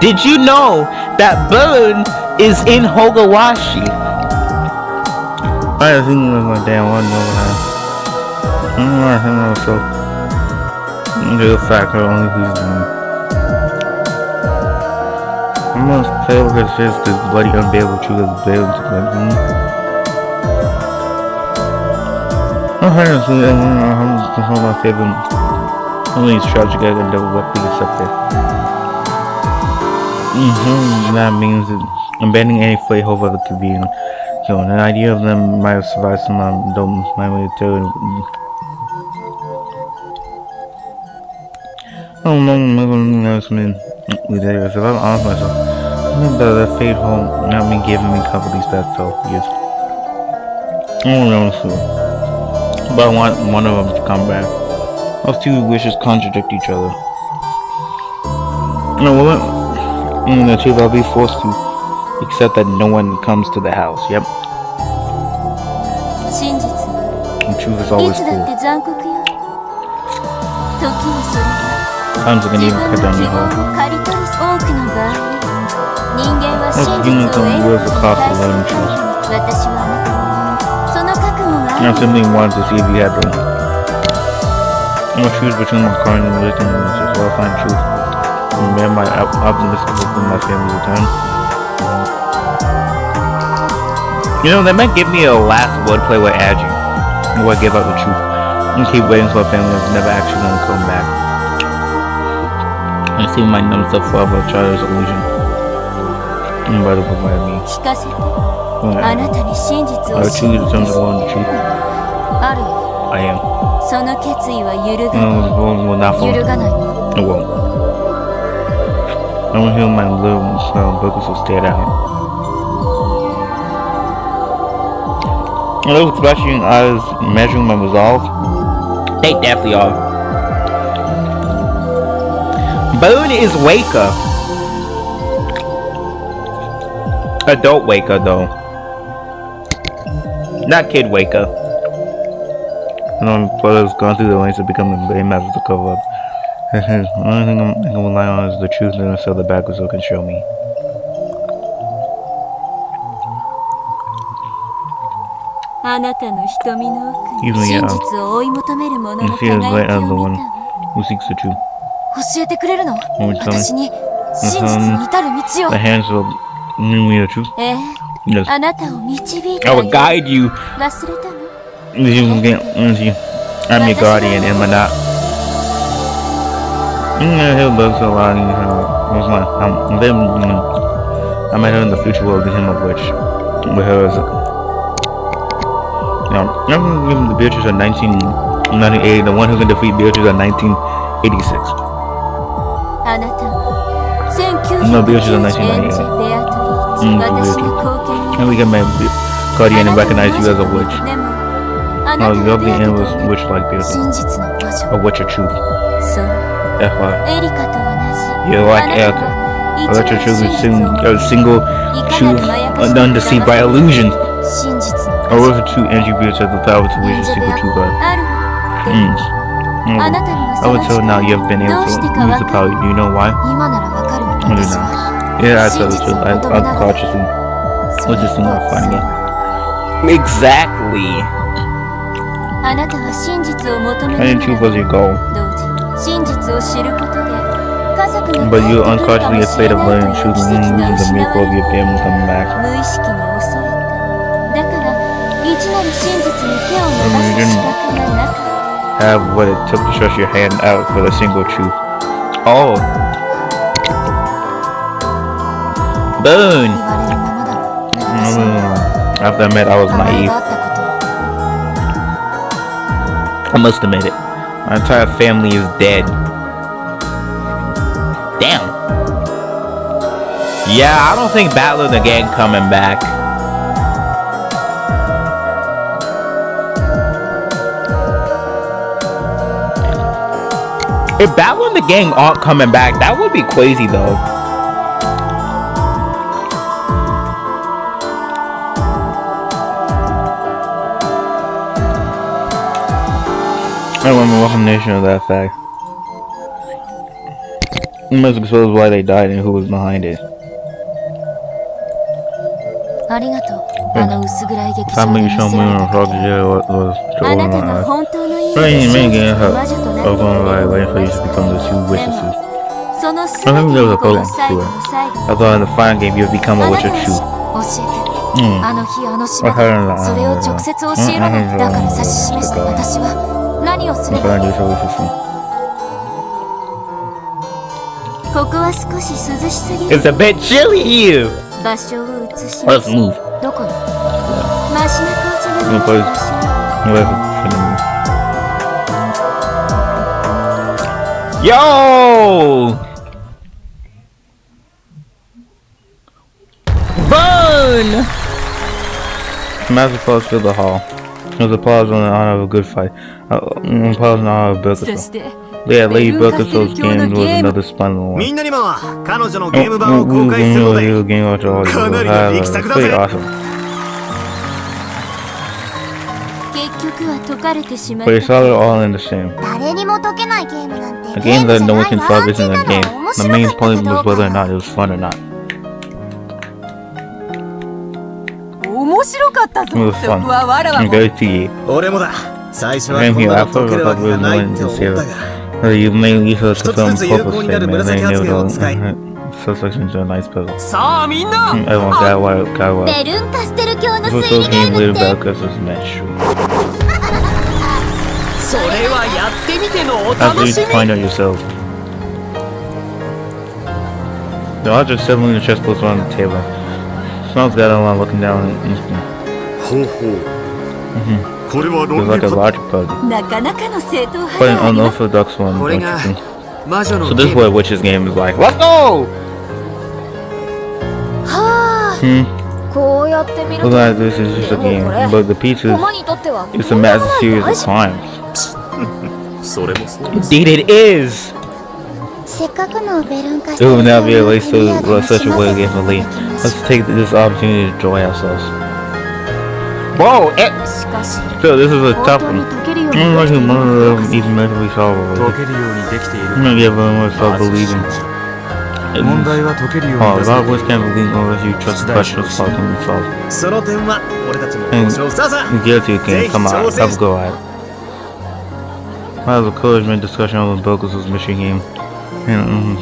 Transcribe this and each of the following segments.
Did you know that Burn is in Hogawashi? I think my damn one know so the fact that only he's doing. I'm gonna play with his fist this bloody unbearable truth of the veil to like I'm trying to see I'm my favorite only these tragic guys and double what things up there. That means that abandoning any fate hope of it could be an idea of them might have survived some don't my way to how long am I going to with it? If I'm honest myself, the fate home not me giving me cover these past 12 years. I don't know, but I want one of them to come back. Those two wishes contradict each other. You know what? The truth, I'll be forced to accept that no one comes to the house. Yep. The truth is always cool. Times are gonna even cut down the hall. Most humans don't realize the cost of learning truth. I simply wanted to see if you had them. I'm gonna choose between my current and wisdom and just well find truth. And man, my optimistic hope in my family's return. You know, they might give me a last wordplay with Agi. Where I give out the truth. And keep waiting for a family that's never actually gonna come back. I see my numb self forever try this illusion. And by the provide me. I choose to turn the world the truth. I am. Will not fall. It won't. I will heal my little buckles will stay out. Are those flashing eyes measuring my resolve? They definitely are. Bone is Waker. Adult Waker though. Not Kid Waker. Brother's gone through the lengths of becoming a master to cover up. The only thing I can rely on is the truth that so the backwards can show me. Even you feel as light as the one who seeks the truth. The hands will bring me the truth. Yes. I will guide you. I'm your guardian, am I not? He'll look so loud. I met her in the future world, him of which with her as I'm gonna give him the Beatrice in 1998, the one who can defeat Beatrice in 1986. No, Beatrice in 1998. And we can make guardian and recognize you as a witch. No, you'll be in with witch like Beatrice. A witch of truth. That's why. You're like Erica. A witch of truth is a single truth undeceived by illusions. A word for true energy beards have the power to reach a secret true God. I would tell now you have been able to use the power. Do you know why? I do not. Yeah, I tell the truth. I'm unconsciously resisting our finding it. Exactly. Finding truth was your goal. But you unconsciously afraid of learning truth and losing the miracle of your family coming back. You didn't have what it took to stretch your hand out for the single truth. Oh. Boom. After I met, I was naive. I must admit it. My entire family is dead. Damn. Yeah, I don't think Battler the Gang coming back. If Battle and the Gang aren't coming back, that would be crazy though. I want a recognition of that fact. You must expose why they died and who was behind it. ありがとう。あの薄暗い劇場 Family で見 show せ me られ on た Rock 限り Jail was to あなた order が my 本当の意味 I で ain't 真 making 実 it の魔女となって up くれ on る right こと waiting を for you to 忘 become the れ two てで witnesses. もその I 全 think て there の was a この prologue 最 to 後 it. の最後 I thought in the final game you'd become あ a な Witcher たが too. 教えてあの日あの島 I heard でそれを直接教えろのだから指し示した私は何をすれば ここは少し涼しすぎる It's a bit chilly here. 場所を移し Let's move. どこにマシな顔じゃなくて場所 Yo! Burn! Massive applause filled the hall. There was applause in honor of a good fight. Applause in honor of そ Bilkisel. して Yeah, Lady Bilkisel's game was another spinal one. みんなにも彼女のゲーム版を公開するので かなりの力作だ Pretty ぜ awesome. 結局は解かれてしまっ But た it's all all in the same. 誰にも解けないゲームなんて A game that no one can solve isn't a ゲー game. ム The main point was whether or not it was fun or not. 面白かったぞ It was そこ fun. はわらわ And も very to you. 俺もだ最初は Came こん here なの after 解けるわけ we が were ないっ willing て to 思 say った it. が You mainly used to film 一つずつ有効 purpose になる statement, and then 紫 they 発言を使い suspects into a nice puzzle. さあみんな Everyone got what. ベルンカステル教の Who 推理 told ゲー game ム later って about Christmas match? それはやってみてのお After 楽 you しみ find out yourself. The odds are settling the chess close on the table. Smells got on looking down at instant. ほうほうこれは It 論 was like a 理 logic puzzle. なかなかの正統 But 派 an であります unorthodox one, こ don't れ you が think? 魔女の So ゲ this ー is ム what Witch's game is like. Let's go! はあ こうやって見る Look と like this is just a game, but the pieces, 駒にとっては it's a massive series of crimes. それもそうです Indeed it is. せっかくのベルンカス It テル will 教 now be a の waste 手土 of 産を such し a ま way せてい game た to だ leave. きま Let's し take this opportunity to enjoy ourselves. Whoa, it, しかし So this is a 本 tough 当に one. 解けるよう I に don't で like きてい him, る none の of か them even mentally solvable. 解けるようにできている I'm gonna give them a self believing. 問題は解けるよう Oh, に God always can't believe unless you trust the question of solving themselves. その点は俺たちも And 保証さあさあ the guilty can come out, Jake, have a go at it. I have a encouragement discussion over Bilkis's mission game. I'm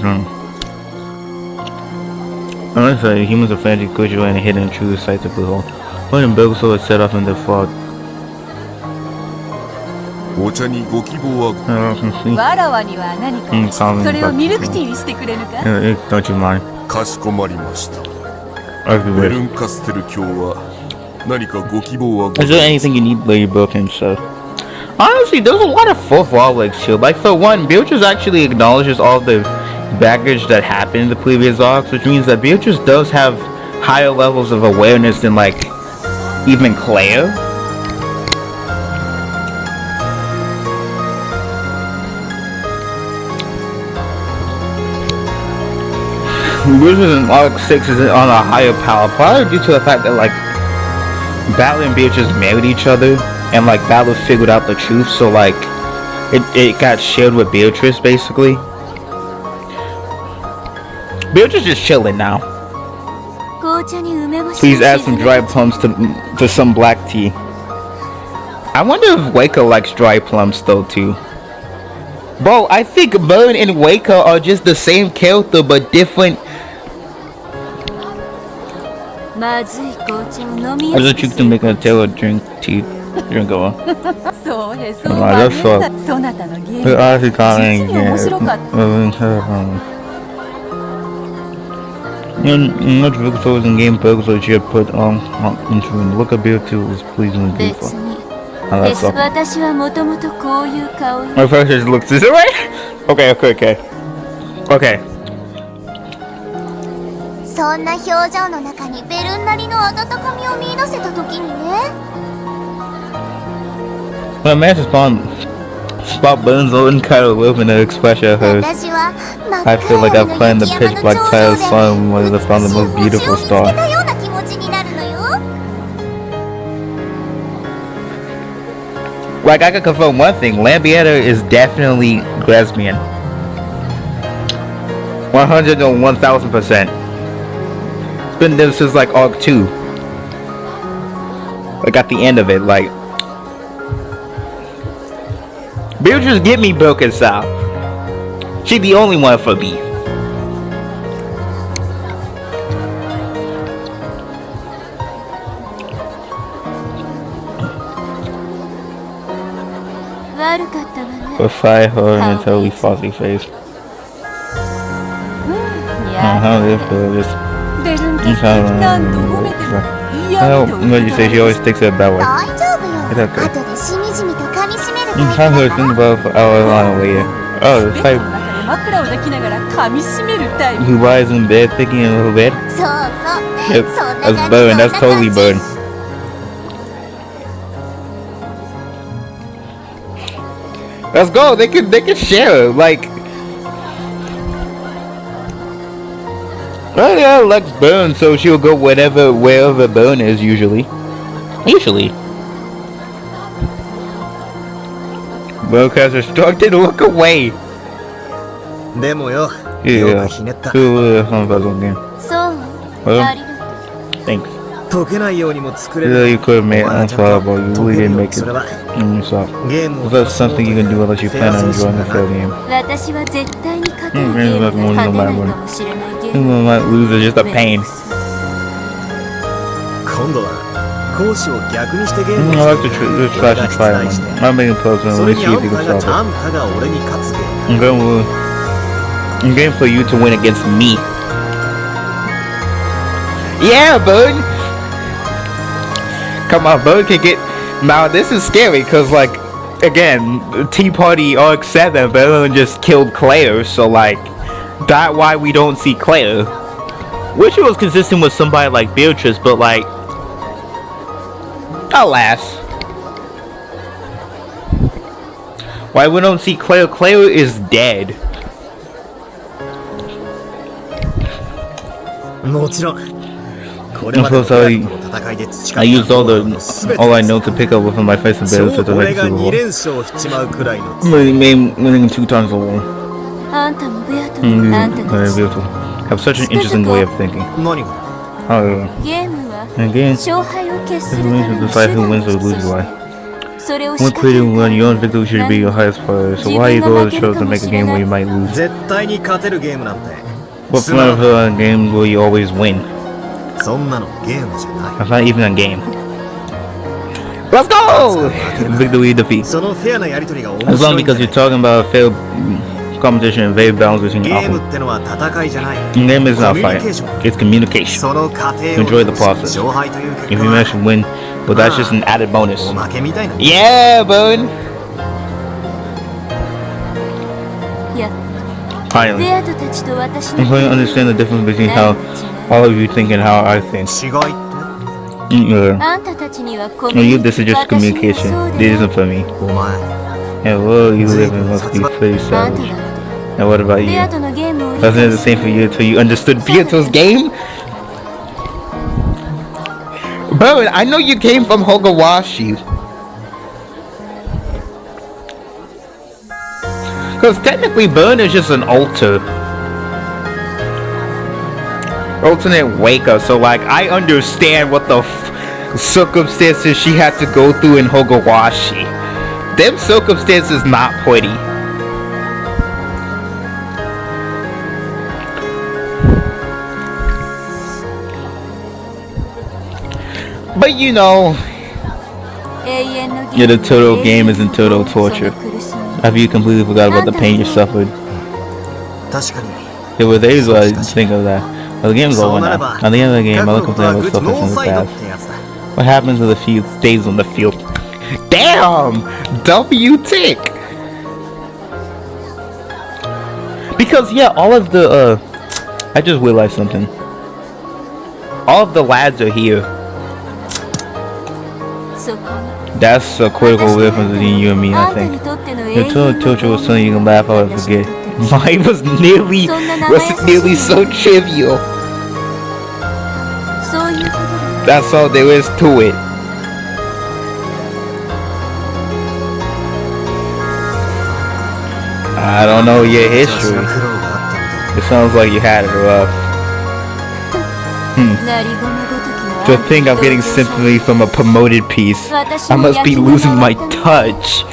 gonna say humans are frantic crucial and hidden true sights of behold. When Bilkisel is set off in the fog, お茶にご希望は see. わらわには何かそれをミルクティーにしてくれるか Don't you mind? かしこまりました I'll be ベ with ル you. ンカステル教は何かご希望はご Is ざ there います anything you need, Lady Bilkin? So, honestly, there's a lot of fourth wall legs here. Like, for one, Beatrice actually acknowledges all the baggage that happened in the previous arcs, which means that Beatrice does have higher levels of awareness than, like, even Claire. Beatrice in arc 6 is on a higher power, probably due to the fact that, like, Battle and Beatrice married each other, and like Battle figured out the truth, so like it got shared with Beatrice basically. Beatrice is chilling now. 紅茶に梅干し Please add some dried plums to some black tea. I wonder if Waco likes dried plums though too. Bro, I think Burn and Waco are just the same character but different. まずい紅茶を飲み I やす just く tricked す to る make a Taylor drink tea. Drink over. そうへそう まあはそうねそなたのゲーム But honestly, calling 実に面白かった Much Victor in game bugs that you had put into and look at Beatrice was pleasingly 別 beautiful. に I で like す so. 私はもともとこういう顔よ My first just looks this way. Okay. Okay. そんな表情の中にベルンなりの温かみを見出せた時にね When I managed to spot Burns and kind of live in the expression of hers, 私は真っ I feel like 暗 I've 闇 climbed の the 雪 pitch 山の black 頂 tile 上で sun where they found the most 美しい beautiful 星を見つけ star. たような気持ちになるのよ Like I can confirm one thing, Lambietta is definitely Glasmian. 100 to 1000%. It's been there since like Arc 2. Like at the end of it, like Beatrice, get me broken style. She the only one for me. But fight her in a totally fuzzy face. How did it feel? Just what you say? She always sticks it that way. 大丈夫よ It's okay. 後でしみじみと噛み締める How do I think about for hours on later? Oh, the fight. 枕を抱きながら噛み締めるタイプ Who lies in bed thinking in her bed? そうそう Yep, そんな that's 感じ burn. そんな That's 感 totally じ burn. Let's go. They can share. Like, well, yeah, Lex burn, so she'll go wherever burn is usually. Broadcast instructed. Look away. でもよ、よ Yeah. くひねった Fun puzzle game. そう Well, ありがとう thanks. 解けないようにも作れ Yeah, る you could have made it お前はちゃん unsolvable. You と really 解ける didn't よ make そ it. れは So, ゲームを is that something you can do unless you plan on enjoying the fair game? 私は絶対に勝てる Mm, ゲーム like が one 勝 no てない matter かもしれないゲー Who ム might lose is just a pain. 今度は講師を逆にしてゲーム I を like して to try and try one. I'm making a puzzle そ and れ let's に see あ if ん you た can が solve あんたが俺に勝つゲーム it. I'm game for you to win against me. Yeah, bud. Come on, bud can get. Now this is scary because, like, again, Tea Party Arc 7, but everyone just killed Claire, so like, that why we don't see Claire. Wish it was consistent with somebody like Beatrice, but like, alas. Why we don't see Claire? Claire is dead. もちろんこれまでのクラブの戦いで培った I used all 能力の全て all I know to pick up with my face and barrels to 超 the 俺 like が Super 2 Bowl. 連勝しちまうくらいの Winning 2 times a wall. あんたもベアトもあんたた Very ち beautiful. Have such an interesting way of thinking. 何が Oh, ゲームは again, 勝敗を決す the るため means の to 手 decide 段 who の wins or 一つ loses で why. それを When 仕掛け creating る one, ため your に own victory should be your highest priority. So why you go to chose to make a game where you might lose? 絶対に勝てるゲームなんて What つま fun ら of ない a game will you always win? そんなのゲームじゃない That's not even a game. Let's go! Victory defeat. そのフェアなやりとりが面 As 白 long いんだ because ね you're talking about a failed competition and very balance between ゲーム opposites. ってのは戦いじゃない Game is not コミュ fight. ニケーション It's communication. その過程を Enjoy the process. 勝敗という結 If 果 you は manage to win, well, that's just an added bonus. おまけみたいな Yeah, bud. いや Finally. ベアトたちと私の I'm going to understand the difference between how all of you think and how I think. 違いって Yeah. あんたたちにはコ For you, this is just 私には communication. そうで This ない isn't for me. お前 Yeah, well, you live in must be pretty あんた savage. だって And what about ベ you? アトのゲームを理 Wasn't 解 it the し same for you until you understood Beato's game? Bro, I know you came from Hogawashi. Because technically Burn is just an alternate waker, so like I understand what the circumstances she had to go through in Hogawashi. Them circumstances not pretty. But you know, 永遠の yeah, the total game isn't total torture. その苦しみ Have you completely forgot about the pain you suffered? 確かに There were days where I think of that. Well, the game's そう over な now. れば At the end of the 過 game, 去 I の don't こと complain は about グッ stuff ノ that's ー in the サイドっ past. てやつだ What happens to the field stays on the field. Damn! W tick! Because yeah, all of the I just realized something. All of the lads are here. そこに That's a critical difference between you and me, あ I んたに think. とっての永 The 遠 total の torture ゴ was ール something you can laugh at and forget. Mine was nearly so trivial. そういうことだ That's all there is to it. I don't know your 私 history. の苦労があったみたい It sounds like you had it rough. To think I'm getting sympathy from a promoted piece, I must be losing my touch.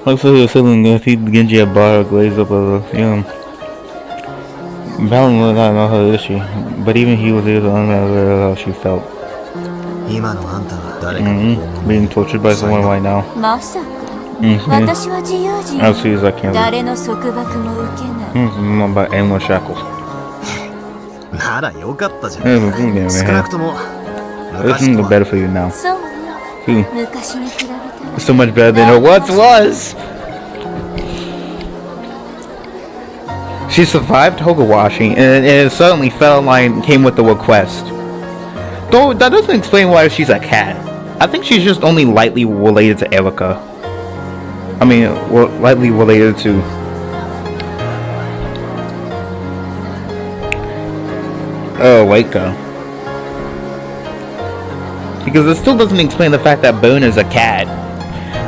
Looks like he was feeling good. He Genji a bar glazed up of Balin was not know her issue, but even he was able to unaware how she felt. Being tortured by someone right now. As soon as I can. Not about endless shackles. It's better for you now. It's so much better than it once was. She survived Hogawashi, and it certainly felt like came with the request. Though that doesn't explain why she's a cat. I think she's just only lightly related to Erica. I mean, lightly related to. Waika. Because it still doesn't explain the fact that Bone is a cat,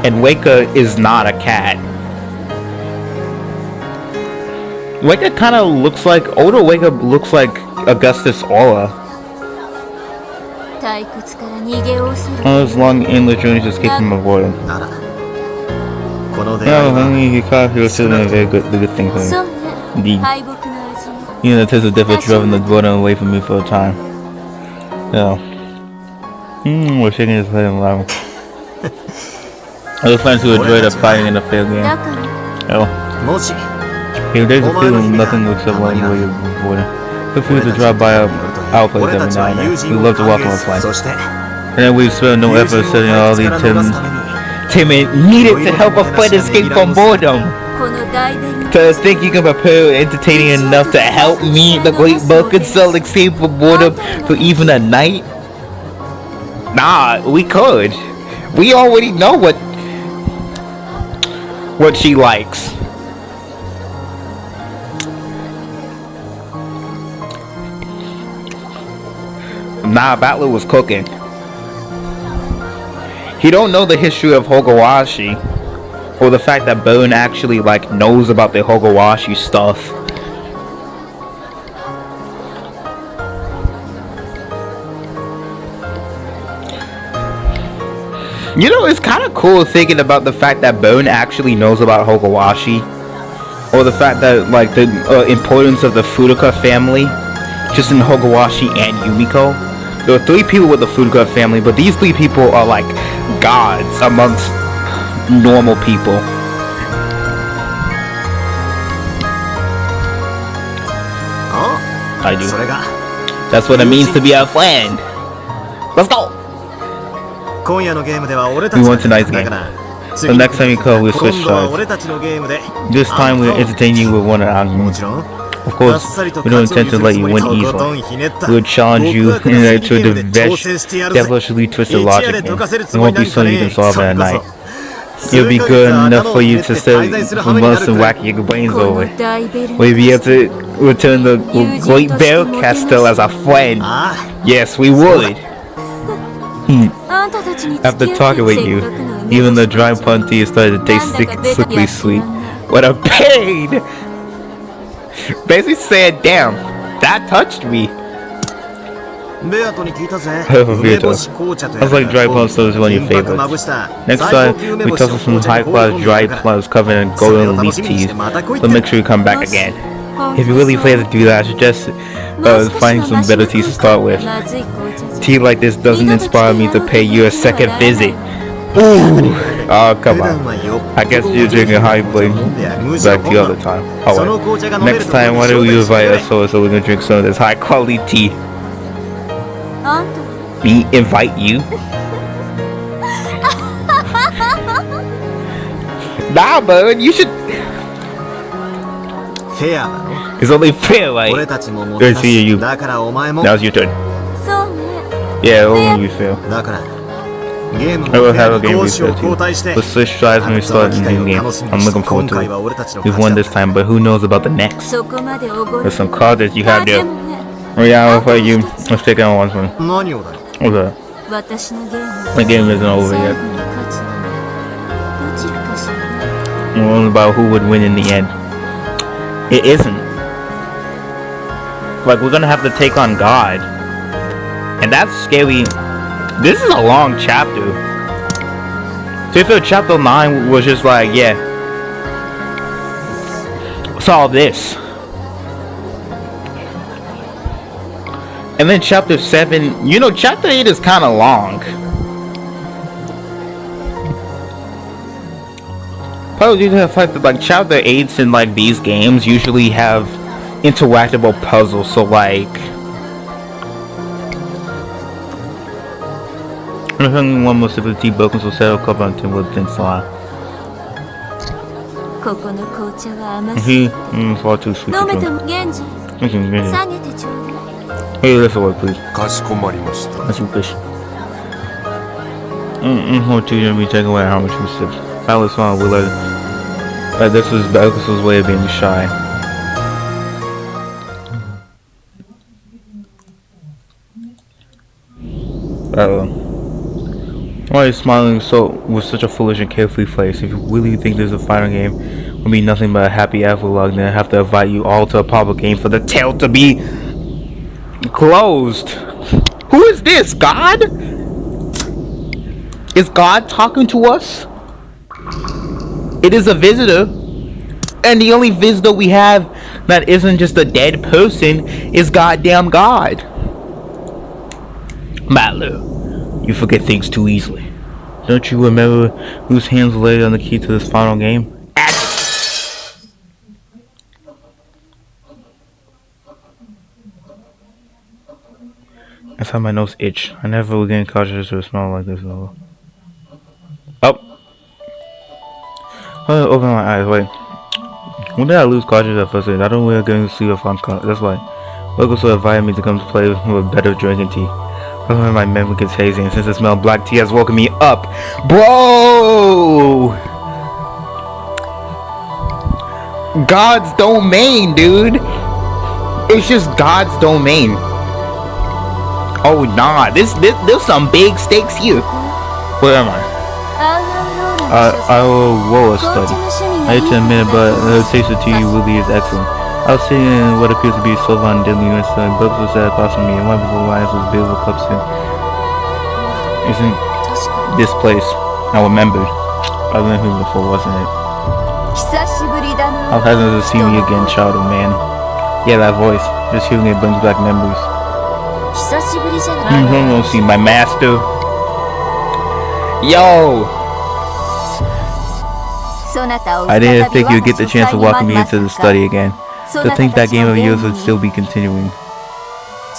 and Waika is not a cat. Waika kind of looks like, older Waika looks like Augustus Aura. On his long endless journey to escape from a void. He caught he was still a very good thing for him. Indeed. You know, the taste of death was driving the void away from me for a time. Yeah. We're shaking his head and laughing. Other fans who enjoyed the fighting in the failed game. Oh. If there's a feeling nothing looks up along the way of avoiding. Feel free to drop by our place every now and then. We love to walk on the flight. And then we've spent no effort setting all these timid needed to help a friend escape from boredom. To think you can prepare entertaining enough to help me, the great Vulcan Cell, escape from boredom for even a night? Nah, we could. We already know what she likes. Nah, Battler was cooking. He don't know the history of Hogawashi, or the fact that Bone actually like knows about the Hogawashi stuff. You know, it's kind of cool thinking about the fact that Bone actually knows about Hogawashi, or the fact that like the importance of the Furuka family, just in Hogawashi and Yumiko. There are 3 people with the Furuka family, but these 3 people are like gods amongst normal people. I do. That's what it means to be a friend. Let's go. We won tonight's game. The next time you come, we'll switch sides. This time we'll entertain you with one of our games. Of course, we don't intend to let you win easily. We'll challenge you to a devilishly twisted logic game. It won't be something you can solve at night. It'll be good enough for you to stay for months and whack your brains over. We'll be able to return the Great Bear Castle as a friend. Yes, we would. After talking with you, even the dry pun tea started to taste sickly sweet. What a pain! Basically said, damn, that touched me. I was like dry plums, so it's one of your favorites. Next time, we toss us some high-class dry plums covered in golden leaf teas. So make sure you come back again. If you really plan to do that, I suggest finding some better teas to start with. Tea like this doesn't inspire me to pay you a second visit. Ooh! Oh, come on. I guess you're drinking high blade back the other time. Alright. Next time, why don't you invite us so we can drink some of this high quality tea? Me invite you? Nah, bud, you should. It's only fair, right? Good to see you. Now's your turn. Yeah, it'll only be fair. ゲーム I も will ペ have ア a に game 講師を reset 交 too. 代して But switch strides when we その start 機 a 会 new を game. 楽しみ I'm にして looking forward 今 to 回 it. は俺たちの We've 勝 won ち this time, but who knows about the next? そこまでおごる There's some cards that you have で there. もね Oh yeah, I'll fight you. Let's take it on once more. 何をだよ Okay. 私のゲーム The game isn't over 最 yet. 後に勝つのはどちらかしらね We're only about who would win in the end. It isn't. Like, we're gonna have to take on God. And that's scary. This is a long chapter. So if chapter 9 was just like, yeah, it's all this. And then chapter 7, you know, chapter 8 is kind of long. Probably due to the fact that, like, chapter 8s in, like, these games usually have interactable puzzles, so, like, only one most ability broken, so settle cover until within slide. ここの紅茶は甘すぎ He, far too sweet. 飲め to て drink. も現地 Listen, 下げてちょうだい hey, let's away, please. かしこまりました Let's you fish. Hold to you, we take away how much we sip. That was fun, we let it. This was Belkis's way of being shy. Why are you smiling so with such a foolish and carefree face? If you really think this is a final game will be nothing but a happy epilogue, then I have to invite you all to a public game for the tale to be closed. Who is this? God? Is God talking to us? It is a visitor. And the only visitor we have that isn't just a dead person is goddamn God. Matlu, you forget things too easily. Don't you remember whose hands were laid on the key to this final game? That's how my nose itch. I never will get cautious or smell like this. No. Oh. Open my eyes. Wait. When did I lose consciousness at first? I don't really get to see if I'm that's why. Locals will invite me to come to play with better drinking tea. Sometimes my memory gets hazy, and since the smell of black tea has woken me up, bro. God's domain, dude. It's just God's domain. Oh nah, there's some big stakes here. Where am I? I will roll a study. I hate to admit it, but the taste of tea really is excellent. I was sitting in what appears to be a sofa on deadly and sun. Books was sat across from me, and one of the lines was beautiful cups in. Isn't this place I remembered? I've been here before, wasn't it? How pleasant to see me again, child of man. Yeah, that voice. Just hearing it brings back memories. I'm gonna see my master. Yo! I didn't think you'd get the chance to welcome me into the study again. To think that game of yours would still be continuing.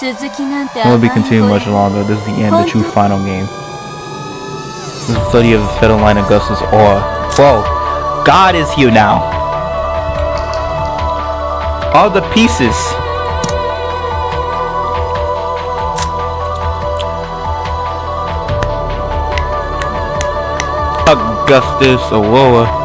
It won't be continuing much longer. This is the end, the true final game. The study of the Federal Line Augustus or whoa, God is here now. All the pieces. Augustus Aurora.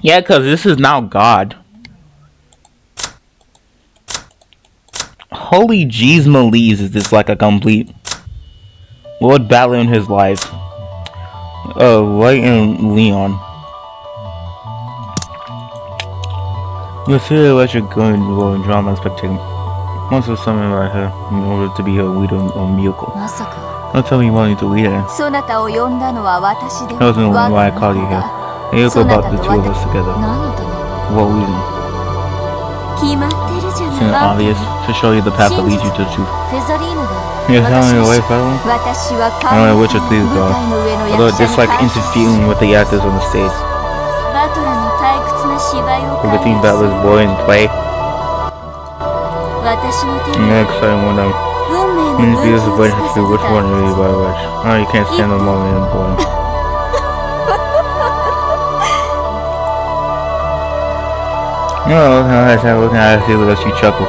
Yeah, because this is now God. Holy jeez Malise, is this like a complete Lord battling his life. Light and Leon. You'll see the electric gun will and drama spectating. Once was something right here in order to be a leader or Miyoko. Don't tell me you wanted to lead her. That wasn't why I called you here. Miyoko brought the two of us together. What reason? Isn't it obvious? To show you the path that leads you to the truth. You're telling me away, Federal? I don't know which of these are. Although it's just like interfering with the actors on the stage. If the team battle is boring play. I'm excited when And if you use a bunch of food, which one do you buy which? Oh, you can't stand the moment important. No, looking at it, lets you chuckle.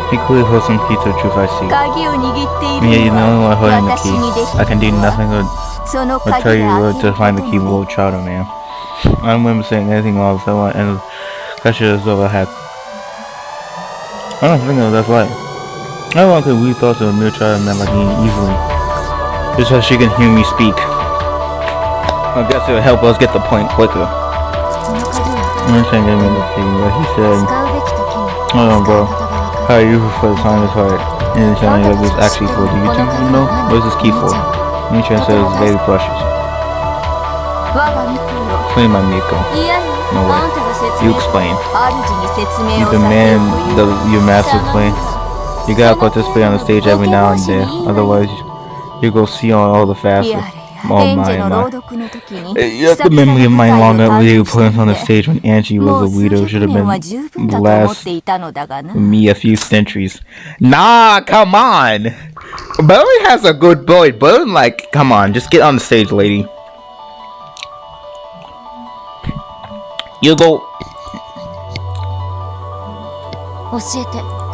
He clearly holds some key to the truth I see. Yeah, you're the only one holding the key. I can do nothing but tell you where to find the key, little chowder man. I don't remember saying anything wrong, so I want to end that shit is over had. I don't think that's right. I don't want to read thoughts of a mere child man like me easily. Just so she can hear me speak. I guess it'll help us get the point quicker. I'm not saying give me the key, but he said, hold on bro, how are you for the time is hard? And he's telling me what this actually for. Do you think you know? What is this key for? Nietzsche says baby brushes. Explain my Miko. No way. You explain. You demand your master explain. You gotta participate on the stage every now and then, otherwise you go see on all the faster. Oh my. You have the memory of mine long that we put us on the stage when Angie was a weirdo. Should have been the last me a few centuries. Nah, come on. Bowen has a good boy. Bowen, like, come on, just get on the stage, lady. You go.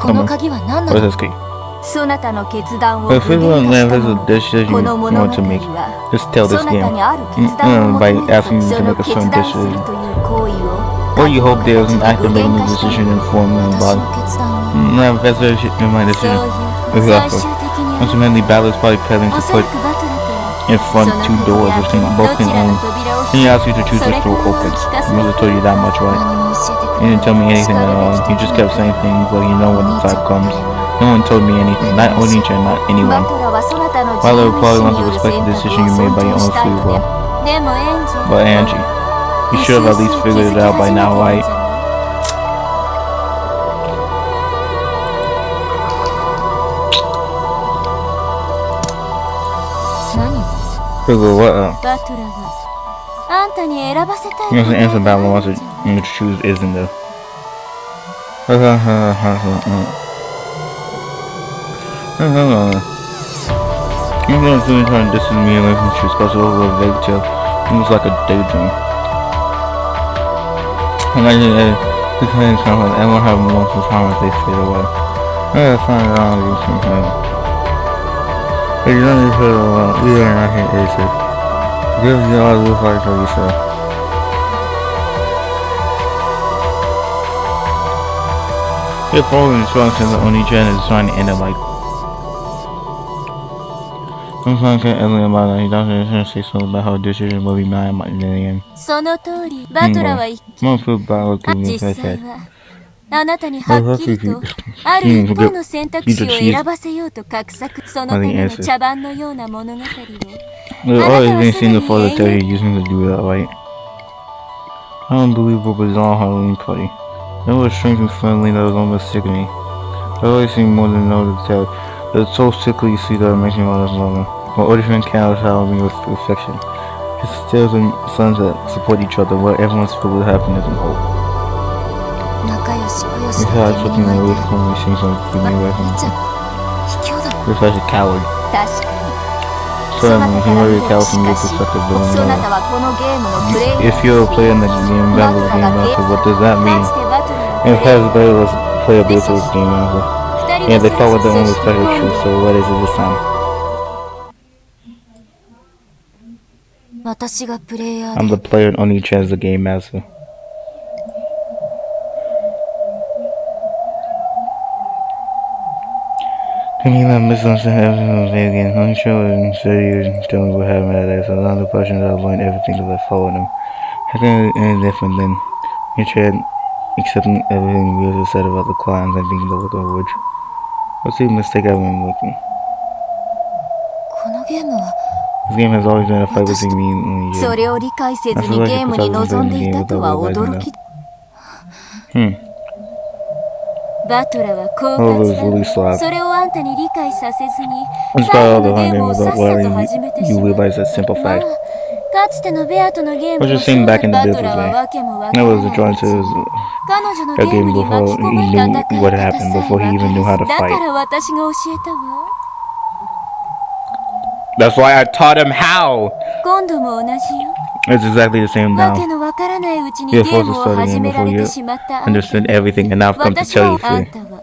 Come on. What is this key? If we want to learn this decision you want to make, just tell this game. By asking you to make a certain decision. Or you hope there is an act of making a decision informed in the body. That's in my decision. Exactly. Ultimately, battle is probably peddling to put in front two doors which can both can own. And he asked you to choose which door opens. I must have told you that much, right? He didn't tell me anything at all. He just kept saying things like you know when the time comes. No one told me anything, not Onicha, not anyone. While I would probably want to respect the decision you made by your own free will. But Angie, you should have at least figured it out by now, right? Figure what out? You know the answer Batman wants to choose isn't there. I'm going to try to distance me away from truth because over a vague tale. It was like a daydream. Imagine this kind of conflict, everyone having moments of time as they fade away. I find it on these things. If you don't need to feel alone, you are not here, Acer. Give you all the fight for yourself. If following instructions that only Jen is trying to end it like I'm trying to get Emily about that. He doesn't say something about how this decision will be mad in the end. I'm feel bad looking at that cat. あなたにはっきりとある一方の選択肢を選ばせようと画策そのための茶番のような物語を always seen the father tell you using to do that, right? Unbelievable bizarre Halloween party. It was strange and friendly that was almost sickening. I always seen more than know to tell. It's so sickly you see that it makes me want to love him. My older friend counts Halloween with affection. His tales and sons that support each other where everyone's filled with happiness and hope. He's had something away from me seems like keeping away from him. You're such a coward. Certainly, he might be a coward from your perspective, but if you're a player in the game, battle the game master, what does that mean? If it has better playability with game master. Yeah, they follow their own respective truth, so what is it this time? I'm the player and only chance the game master. Can you not misunderstand everything again? I'm sure and said you tell me what happened that day, so now the question that I learned everything that I followed him. How can it be any different than you tried accepting everything you said about the clients and being the look of which? What's the mistake I've been making? This game has always been a fight between me and you. それを理解せずにゲームに臨んでいたとは驚き。バトラは狡猾だ。それをあんたに理解させずに最後のゲームをさっさと始めてしまう。まあ、かつてのベアとのゲームのそうだバトラはわけもわからない。彼女のゲームに巻き込まれた戦い方さえだから私が教えたわ。That's why I taught him how. 今度も同じよ。 It's exactly the same わ now. けのわからないうちに You're ゲ supposed ー to ムを study 始 him めら before れ you てしまったあんた understood everything, and now I've come to 私 tell は you あん free. たは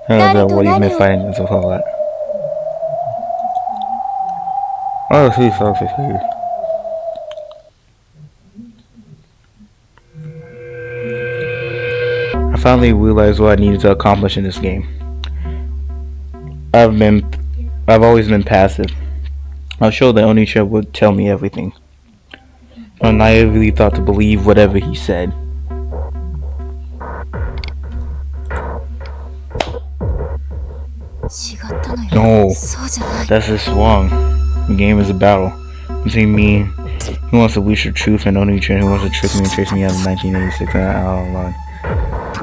About what you've been 何を fighting and stuff like that. Oh, sweet socks are here. I finally realized what I needed to accomplish in this game. I've always been passive. I was sure that Onisha would tell me everything. I naively thought to believe whatever he said. No, that's just wrong. The game is a battle between me, who wants to reach the truth, and Onichan, who wants to trick me and chase me out of 1986 and out of line.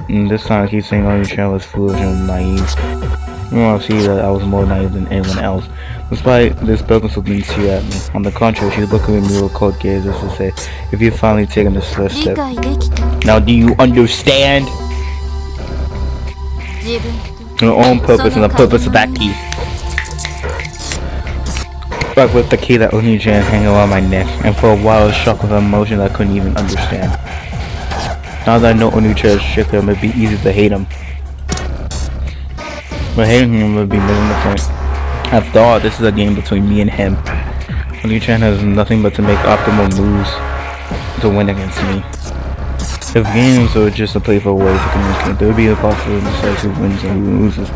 And this time I keep saying Onichan was foolish and naive. You want to see that I was more naive than anyone else. Despite this broken something she at me. On the contrary, she looked at me with cold gaze as to say, if you've finally taken this first step. Now do you understand? Your own purpose and the purpose of that key. But with the key that Oni-chan hanging around my neck, and for a while I was shocked with an emotion that I couldn't even understand. Now that I know Oni-chan is tricked him, it'd be easy to hate him. But hating him would be missing the point. After all, this is a game between me and him. Oni-chan has nothing but to make optimal moves to win against me. If games were just a playful way to communicate, there would be a possibility to decide who wins and who loses.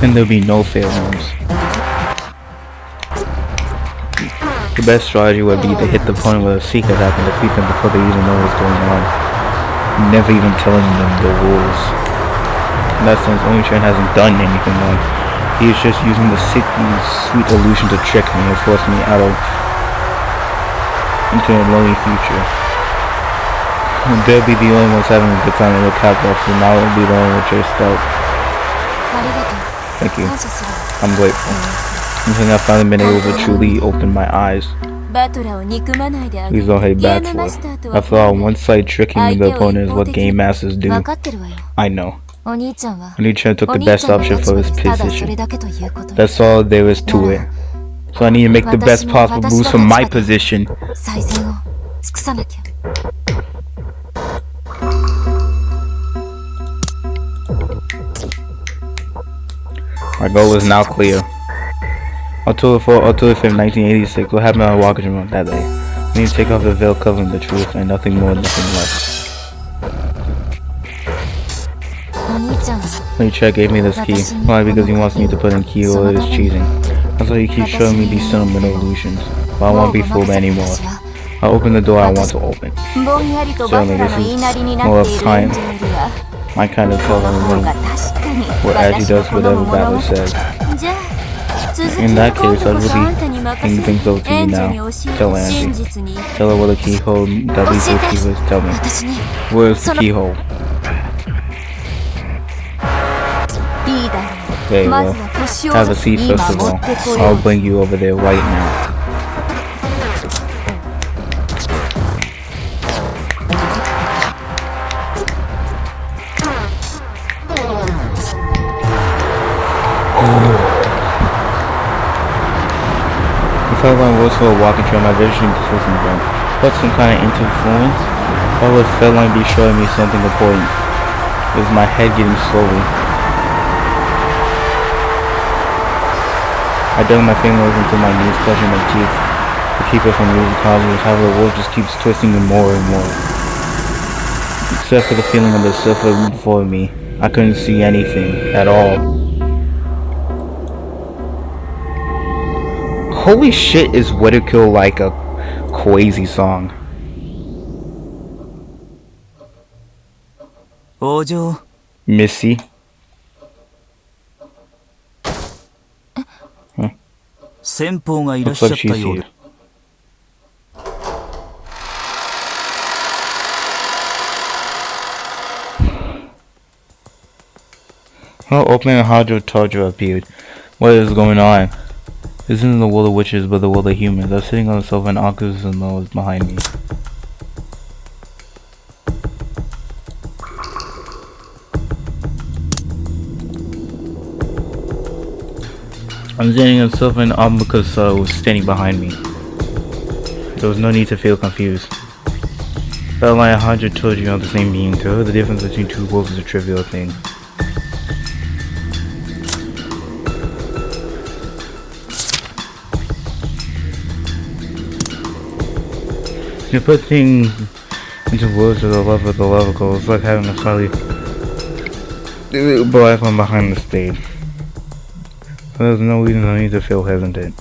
And there would be no fair ones. The best strategy would be to hit the point where a secret happens and defeat them before they even know what's going on. Never even telling them the rules. In that sense, Oni-chan hasn't done anything wrong. He is just using the sick and sweet illusion to trick me and force me out of into a lonely future. They'll be the only ones having a good time in the catwalks, and I will be the only one chased out. Thank you. I'm grateful. I think I've finally been able to truly open my eyes. Please don't hate Bachelor. After all, one-side tricking the opponent is what game masters do. I know. Oni-chan took the best option for his position. That's all there is to it. So I need to make the best possible moves from my position. My goal is now clear. October 5th, 1986. What happened on Wakajima that day? I need to take off the veil covering the truth and nothing more, nothing less. Oni-chan gave me this key. Why? Because he wants me to put in key or it is cheating. That's why he keeps showing me these sentimental illusions. But I won't be fooled anymore. I'll open the door I want to open. Certainly this is more of time. My kind of tell him what Agi does whatever Battle says. In that case, I really hang things over to you now. Tell Angie. Tell her where the keyhole that leads to the key is. Tell me. Where is the keyhole? There you go. Have a seat first of all. I'll bring you over there right now. If I run roads for a walking trail, my vision is from them. But some kind of interference? Why would Feline be showing me something important? Is my head getting slowly? I dug my fingers into my knees, clutching my teeth to keep it from losing causes. However, the wolf just keeps twisting me more and more. Except for the feeling of the surface before me, I couldn't see anything at all. Holy shit, is Whitakill like a crazy song. Missy. Looks like she's here. Oh, opening a Hadro Tojo appeared. What is going on? This isn't the world of witches, but the world of humans. I was sitting on the sofa and Akus and Mo was behind me. I'm standing on sofa and arm because was standing behind me. There was no need to feel confused. Felt like 100 children on the same being. To her, the difference between two wolves is a trivial thing. You put things into words at the level of the logical. It's like having a slightly black one behind the stage. There's no reason I need to feel hesitant.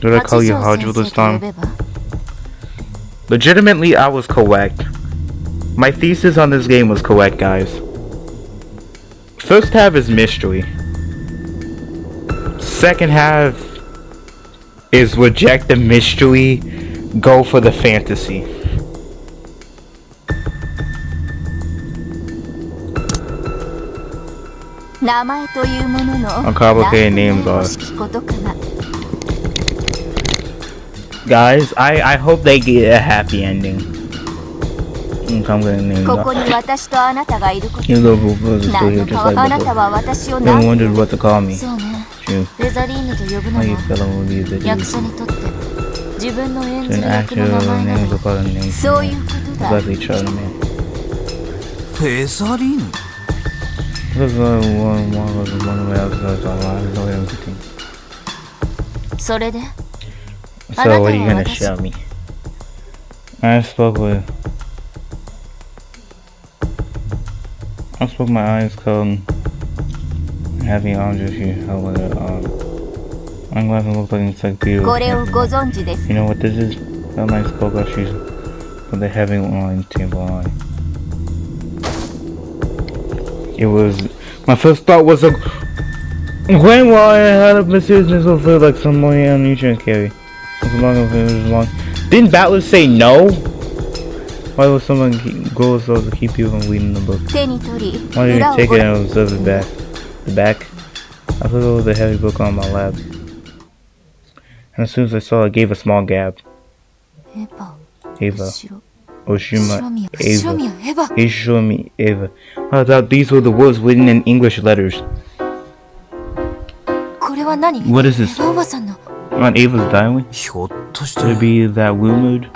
Did I call you Hajo this time? Legitimately, I was correct. My thesis on this game was correct, guys. First half is mystery. Second half is reject the mystery, go for the fantasy. How complicated names are. Guys, I hope they get a happy ending. I'm gonna name them. You little brothers still here just like before. They wondered what to call me. True. How you feeling with these videos? It's an actual name to call them names. It's like each other, man. This is one way outside the line. No way I'm getting. So what are you gonna show me? I spoke my eyes cold, having arms if you held with it. My glasses look like encyclopedia. You know what this is? That nice polka shoes with the heavy line table on. It was my first thought was a grandma had a business will feel like some money on nutrient carry. Didn't Battler say no? Why would someone go so to keep you from reading the book? Why didn't you take it and observe it back? The back? I thought it was a heavy book on my lap. And as soon as I saw it, I gave a small gap. Eva. Oshima. Eva. Ishomi. Eva. I thought these were the words written in English letters. What is this? On Ava's diary? Could it be that rumored?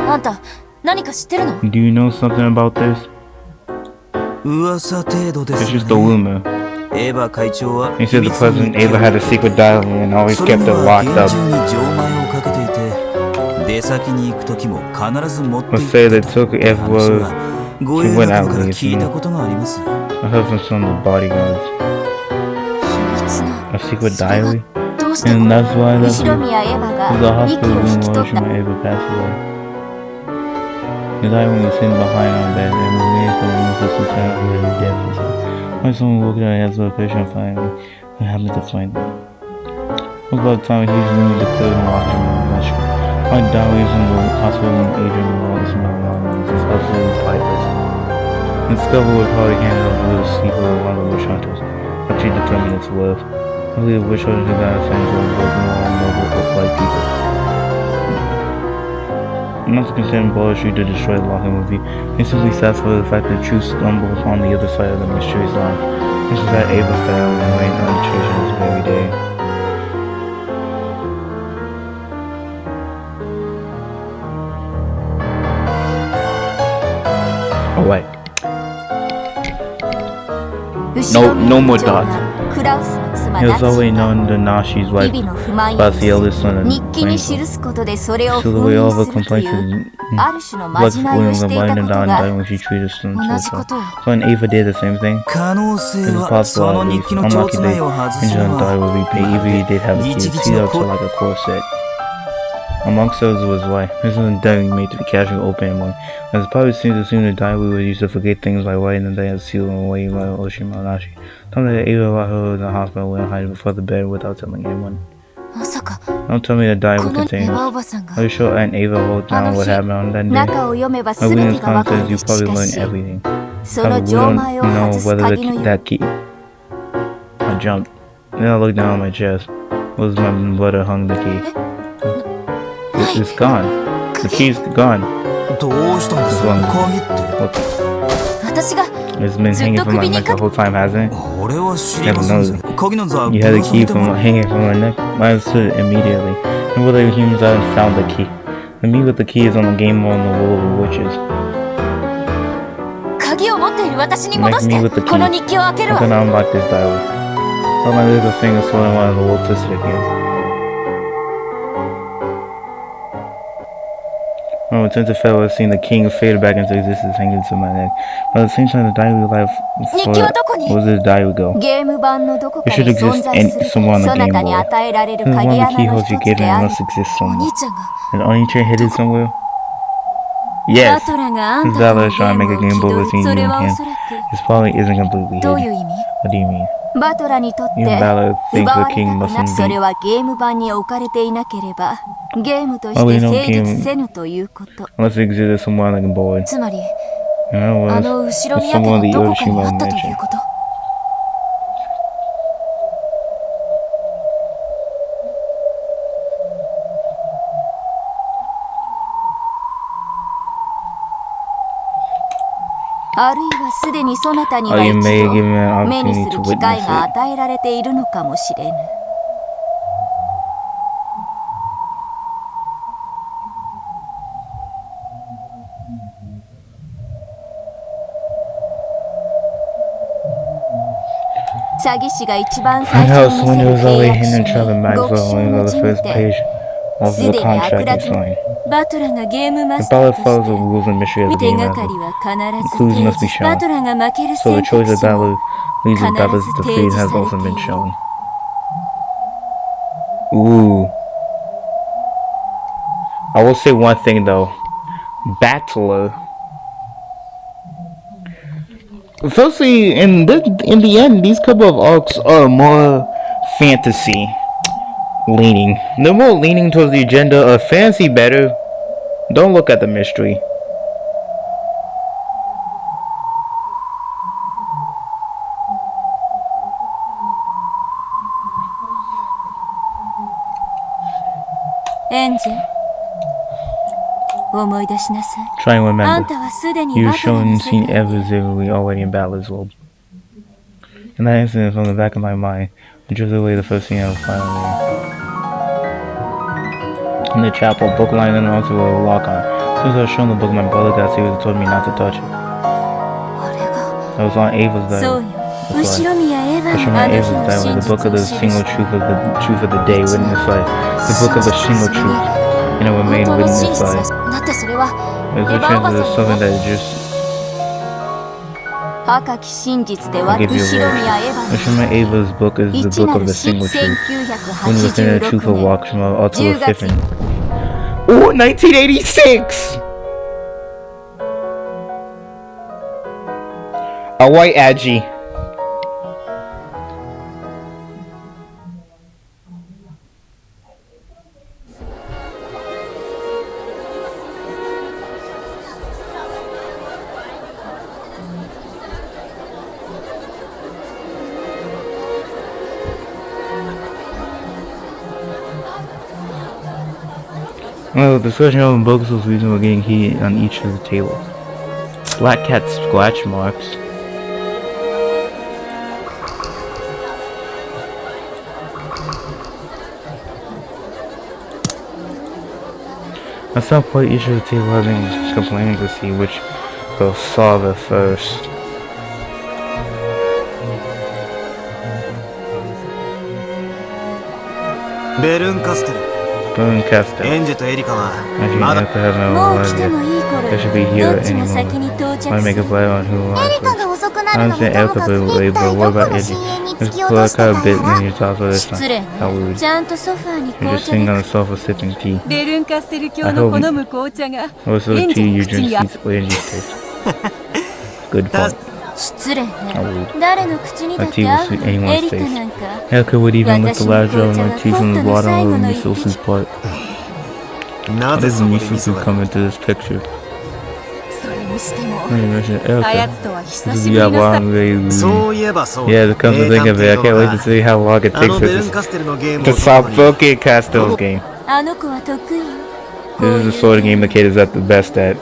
Do you know something about this? It's just a rumor. He said the president Ava had a secret diary and always kept it locked up. Let's say they took everywhere she went out with. I heard from some of the bodyguards. A secret diary? And that's why I left her. To the hospital room where she might Ava passed away. The diary was sitting behind our bed and we waited for the room for some time to his death. When someone woke up, I had the location and finally we happened to find it. It was about the time he was really declared and locked in the room. My diary was in the hospital room, Adrian Wallace and my mom was absolutely lifeless. The discovery would probably hand out a little sleep or one of the witch hunters. But she determined its worth. I believe witch hunters who got things on broken all noble or white people. I'm not content Bullet Street to destroy the locking movie. It's simply satisfied with the fact that truth stumbles on the other side of the mysterious line. This is that Ava style and waiting on the church on this very day. Oh wait. No more dots. He was always known the Nashi's wife, but the eldest son of the so the way all of her complaints is Lex Williams and Blind and dying when she treated son so when Ava did the same thing, it was possible at least. Unlucky they injured and died would be paid. Even he did have a kid, sealed up to like a corset. Amongst those was why. This was a diary made to be casually open one. As probably seems to assume the diary was used to forget things by writing the day and sealing away by Oshima Nashi. Told me that Ava brought her to the hospital and hid before the bed without telling anyone. Don't tell me the diary contains. Are you sure Aunt Ava wrote down what happened on that day? My Williams comment says you probably learned everything. However, we don't know whether that key. I jumped. Then I looked down on my chest. Was my brother hung the key? It's gone. The key's gone. This one. It's been hanging from my neck the whole time, hasn't it? 俺は知り Never ませ knows ん it. 鍵の座 You had the key from hanging from my neck. I understood it immediately. And whether humans I found the key. The me with the key is on the game on the wall of the witches. 鍵を持っている私に Make 戻し me with the て key. この日記を開ける I'm わ。 gonna unlock this diary. All my little fingers swirling around the wall twisted again. Oh, since it fell, I've seen the king fade back into existence hanging to my neck. But at the same time, the diary life. 日記はどこに Where does the diary go? ゲーム版のどこか It に should 存 exist 在する somewhere on the そな Game たに Boy. 与えられる This is 鍵 one of the 穴の keyholes 一 you つ get で and あ it る must exist お兄 somewhere. ちゃんが An onion chain hidden somewhere? バ Yes! トラがあん This た Valor の is ゲ trying to ー make a ムを Game 気 Boy 取る between そ you れ and はお him. そらく This probably isn't completely どう hidden. いう意味 What do you mean? バトラにとって Even Valor 奪 thinks わ the れ king たくな mustn't そ be. れはゲーム版に置かれていなければゲームとし Oh, て we don't 成 game- 立せぬということ Unless it existed somewhere on the Game Boy. つまり In other あ words, の後ろ it's 宮家 somewhere の the どこ other かにあったと Shima いうこと あるいはすでにそなたには Or 一 you may give me an 度目に opportunity す to る機会 witness が it. 与えられているのかもしれぬ詐欺師が一番最 My 初 house に見 window せ is る契 always 約 hidden 書 Trevor に Maxwell 極秘を only な on the じめ first て page of す the でに悪 contract you 辣な signed. バトラがゲームマ The スター ballot と follows the して rules and mystery of the 手 game がか master. りは必ず Clues 提 must be 示 shown. バトラが負ける So 選 the 択 choice of 肢も Ballot leads to Ballot's 必ず defeat 提示 has され also てい been る shown. Ooh. I will say one thing though. Battler. Firstly, in the end, these couple of arcs are more fantasy leaning. They're more leaning towards the agenda of fantasy better. Don't look at the mystery. Angel 思い出しなさい Try and あん remember. たはすでに You've バトラ shown の and 世 seen 界で evidently already in Ballard's world. And that incident from the back of my mind, which was really the first thing I was finally in the chapel, book line and also a lock on. As soon as I was shown the book, my brother got serious and told me not to touch it. あれが That was on Ava's そう diary. よ後ろ宮エヴァ I の showed あ my の Ava's 日の diary, 真 the book 実 of を the 記 single した truth of the day, witnessed by the book of the single truth, and it 本 remained 当の真 witnessed 実 by. だしだってそれは There's エ a ヴァおば chance さ that ん it's something の that just 赤き真実で I'll は give 後 you a ろ word. 宮エヴ I ァ showed my Ava's book is の the 一 book な of る the 新 single truth. When was in the truth of 1986年 walks from Ultima 10月 Tiffin. Oh, 1986! A white Agi. Well, the discussion of books was reasonable getting heated on each of the tables. Black cat scratch marks. At some point, each of the table having complaining to see which will solve it first. Castle. エンジェとエリカは I should まだ have to have my も own う来て idea. もいい頃 I should be よ here どっちが any 先に moment. 到着 I す make a る play on who エリ wants カ it. が遅くな I るのも understand とも Elka かく but 一 wait, 体 but ど what こ about の Eddie? 深淵に This 突き落と blood して kind た of bit ん me だ to talk this 失礼 time. How rude. ちゃんとソファーに You're 紅 just 茶 sitting が on the sofa sipping tea. ベルンカステル教の好む紅茶が What sort エ of ンジ tea ェ you の口 drink にあ sweets or Angie's taste? Good point. 失礼ね rude. 誰の口にだ My っ tea て合 will う suit の anyone's エリカ taste. なんか Elka would even lick the last drop of my tea from the Watashi no bottom of kocha ga Misusu's part. な How ぜ does そこで急 Misusu が come into this picture? それにしても When you mention あや Elka, つとは久 this し is ぶり yeah, のさ long way. そういえばそう Yeah, to come to think of it, I can't wait to see how long it あ takes の for ベルン this カステルのゲーム to を撮るの solve に Broken Castell's game. あの子は得意よ This is the sort of game the kid is at the best at.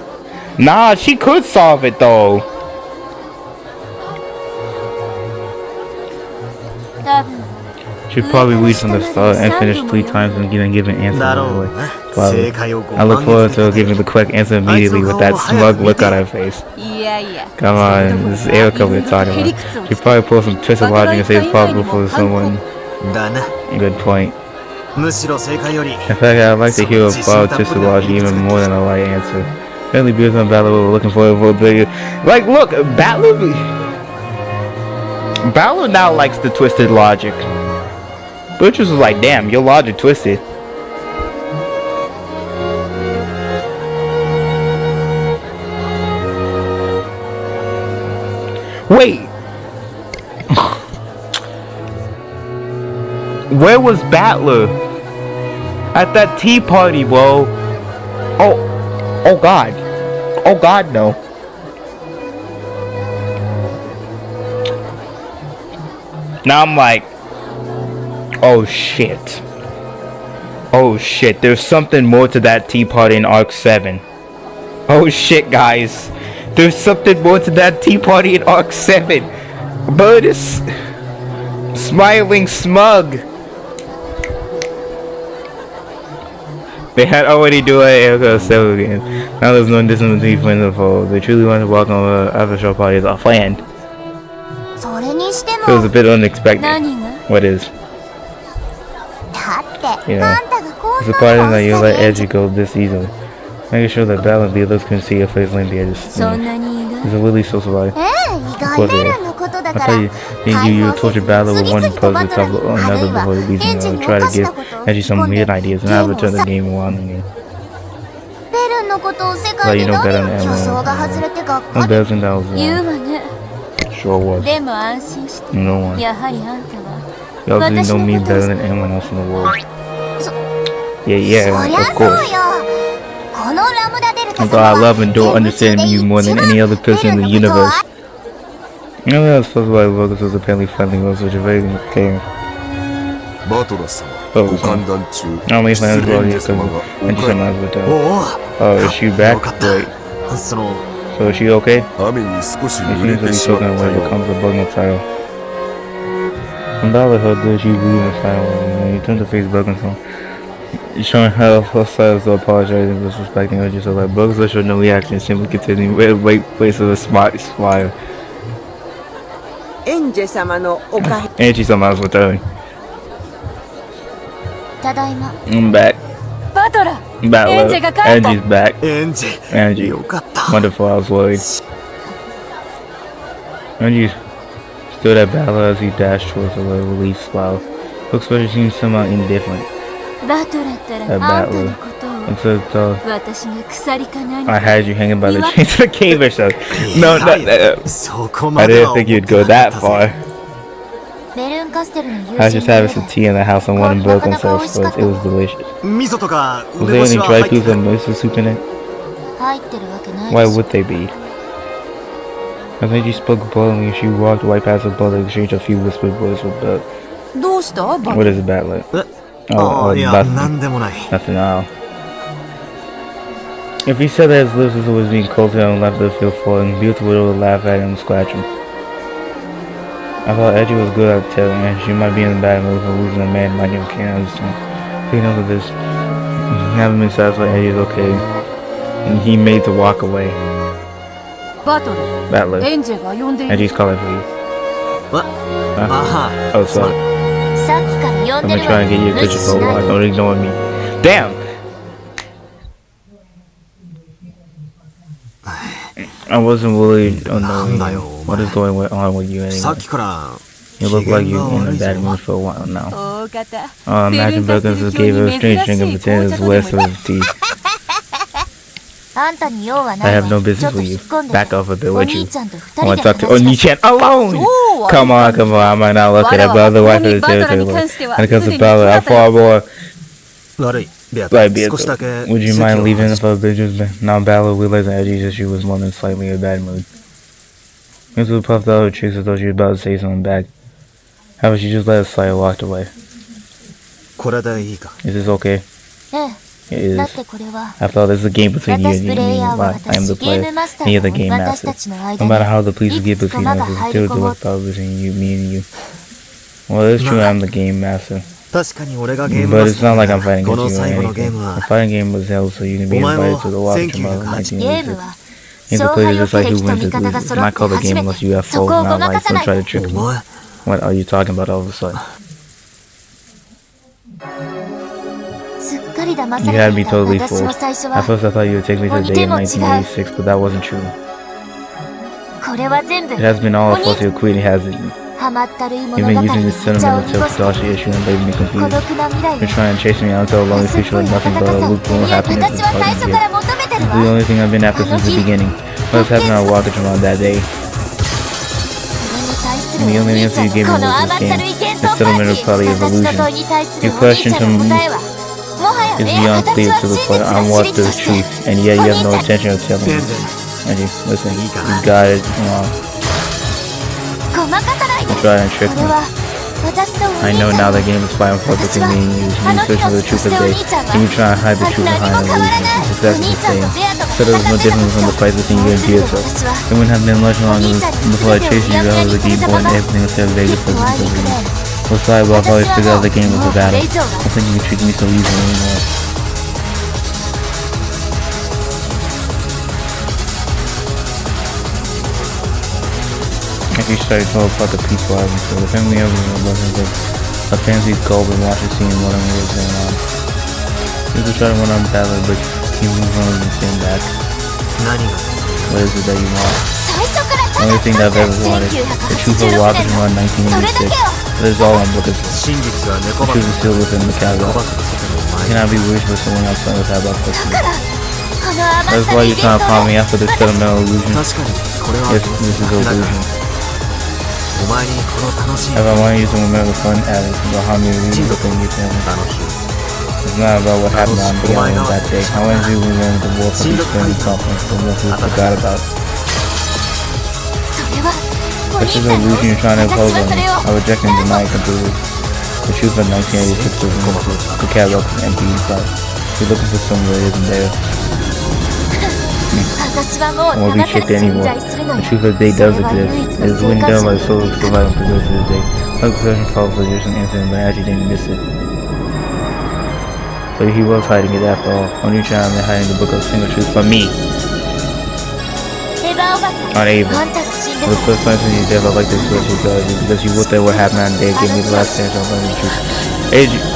Nah, she could solve it though. She probably reached from the start and finished 3 times and didn't give an answer right away. Probably. I look forward to her giving the correct answer immediately with that smug look on her face. Come on, this is Erica we're talking about. She probably pulled some twisted logic and say it's possible for someone. Good point. In fact, I'd like to hear about twisted logic even more than a right answer. Apparently, Beers and Battler were looking for a bigger. Like, look, Battler now likes the twisted logic. Butchers was like, damn, your logic twisted. Wait. Where was Battler? At that tea party, bro. Oh god. Oh god, no. Now I'm like, oh shit. Oh shit, there's something more to that tea party in Arc 7. Oh shit, guys. There's something more to that tea party in Arc 7. Bird is smiling smug. They had already do it Erica 7 again. Now there's no distance between friends and foes. They truly want to welcome after show parties are planned. Feels a bit unexpected. What is? Yeah. It's surprising that you let Edgy go this easily. Making sure that Battle and the others couldn't see your face laying the edges. It's a really so surprising. Of course it is. I tell you, you tortured Battle with one puzzle on another before you leave me. Try to give Edgy some weird ideas and have to turn the game around on you. Like you know better than anyone. No better than that was wrong. Sure was. No one. You obviously know me better than anyone else in the world. Yeah, of course. Although I love and don't understand you more than any other person in the universe. You know, I was supposed to like Locus was apparently friendly with such a very caring. Oh, how many plans were here? And she said with that. Oh, is she back? Wait. So is she okay? It seems to be soaking away what comes to bug no title. When Dollar heard that she bleeding the final, and he turned to face Buggins. You're showing how sides to apologize and disrespecting her just so like Bugs showed no reaction, simply continuing wait place of a smart smile. Angie somehow was returning. I'm back. Battler. Angie's back. Angie. Wonderful, I was worried. Angie stood at Battler as he dashed towards her with a relief smile. Looks like she seemed somehow indifferent. At Battler. I had you hanging by the chains of the cave or something. No, I didn't think you'd go that far. I was just having some tea in the house and one broke on self spurs. It was delicious. Was there any dry foods or miso soup in it? Why would they be? I think she spoke bluntly and she walked right past the boat and exchanged a few whispered words with Bert. What is a Battler? Oh, nothing now. If he said that his lips was always being cold and left her feel full, and Beautiful would laugh at him and scratch him. I thought Edgy was good at telling her she might be in a bad mood for losing a man like him. Can't understand. Taking up with this, having been satisfied Edgy is okay, and he made to walk away. Battler. Edgy's calling for you. What? Huh? Oh, sorry. I'm gonna try and get your picture for a while. Don't ignore me. Damn! I wasn't really unknowing. What is going on with you anyway? You look like you're in a bad mood for a while now. Imagine Buggins just gave her a strange drink and pretended it's west of his teeth. I have no business with you. Back off a bit, would you? I want to talk to Oni-chan alone! Come on, I might not look at it, but otherwise for the territory. When it comes to Bella, I'm far more... Right, Beatrice. Would you mind leaving for a bit? Now Bella realized that Edgy said she was more than slightly in a bad mood. Mr. puffed out her cheeks as though she was about to say something back. However, she just let it slide and walked away. Is this okay? It is. After all, this is a game between you and me. I am the player, and you're the game master. No matter how the police get between us, it's still a direct battle between me and you. Well, it's true I'm the game master. 確かに俺がゲーム But マ it's スタ not ー like だ I'm fighting こ against の you or 最後のゲー anything. ム The は fighting game was held so you can be お前 invited も to the Water Tomorrow 1980 ゲー 1986. ムは You have to 勝 play 敗を just like 決 who め wins 人 and 味方が loses. 揃っ Not て call the 初 game めて unless you have そ full こをご amount ま of か life. さな Don't い try to お trick me. 前 What are you talking about all of a sudden? すっかり騙 You さ had れて me いた totally 私も fooled. 最初 At は first I thought you would take me to the day of 1986, but that wasn't true. これは全部 It has been all a fault of your queen, has it? ハマったるい You've 物 been 語 using に this お茶を sentimental 濁す Takashi issue and leaving me 孤 confused. 独な未来 You're trying to chase me out into a lonely 安っ future ぽい with 温 nothing か but さ a い lukewarm や happiness 私は and 最初 fucking から gift. 求めてる It's わ the only thing I've been after since the beginning. What has happened on Wakajima that day? それに対す And る the お only 兄 answer ちゃ you ん gave の me この was 甘 this った game. るい幻 The 想パー settlement ティ of party ー of 私の問 illusion. いに対する Your お兄 question ちゃ to んの me 答えはもはや is ね beyond 私 clear は to the 真 point 実 I'm が what 知り to と the して truth, and yet you have no お兄ちゃん intention of telling 全 me. 然 Angie, listen, いいか you got it. ごまかさないで You try and trick こ me. れは私とお I 兄ち know ゃ now ん the game is fighting for between me and you. You search for the truth of the day, and you try and hide the truth behind the illusion. It's exactly the same. So there was no difference from the fight between you and Beatrice. It wouldn't have been much longer before I chased you out of the game boy and everything instead of Vegas for the game. What's sorry about how I figured out the game was a battle. I think you can treat me so easily anymore. If you started to talk about the peaceful atmosphere, the family of wasn't like a fancy gulp and watch it seeing what was going on. You could try to run on battle, but you move on and stand back. 何が What is it that you want? 最初から The only thing that I've ever wanted. The truth of 1986 Wakajima 年のそれだけ 1986. を That is all I'm looking for. 真実は猫 The 箱 truth is still within the 猫 catalog. 箱の外の It 前 cannot be wished for someone else unless I have access だ to か it. らこの甘 That's った why るい you're trying to 幻 find me 想 after this sentimental illusion. 確かにこれは Yes, this is だから illusion. お前にこの楽しい If I want you to remember the fun added about how many reasons the thing you tell me. 楽しい It's not about what happened on the island that day. I want you to remember the war from each family conference from what we forgot about. それはお This 兄 is ちゃ an んの illusion you're trying to 私 impose は on そ me. れを I reject and deny it completely. The truth of 1986 was in the catalog is empty inside. You're looking for somewhere it isn't there. 私はも I う won't be 騙され tricked 存 anymore. 在するの The よ truth of the day それ does は唯 exist. 一 It の is 生 written 還 down 者 by の the soul of 結果 surviving for the rest of the day. My possession follows the years and incident, but I actually didn't miss it. So he was hiding it after all. Only trying to hide the book of single truth from me. エヴァおばさん Not Ava. あんたが死んで For the も first time since you death, I like to express you because you looked at what happened on the day, gave me the last chance of learning the truth.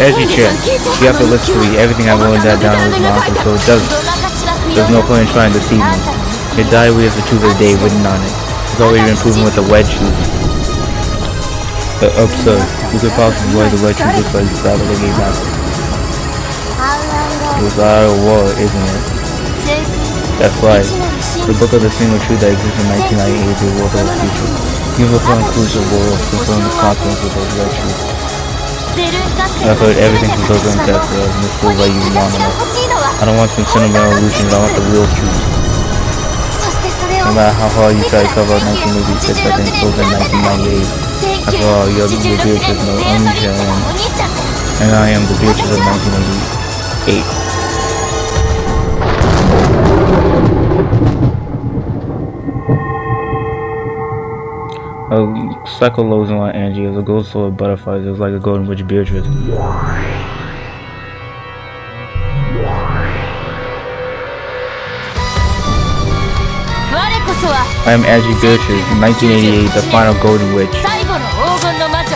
As you should. You have to listen to me. Everything I wrote that down was nonsense, so it doesn't. ごまかしは不 There's 要 no point in trying to deceive あん me. たの Your diary has the truth of the day written on it. It's already been proven with the wedge truth. The absurd. Who could possibly avoid the wedge truth just like the style of the game master? It was out of war, isn't it? That's right. The book of the single truth that exists in 1998 is the world of the future. Universal inclusive world confirm the consequence of the wedge truth. ベルンカステ I've ル heard everything from those on test and this feels like you 私 want が enough. 欲しいのは I don't want some sentimental illusions, I want the real truth. そしてそれを No matter how hard you try to cover up 1986, I can close in 1998. After all, you're the 1986 Beatrice 年 of のレアトリッ Amnesia チのお兄ちゃんだ and I am the Beatrice of 1988. A psycholosing on Angie as a ghost full of butterflies is like a golden witch Beatrice. I am Angie Beatrice, 1988, the final golden witch. 最後の黄金の魔女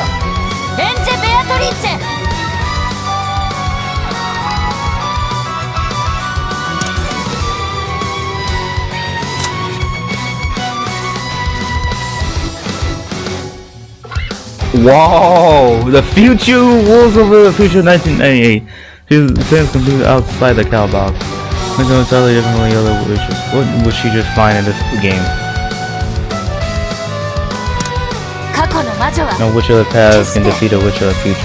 エンジェ・ベアトリッチェ Whoa! The future rules over the future 1998. She stands completely outside the cow box. Making her entirely different from the other witches. What would she just find in this game? 過去の魔女は No witch of the past can defeat a witch of the future.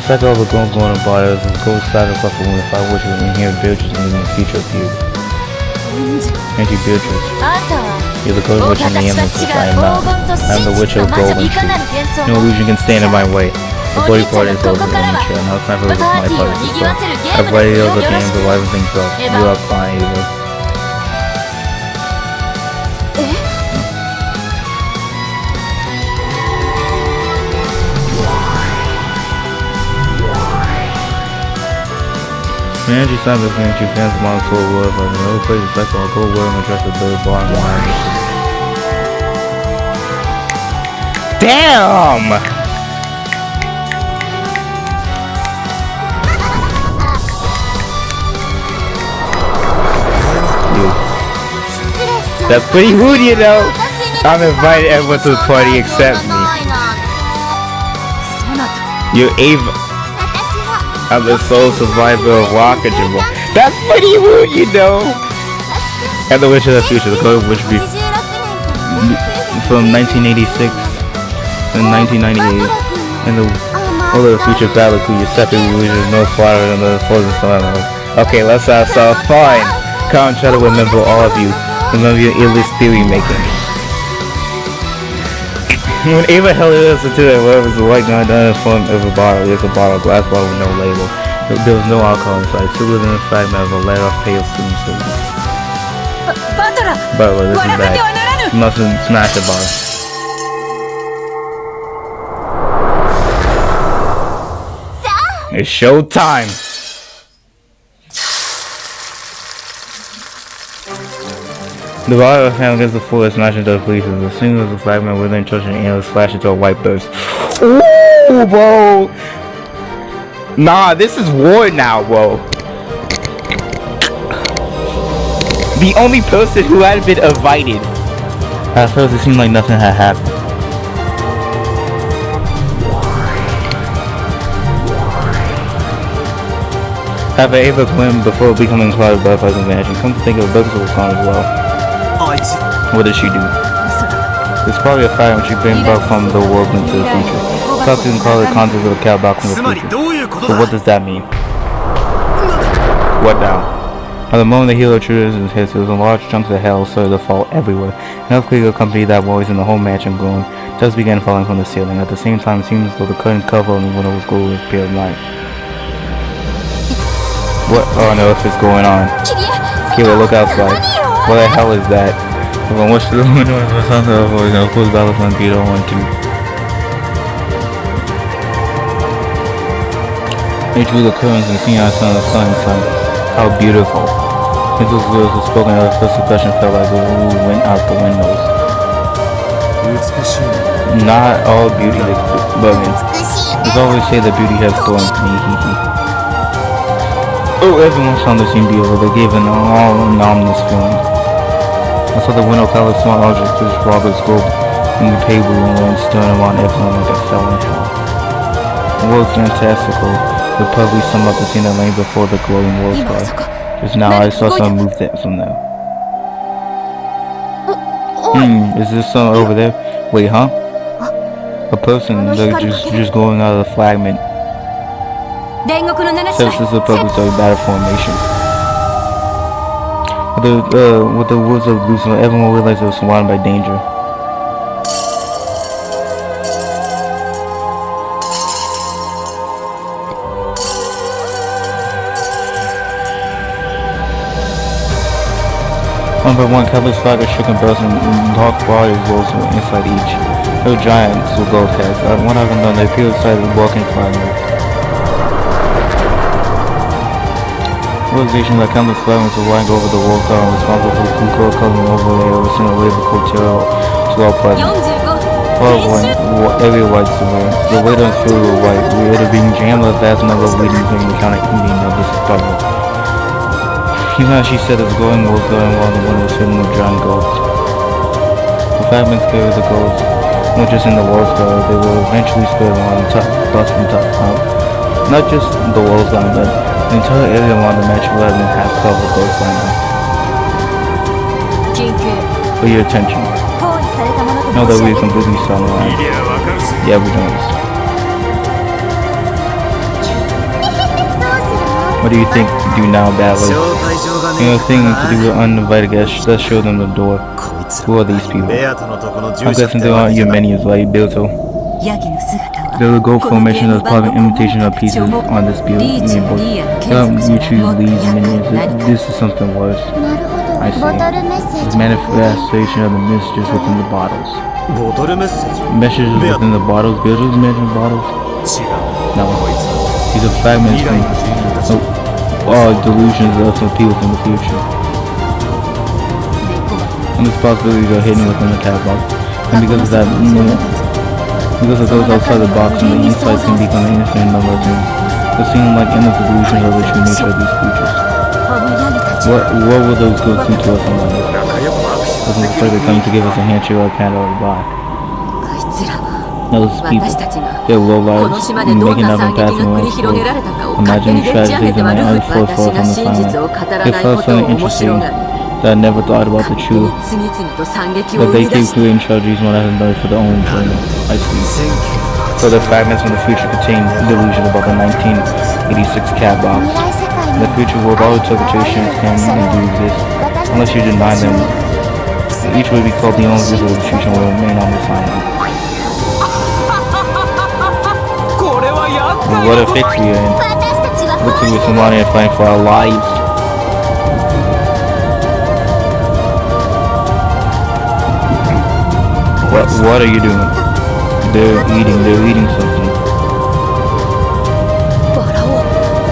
The cycle of a going body is a ghost sacrifice for when the five witches and inherit Beatrice and in the future appear. エンジェ Auntie Beatrice, あんたは you're the golden witch in the 私 eminence. は I 違 am う not. 黄金と I am the 真 witch 実 of の魔 gold 女 and いかなる truth. 幻想 No も illusion can stand in my way. The お body 兄ちゃ part ん is こ over こ in からは the chair. Now it's time for パ my ーティー part を of the 賑わせるゲー I've ムの played よ those ろ games し of く life and things up. Eva. You are fine, Eva. え Energy signs of energy fans among the total world, but in other places like our gold world and address the third bar and line. Damn! That's pretty rude, you know. I'm inviting everyone to the party except me. You're Ava. I'm the sole survivor of Wakajima. That's pretty rude, you know. And the Witch of the Future, the code which be from 1986 and 1998, and the All of the Future Battle to your second which is no farther than the frozen sun. Okay, let's have some fun. Come try to remember all of you. Remember your illest theory making. When Ava held it to it, it was a white gun done in form of a bottle. It was a bottle, glass bottle with no label. There was no alcohol inside. Still within the fragment of a let off pale student silver. Butler, this is bad. You mustn't smash the bottle. It's showtime! The bottle of hand against the floor, smashing into the pieces. As soon as the fragment within trusting analysts flashed into a white burst. Ooh, bro! Nah, this is war now, bro. The only person who had been invited. At first, it seemed like nothing had happened. Have Ava Quinn before becoming clouded by pleasant magic. Come to think of it, Bugs was gone as well. What did she do? It's probably a fire when she brings back from the world into the future. Plus you can call it concept of a cow back from the future. So what does that mean? What now? At the moment the hero triggers his hits, there was a large chunks of hell started to fall everywhere. An earthquake accompanied that voice and the whole mansion glowing. Dust began falling from the ceiling. At the same time it seemed as though the curtain cover on the window was glowing with pale light. What on earth is going on? Kira, look outside. What the hell is that? If I watch the window of the sunset, of course Battlefront Beetle 1 2. They drew the curtains and seen outside the sun inside. How beautiful. As those words were spoken, our first impression felt like the wind went out the windows. Not all beauty is bugging. As always say that beauty has thorns, Oh, everyone found the same beautiful. They gave an all-anomalous feeling. I saw the window colored small objects which Robert's globe in the table and staring around everyone like a felon hell. The world's fantastical. Would probably sum up the scene that lay before the glowing world sky. Just now I saw some move that from there. Is this something over there? Wait, huh? A person, they're just going out of the fragment. Says this is a publicly battle formation. With the woods of Lucifer, everyone realized they were surrounded by danger. One by one, countless fighters shook and bells and dark bodies rose inside each. They were giants with gold heads. One of them, they appeared inside the walking fragment. Realization that countless fragments were lying over the wall car responsible for the Kuko covering over the air sent a wave of hotel to all present. All of one, every white surveying. The waiter and crew were white. We had being jammed with a vast number of leading things and counted Indian of this puzzle. Even as she said as going was going while the wind was filling with giant ghosts. The fragments carried the ghosts, not just in the walls guard, they were eventually spread on the top, bust from top out. Not just the walls guard, but the entire area around the match will have been half covered with ghosts by now. For your attention. Know that we are completely silent. Yeah, we're doing this. What do you think to do now, Badly? You know, thing to do with uninvited guests, let's show them the door. Who are these people? I'm guessing they aren't your minions, right, Bilto? They're a gold formation that's part of an imitation of pieces on this board. You choose these minions. This is something worse. I see. It's manifestation of the messages within the bottles. Messages within the bottles? Bilto's mentioned bottles? No. These are fragments from... delusions of some people from the future. And this possibilities are hidden within the cat box. And because of that, because of those outside the box and the insights can become an infinite number of things. It seems like endless delusions of the true nature of these creatures. What will those ghosts do to us in life? Doesn't look like they're coming to give us a handshake or a pat on the back. Those people, their low lives, making up and passing on us. Imagining tragedies and their unforced falls on the silent. It felt something interesting that I never thought about the truth. But they keep creating tragedies one after another for their own enjoyment. I see. So the fragments from the future contain delusion about the 1986 cat box. In the future world, all interpretations can and do exist, unless you deny them. Each will be called the only visual of the future will remain on this island. What a fix we are in. Looks like we're somebody and fighting for our lives. What are you doing? They're eating something.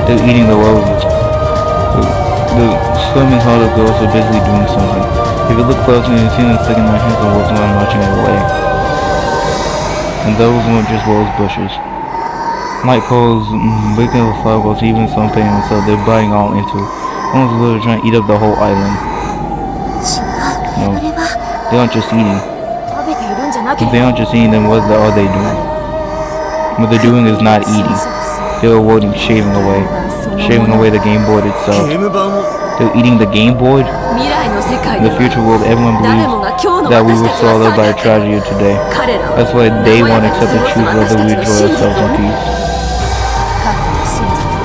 They're eating the roses. The swimming hall of girls are busy doing something. If you look closely, you see them sticking their hands in the water and marching it away. And those weren't just rose bushes. Light poles, breaking the fireballs, even some pain themselves, they're biting all into it. Almost literally trying to eat up the whole island. No, they aren't just eating. If they aren't just eating, then what are they doing? What they're doing is not eating. They're avoiding shaving away the game board itself. They're eating the game board? In the future world, everyone believes that we were swallowed by a tragedy of today. That's why they won't accept the truth whether we enjoy ourselves in peace.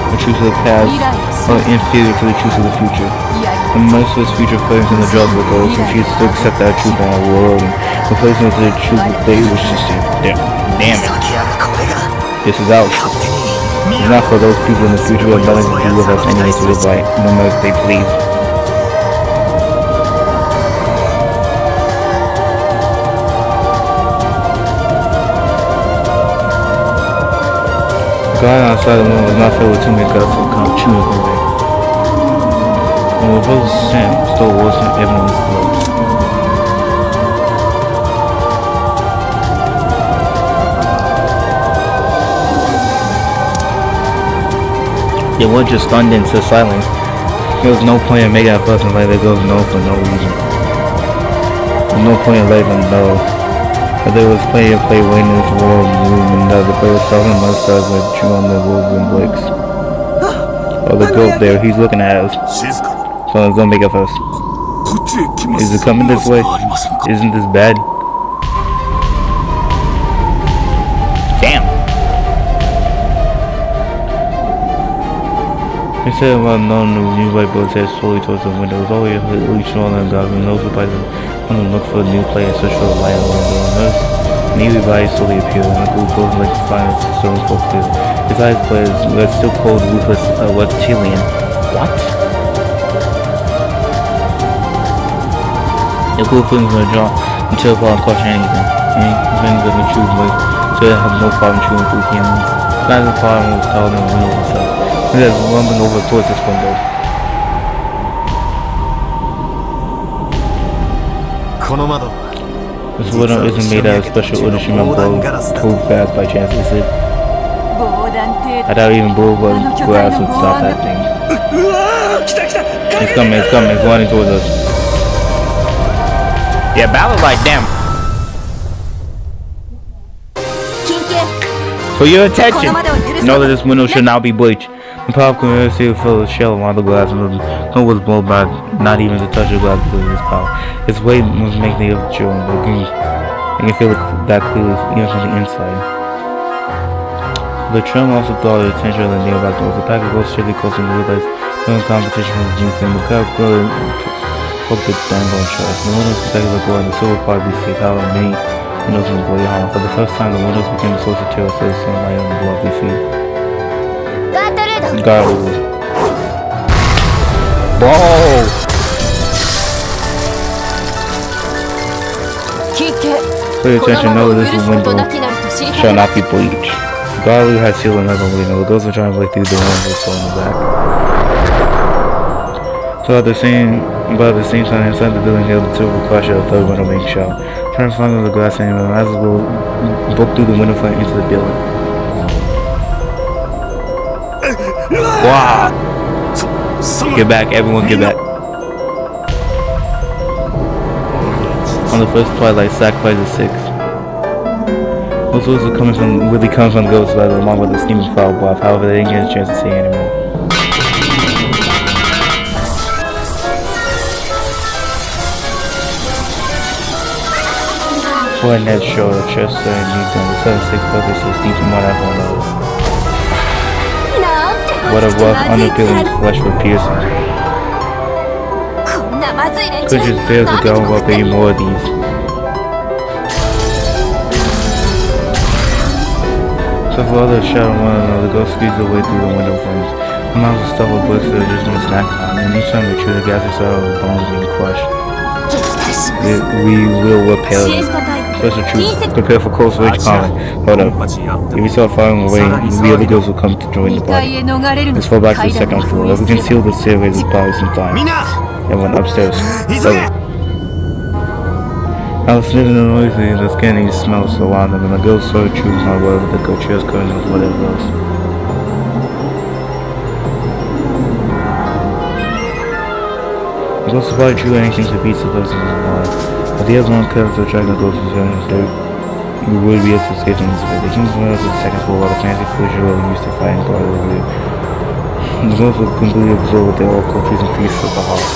The truth of the past are inferior to the truth of the future. The merciless future flames in the drug world refuse to accept that truth on our world and replace it with the truth that they wish to see. Damn it. This is out. It's not for those people in the future who have nothing to do with us anyway to live by, no matter if they please. The guy outside the room was not filled with too many guts to come chewing away. And with those scent still wasn't everyone's blood. They weren't just stunned into silence. There was no point in making a fuss and letting the girls know for no reason. There's no point in letting them know. But there was plenty of play waiting in this world room and the bird southern must start with chew on the wolves and blicks. Oh, the goat there, he's looking at us. So it's gonna make a fuss. Is it coming this way? Isn't this bad? Damn! Instead of unknown new white boats head slowly towards the window. It was always really strong and goggling. Those who by them want to look for a new player, search for the light on the window. Notice new bodies slowly appear, and the cool goes like silence, so spoke clear. His eyes blazed, but still cold, ruthless, reptilian. What? The cool feelings in her jaw until Paul question anything. Anything that can choose with, so they have no problem chewing through humans. Not the problem was taller than the window itself. And there's rumbling over towards this window. This window isn't made out of special Urashima blow proof glass by chance, is it? I doubt even blue glass would stop that thing. It's coming, it's running towards us. Yeah, Ballard's like, damn. For your attention, know that this window should now be bleached. The power community will fill the shell of all the glass and no was blown by not even to touch the glass because of its power. Its weight was making the chill and lagoon. You can feel that clearly even from the inside. The trim also draw the attention of the nearby doors. The pack of goes strictly close and realized no competition was new thing. The crowd broke the dang on track. The windows protected the door and the silver part be safe. However, many windows in the bloody hollow. For the first time, the windows became a source of terror, so the sunlight on the lovely feet. Gargoyle. Whoa! Pay attention, know this window shall not be bleached. Gargoyle has sealed another window. Those are trying to break through the window in the back. But at the same time, inside the building, held the silver crush of the third window making shot. Trying to find the glass and as well broke through the window frame into the building. Wow! Get back, everyone, get back. On the first twilight, sacrifice is 6. Those words are coming from the ghosts by the mom with the steaming foul bath. However, they didn't get a chance to see anymore. For a net shoulder, chest, and knee down, the 7-6 focus is deep in what I want to know. What a rough, underpeeling flesh for piercing. Could just bear to go about being more of these. Several others shout at one another, go squeeze their way through the window frames. The mouths of stuff with books that have just been snacked on, and each time they chew the gases out of the bones being crushed. We will repel them. Special troops, prepare for close range combat. Hold up. If we start firing away, the other girls will come to join the party. Let's fall back to the second floor. If we can seal the stairways with probably some time. Everyone upstairs. I was sniffing the noisy, the scanning smells around them, and the girls started choosing my word with the go chairs, curtains, whatever else. The ghosts will probably chew anything to beat the person alive. If the other one comes to attract the ghosts and dirt, we would be able to escape from this way. The king's windows to the second floor while the fancy closure will used to fight and guard over you. The ghosts will completely absorb their all cultures and feast of the heart.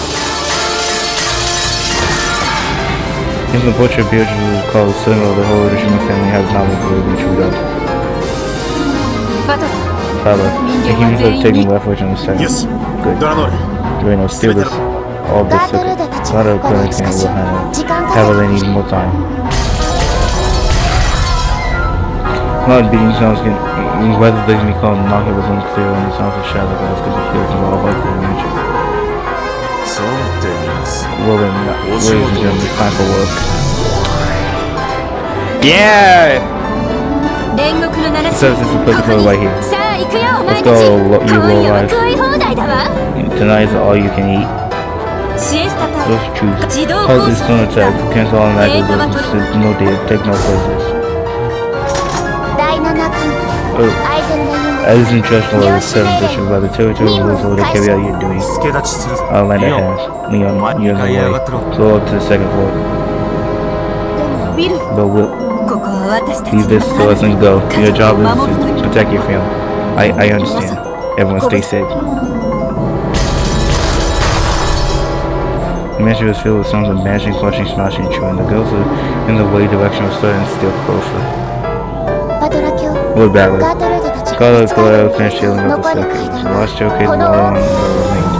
Even the butcher appears to call the son of the whole Irishman family has not been completely chewed up. Father, the humans have taken refuge on the second. Yes. Good. During those steal this. All this secret. A lot of clinic can will handle. However, they need more time. A lot of beating sounds can, whether they can be called knocking was unclear, and the sounds of shadow guys could be heard from all over the mansion. Well then, ladies and gentlemen, it's time for work. Yeah! Service is applicable right here. Let's go, you will arrive. Tonight is all you can eat. Just choose. Hold this stone attack. Cancel all night with no dead. Take no places. As in trust for the 7th bishop by the territory rules over to carry out your duties. I'll land at half. Leon, you're in the way. Go up to the second floor. But we'll leave this to us and go. Your job is to protect your family. I understand. Everyone stay safe. The mansion was filled with sounds of mashing, crushing, smashing, and chewing. The girls in the way direction was starting to steal closer. Lord Ballard. Scarlet Glare finished healing up the staircase. The last staircase is all on the remains.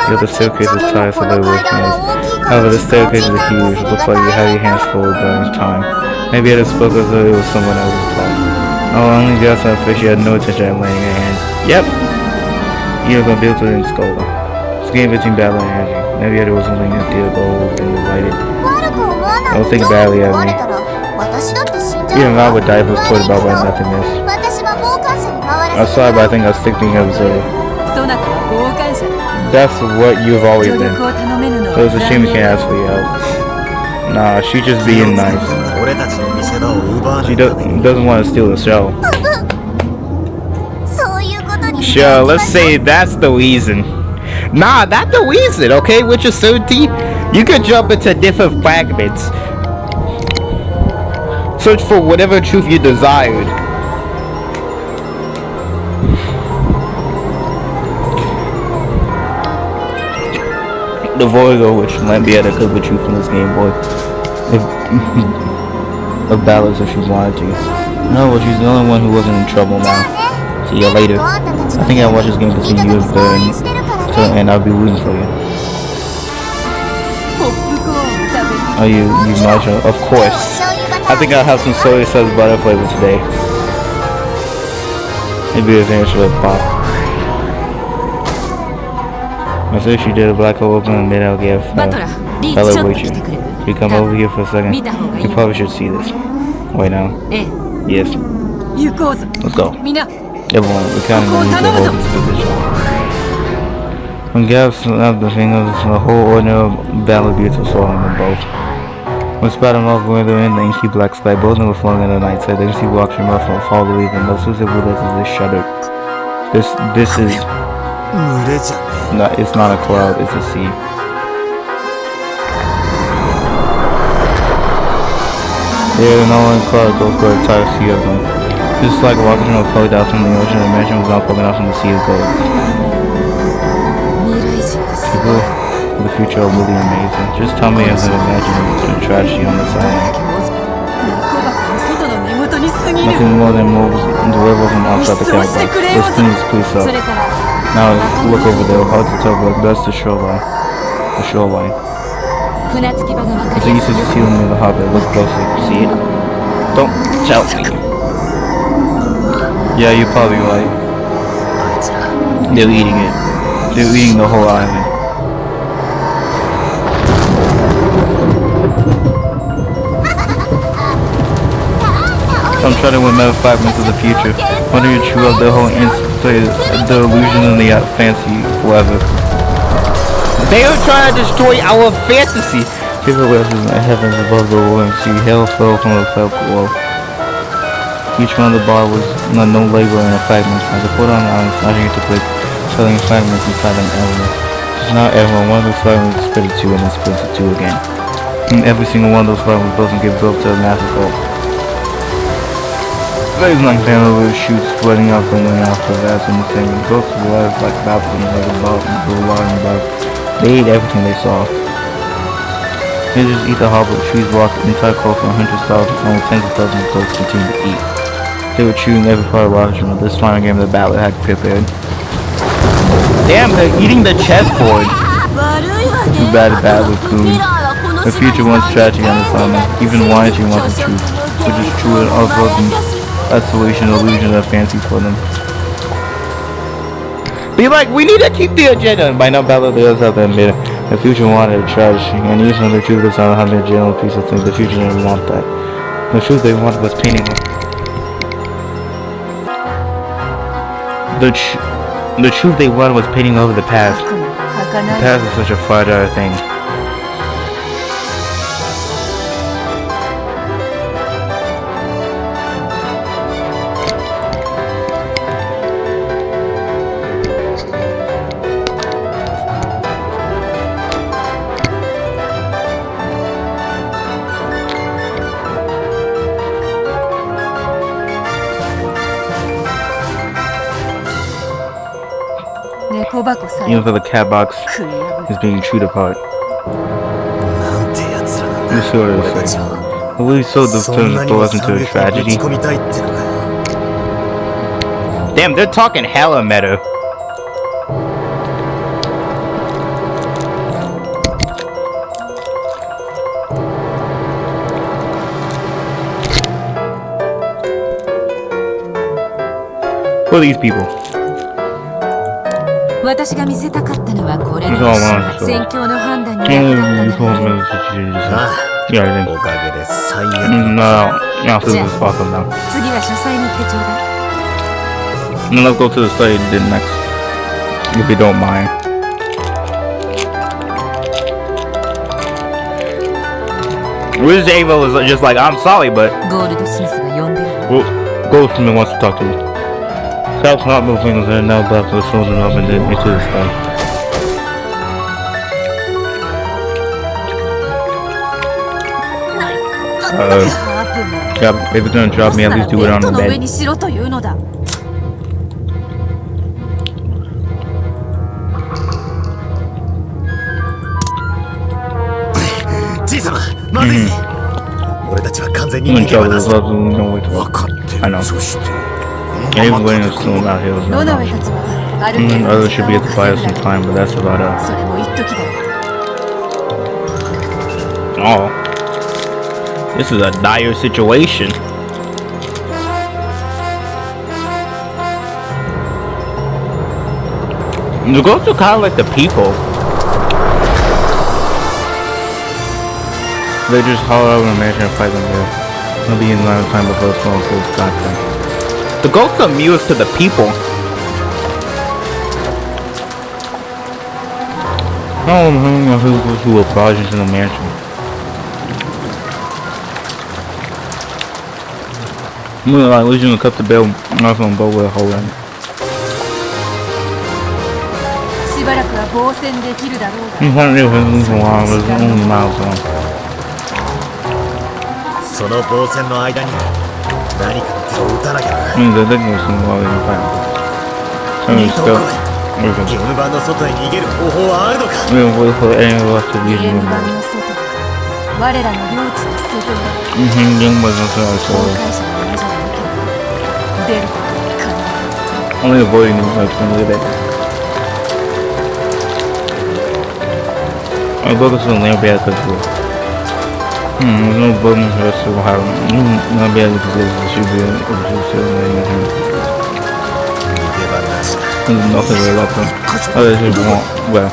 The other staircase is tied for the workers. However, the staircase is huge. It looks like you have your hands full during time. Maybe I just spoke as though it was someone else's fault. Oh, only the outside fish, you had no attention at laying your hands. Yep! You're gonna be able to install them. It's a game between battle and energy. Maybe there was something that did go and lighted. Don't think badly of me. Even I would die if I was told about my nothingness. I'm sorry, but I think I was thinking of Zoe. That's what you've always been. So it's a shame we can't ask for your help. Nah, she just being nice. She doesn't want to steal the show. Sure, let's say that's the reason. Nah, not the reason, okay? With your certainty, you could jump into different fragments. Search for whatever truth you desired. The Voigo, which might be able to cook the truth from this Game Boy. Of ballads if she wanted to. No, well, she's the only one who wasn't in trouble now. See you later. I think I'll watch this game to see you and I'll be rooting for you. Are you Marshall? Of course. I think I'll have some soy sauce butter flavor today. Maybe a vanishing with pop. I said she did a black hole open and then I'll give fellow wait you. If you come over here for a second, you probably should see this. Wait now. Yes. Let's go. Everyone, we're counting on you to hold this position. When Gav snapped the fingers, the whole ordinary battle beats were swallowing them both. When spouting off going in the inky black sky, both of them were flowing in the night side. They could see walking rough and fall believe and those who said with us as they shuddered. This is not, it's not a cloud, it's a sea. Yeah, no one cloud goes for a entire sea of them. Just like walking on a cloud out from the ocean, the mansion was now coming out from the sea of gold. The future will be amazing. Just tell me as I imagine the tragedy on this island. Nothing more than moves the river from outside the capital. Let's clean this place up. Now look over there, hard to tell, but that's the shoreline. The shoreline. It's easy to see them near the harbor. Look closely. See it? Don't tell me. Yeah, you're probably right. They're eating it. They're eating the whole island. I'm trying to win another 5 minutes of the future. Wondering if you true up the whole the illusion and the fancy forever. They are trying to destroy our fantasy. People live in the heavens above the world and see hell fell from the cloud below. Each one of the bar was no labor and a fragment. As I put on the island, smashing it to quick, selling fragments inside an element. Just now everyone, one of those fragments is split in two and then splits in two again. And every single one of those fragments doesn't give birth to a massive hole. There's like family with shoots spreading out the wing after that and the same. Go to the life like balconies like above and blue water and above. They ate everything they saw. They just eat the harbor, trees, rocks, entire coast, and hundreds of thousands, only tens of thousands of folks continue to eat. They were chewing every part of Washington. This final game of the battle had prepared. Damn, they're eating the chessboard. Too bad with food. The future wants tragedy on this island. Even Weinstein wants the truth, which is true and unbroken. A solution, illusion, of fancy for them. Be like, we need to keep the agenda. And by now, battle the others have to admit it. The future wanted a tragedy, and even the truth is not having a general piece of things. The future didn't want that. The truth they wanted was painting. The truth they wanted was painting over the past. The past is such a fragile thing. Even though the cat box is being chewed apart. This sort of thing. I really so the turn the thoughts into a tragedy. Damn, they're talking hella meta. Who are these people? 私が見せたかったのはこれの戦況の判断に役立ったならおかげで最悪じゃあ次は書斎に行ってちょうだい Now let's go to the study next, if you don't mind. Where's Ava is just like, I'm sorry, but ゴールドスミスが呼んでる Goldsmith wants to talk to you. Stop not moving and now back to the soldier up and then into the sky. Yeah, if it's gonna drop me, at least do it on the bed. じい様、まずいぜ。俺たちは完全に逃げ場なし。分かってる。そして Everybody is still out here. Others should be at the fire some time, but that's about it. Oh. This is a dire situation. The ghosts are kind of like the people. They just haul out and mansion and fight them there. They'll be in line of time before the small fools got them. The ghosts are muse to the people. No, who will barge into the mansion. Like, we're gonna cut the bell off on both with a hole in it. しばらくは防戦できるだろうが You can't live in this long, it's only miles long. その防戦の間に何かの手を打たなきゃな。 They're taking some while in the fight. I mean, still, ゲーム版の外へ逃げる方法はあるのか。 we don't wait for any of us to be ゲー in ム the 版の外我らの領地の外が young was not so 崩壊者の目じゃなければ出ることは可能 only avoiding them like from the bit. I focus on the bad control. There's no button for us to have not be able to do this. Should be able to do There's nothing really left them. Oh, they should want. Well,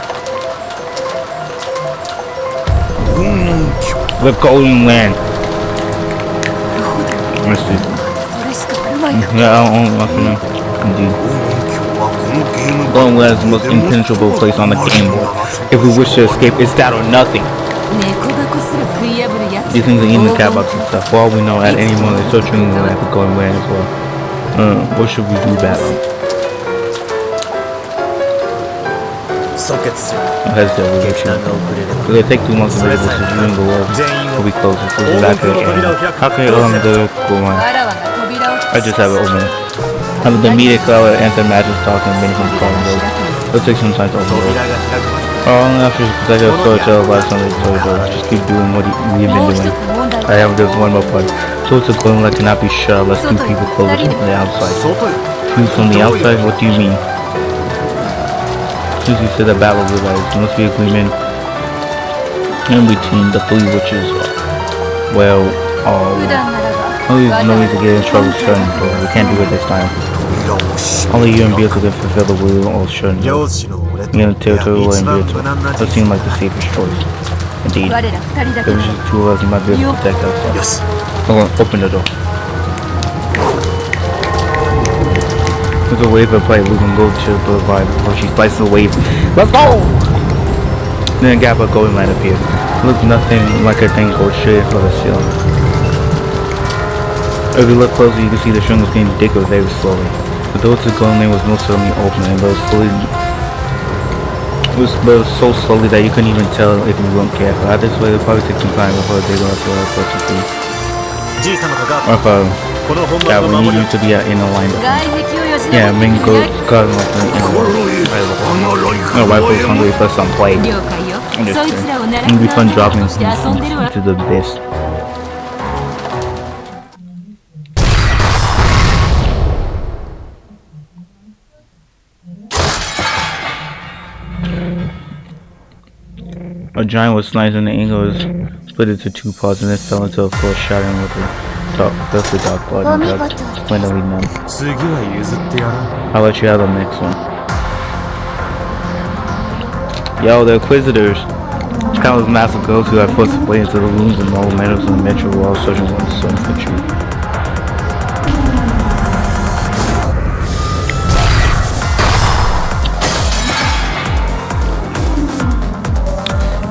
the golden land. Let's see. それしかあるまいか Yeah, I don't know. Indeed. Golden land is the most impenetrable place on the game board. If we wish to escape, it's that or nothing. 猫箱すら食い破るやつ These things are in the cat box and stuff. For all we know, at any moment, they're searching the land for golden land as well. What should we do about it? 即決する。 That's the 決 revolution. 断が遅れれば Because they take 2 months to make this decision, the world will be closed. So it's back to the end. How can the go on? わらわが扉を I just have it open. Under the media cloud, answer magic talk and many from calling those. It'll take some time to open 扉 those. が開くまで。 All I'm after is protect our storyteller by something storyteller. Just keep doing what we've も been う一つ doing. 問題 I have just one more point. So it's a golden light cannot be shut unless 2 people close it from the outside. 外へ。 Two from the outside? What do you mean? Susie said the battle realized there must be agreement in between the 3 witches. Well, 普段ならば only no need to get in trouble shutting the door. We can't do it this time. 扉を閉め Only you and Beatrice can fulfill the will of shutting the 漁 door. 師の俺と Me and Teotihuacan 一 and 番 Beatrice. 無難な That 人 seemed like the safest choice. Indeed. 我ら二人だ If け it な was ら just 2 of us, we might be able to protect よ ourselves. し Hold on, open the door. There's a wave of play. We can go to the vibe before she slices the wave. Let's go! Then a gap of golden light appeared. Look nothing like a thing goes straight for the ceiling. If you look closely, you can see the string was getting thicker very slowly. The door to the golden light was most certainly opening, but it was so slowly that you couldn't even tell if you weren't careful. At this way, it'll probably take some time before they go to our approach to see. じい様かガー Or if, この本 God, 番 we の need 守 you り to be in alignment. 外壁をよじ Yeah, 登 Ming ってく goes る God like the rifle's hungry for some play. 了解よそいつらを狙 It'll be fun う dropping として遊んでるわ into the abyss. A giant was sliced and the angle was split into 2 parts and then fell into a floor shattering with a filthy dark blood and blood. Splendidly numb. 次は譲ってやろう I'll let you have the next one. Yo, the Inquisitors. Countless massive ghosts who have forced their way into the rooms and all metals in the metro wall searching for the sun for truth.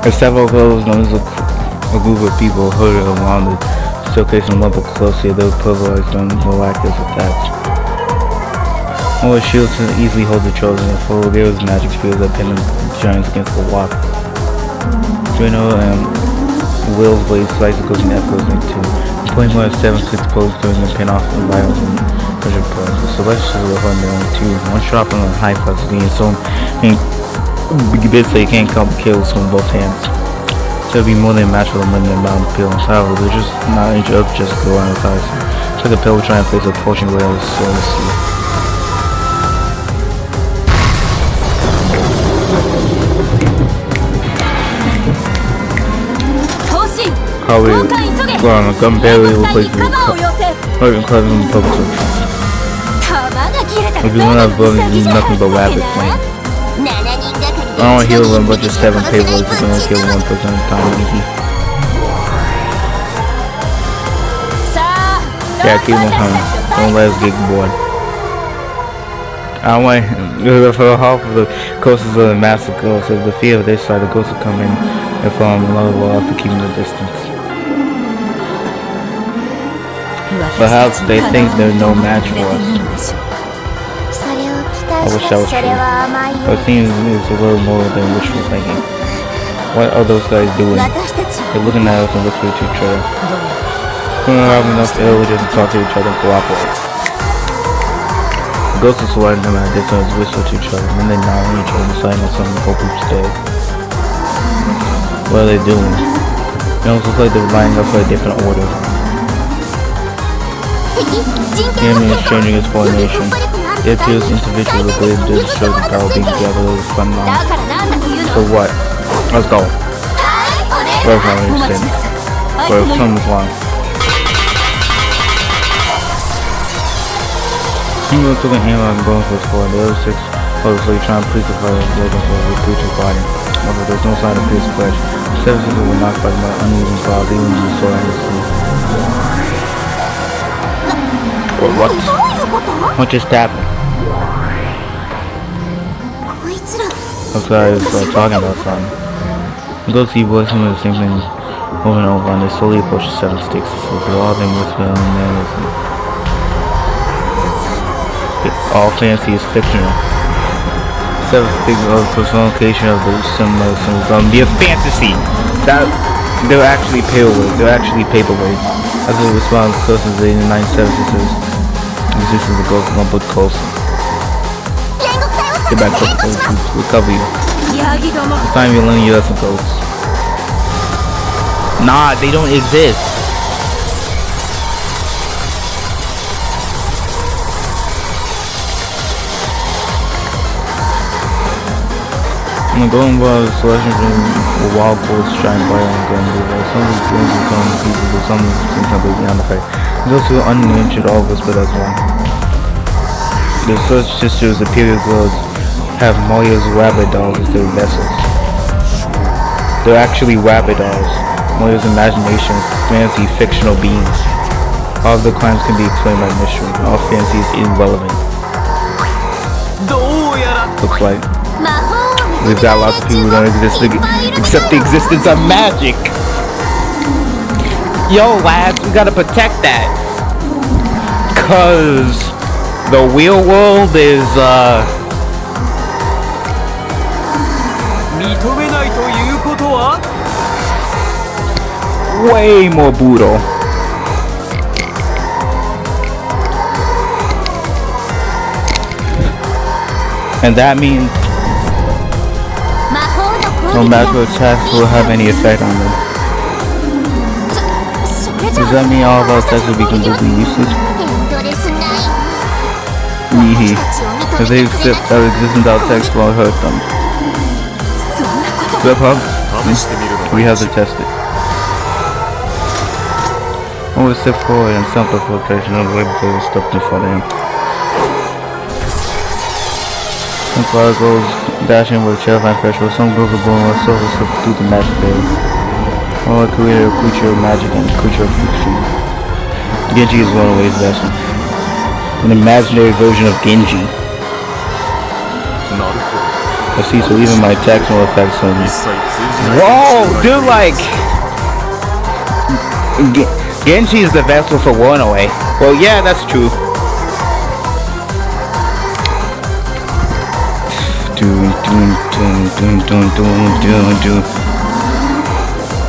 As several girls known as a group of people herded around the showcase and level closely, they would pulverize them miraculous attacks. All the shields can easily hold the chosen and full of Gail's magic fields that pin the giants against the watt. Drano and Will's blade slice goes in echoes into the point where 7-6 pose during the pin off the rivals and treasure pose. The Celestials were hard their own too. One shot from the high plus being so big so you can't count the kills from both hands. So it'd be more than a match with a limited amount of pills. However, they're just not inch up just go on the thighs. It's like a pill trying to face a potion whale is so to see. How we go on a gun barely replace the cousin public search. If you don't have blood, you need nothing but rapid flame. I don't heal them, but just 7 payloads are gonna kill 1 person at a time, easy. Yeah, keep on coming. Don't let us get bored. I want for half of the coasters of the master ghosts. If the fear of this side, the ghosts will come in and fall in love will have to keep the distance. Perhaps they think they're no match for us. I wish that was true. But it seems it's a little more than wishful thinking. What are those guys doing? They're looking at us and whispering to each other. We don't have enough intelligence to talk to each other and cooperate. The ghosts are swatting them at a distance, whisper to each other, and then they nod at each other, deciding on something hope instead. What are they doing? It almost looks like they're lining up for a different order. The enemy is changing its formation. It appears individual the blade does show the power being gathered over the front line. So what? Let's go. Where's my extent? Where something's wrong. He took an aim on going for his squad. The other 6 obviously trying to please the fighter looking for the creature's body. However, there's no sign of his flesh. 7 people were knocked back by uneven clouds, even to the sword in his sleeve. What? What just happened? Those guys are talking about something. Those see boys doing the same thing over and over, and they slowly approach the 7 sticks. So they're all them whisper and then all fantasy is fictional. 7 sticks are the personification of the similar symbols. Be a fantasy! That they're actually paperweights. They're actually paperweights. As a response to customs, the 89 services. This is the ghost of Lumpwood Coast. Get back to the troops, recover you. It's time you're learning your lesson, ghosts. Nah, they don't exist. I'm going by the selection from the wild bullets shine bright on gun blue. Some of these guns are coming to people, but some of them seem completely beyond the fight. Those who are unnamed should all whisper as one. The Search Sisters, the period girls, have Moya's rabbit dolls as their vessels. They're actually rabbit dolls. Moya's imagination, fantasy, fictional beings. All of the crimes can be explained by mystery. All fantasy is irrelevant. Looks like we've got lots of people who don't exist except the existence of magic. Yo lads, we gotta protect that. Cause the real world is way more brutal. And that means no magical attacks will have any effect on them. Does that mean all of our attacks will be completely useless? Hehe. If they accept our existence, our attacks won't hurt them. Grab hug? We have to test it. I will step forward and sample filtration of the way they will stop before them. Some fire goes dashing with a terrifying threshold. Some girls are born with silver slip through the magic barrier. All created a creature of magic and a creature of fiction. Genji is one of his vessel. An imaginary version of Genji. I see, so even my attacks will affect some. Whoa, dude, like Genji is the vessel for Runaway. Well, yeah, that's true.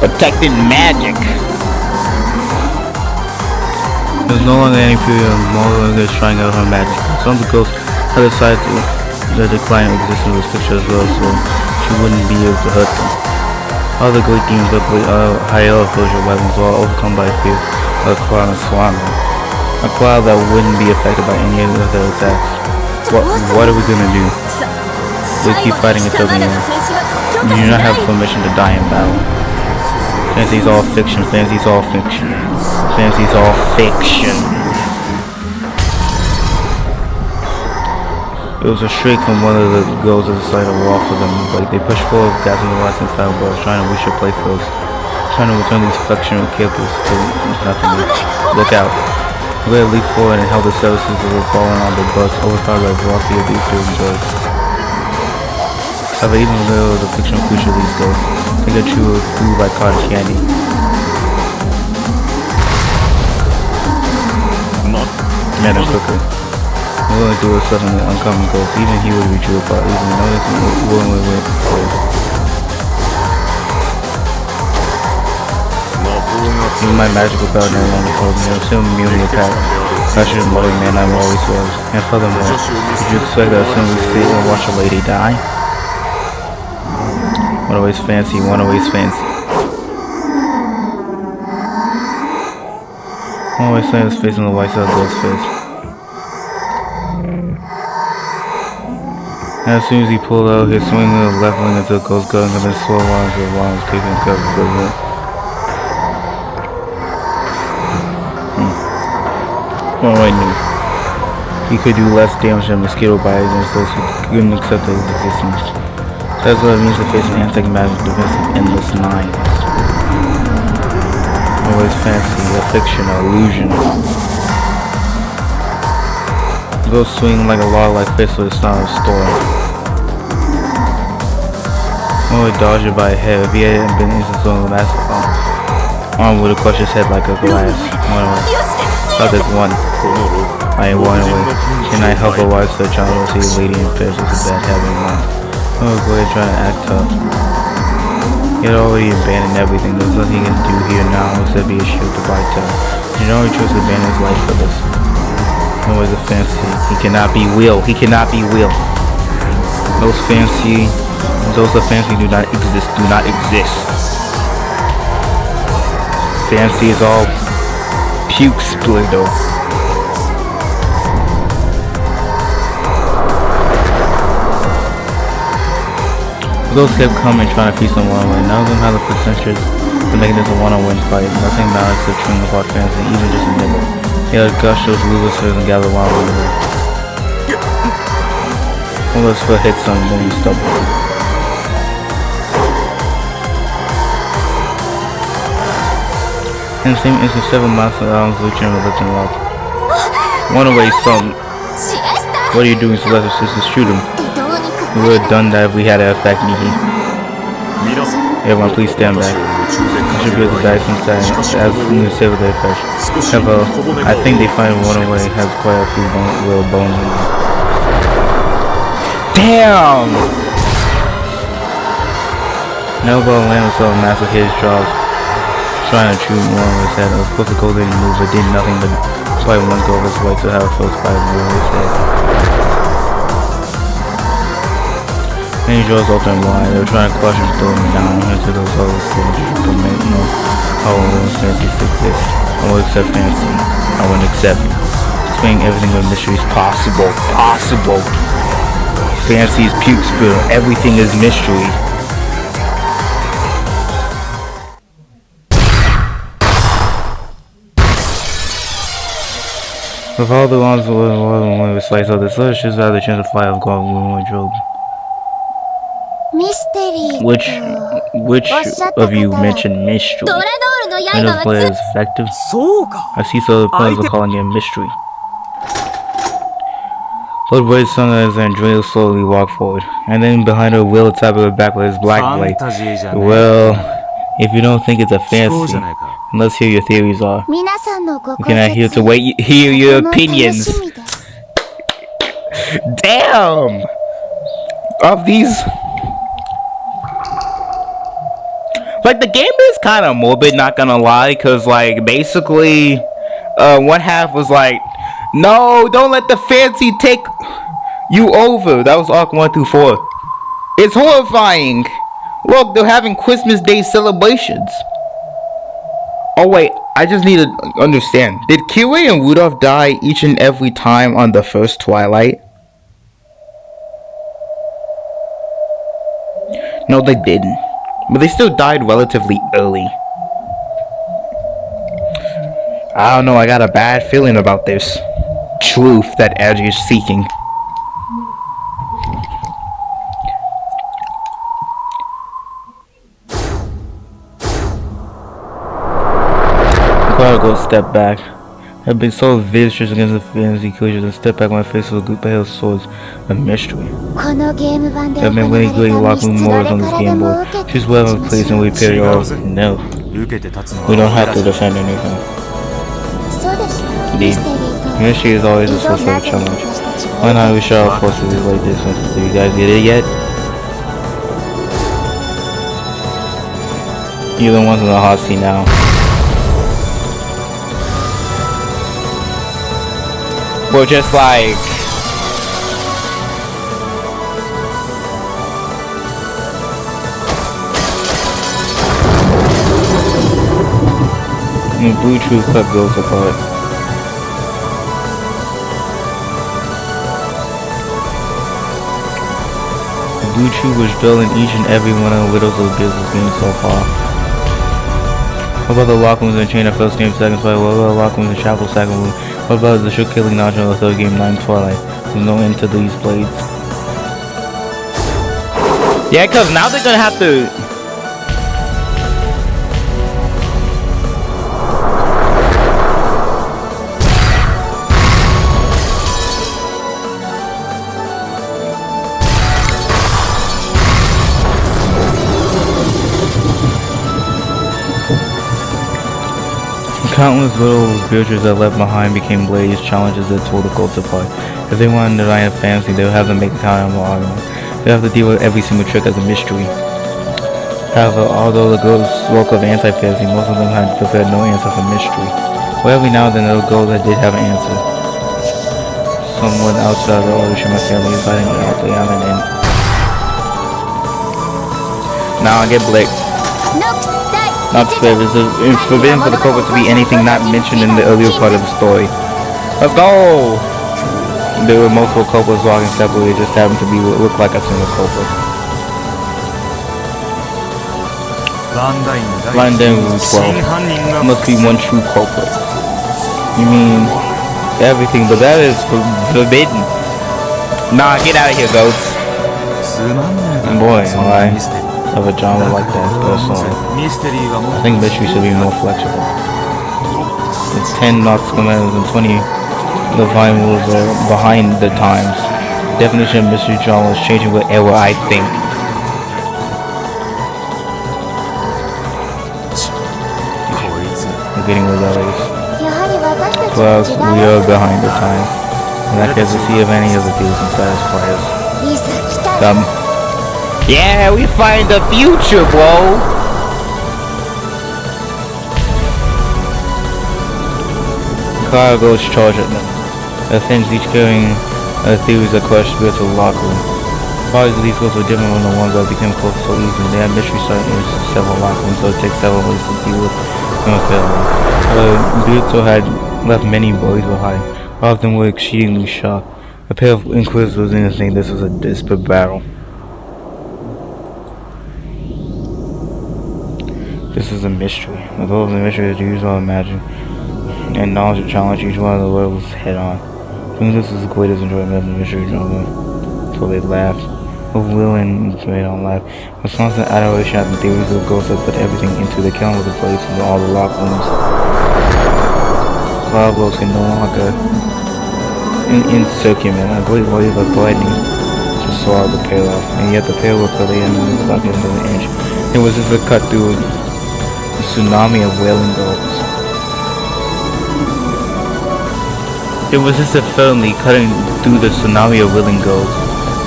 Protected magic. There's no longer any period of more than trying out her magic. Some of the ghosts have decided to decline existence of fiction as well, so she wouldn't be able to hurt them. Other great demons that play high exposure weapons were all overcome by fear of a cloud and swallow. A cloud that wouldn't be affected by any of their attacks. What are we gonna do? We'll keep fighting until the end. You do not have permission to die in battle. Fantasy's all fiction, fantasy's all fiction. Fantasy's all fiction. It was a shriek from one of the girls at the side of the wall for them. Like they pushed forward, gasping the last and fireballs, trying to reach their playfields. Trying to return these fictional campers to nothing. Look out. Blair leaped forward and held the services that were falling on the bus, overpowered by velocity of these two birds. However, even though the fictional creature leads go, think that you flew like cotton candy. Man, a cooker. Willing to do a suddenly uncommon goals, even he would reach you apart, even noticing willing way before. Even my magical power no longer holds me, I'm still immune to attack. I should have loved man, I'm always was. And furthermore, did you expect that I simply sit and watch a lady die? One always fancy, one always fancy. One always slammed his face on the white side of Ghost face. And as soon as he pulled out, his swing was leveling into the Ghost gun and then slow lines of lines kicking cover equivalent. Well, I knew. He could do less damage than mosquito bites against those who couldn't accept his existence. That's what it means to face an anti-magic defense of endless nines. Always fancy, a fiction, an illusion. Go swing like a log-like fist with a style of storm. Only dodge it by a head. If he hadn't been instant on the massive arm would have crushed his head like a glass. One away. Thought there's one. I ain't one away. Can I help a wise such I don't see a lady in pairs with a bad habit of mine. Oh, go ahead trying to act tough. He had already abandoned everything. There's nothing he can do here now except be a shield to bite tough. He only chose to abandon his life for this. Always a fancy. He cannot be Will. He cannot be Will. Those are fancy do not exist. Do not exist. Fancy is all puke splitter. Those kept coming trying to feast on one-on-one. None of them had the percentage to make this a one-on-one fight. Nothing matters to trim apart fancy, even just a nibble. He had gush those ruthless and gather wild over there. One of his foot hits something, then he stumbled. In the same instant, 7 monster arms reaching over left and left. One away, son. What are you doing, Celeste? Sister, shoot him. We would have done that if we had a back Nihi. Everyone, please stand back. I should be able to die sometime as soon as save their effect. However, I think they find one away has quite a few little bones in it. Damn! Elbow landed so massive hit his jaws. Trying to shoot one of his head. I was supposed to go there and move, but did nothing but probably one go this way to have a first fight over his head. And he jaws open wide. They were trying to crush him, throw him down into those other things. But no, I won't fancy exist. I won't accept fancy. I won't accept it. Explaining everything with mystery is possible. Possible. Fancy is puke spill. Everything is mystery. With all the ones who were sliced out, this letter should have the chance to fly off guard with one joke. Which of you mentioned mystery? And those players effective? I see so the players are calling it mystery. Blood Boy's son as Andrea slowly walked forward, and then behind her Will tapped her back with his black blade. Well, if you don't think it's a fancy, then let's hear your theories are. We cannot hear to hear your opinions. Damn! Of these... Like, the game is kind of morbid, not gonna lie, because, like, basically, one half was like, no, don't let the fancy take you over. That was Arc 1 through 4. It's horrifying. Look, they're having Christmas Day celebrations. Oh, wait, I just need to understand. Did Kirei and Rudolph die each and every time on the first Twilight? No, they didn't. But they still died relatively early. I don't know, I got a bad feeling about this truth that Edge is seeking. I'm glad to go a step back. I've been so vicious against the fantasy creatures and stepped back when I faced with a group of hell swords. A mystery. このゲーム版で There 行 have わ been れ many た great 密 locker room 室ど modes れ on か this らで game も board. 受けて Choose 立 whatever ちま place しょ and う we repair your own. No. 受けて立つの We は don't have to defend anything. そうでした Indeed. ミステリーと Mystery is always a 二度 source な of ぜ challenge. 私たち Why は not we show our forces like this? Do you guys get it yet? You're the ones in the hot seat now. We're just like... Blue True Cut goes apart. The Blue Tree was drilled in each and every one of the Widows of the business games so far. What about the lock rooms and chain of first game second fight? What about the lock rooms and chapel second room? What about the shook killing notch on the third game 9 Twilight? There's no end to these blades. Yeah, cause now they're gonna have to... Countless little creatures that left behind became blades, challenges that told the gold to fight. If they wanted to die in fantasy, they would have to make a counter argument. They have to deal with every single trick as a mystery. However, although the girls spoke of anti-fantasy, most of them had prepared no answer for mystery. But every now and then there were girls that did have an answer. Someone outside the order my family is hiding out the island and... Now I get blicked. Not spared. It's forbidden for the culprit to be anything not mentioned in the earlier part of the story. Let's go! There were multiple culprits walking separately. It just happened to be what looked like a single culprit. London Route 12. Must be one true culprit. You mean everything, but that is forbidden. Nah, get out of here, goats. Boy, why have a genre like that, personally. I think mystery should be more flexible. It's 10 knots commanders and 20 divine rules are behind the times. The definition of mystery genre is changing whatever I think. We're getting rebellious. Plus, we are behind the times. And I can't see if any of the deals can satisfy us. Yeah, we find the future, bro! Car goes charge at them. Things each carrying theories that crush spiritual locker room. Bodies of these ghosts are different from the ones that became close so easily. They have mystery starting in several locker rooms, so it takes several ways to deal with them. Buto had left many boys behind. All of them were exceedingly shocked. A pair of inquisitors didn't think this was a desperate battle. This is a mystery. The goal of the mystery is to use our imagine and knowledge to challenge each one of the levels head on. I think this is the greatest enjoyment of the mystery genre. So they laughed. Both Will and Dre don't laugh. With constant adoration at the theories of the ghosts that put everything into the calendar of the place and all the locked rooms. Cloud ghosts can no longer encirclement, a great wave of lightning to swallow the pair off, and yet the pair were clearly in about the end of an inch. It was just a cut through a tsunami of wailing gulls. It was just a firmly cutting through the tsunami of wailing gulls,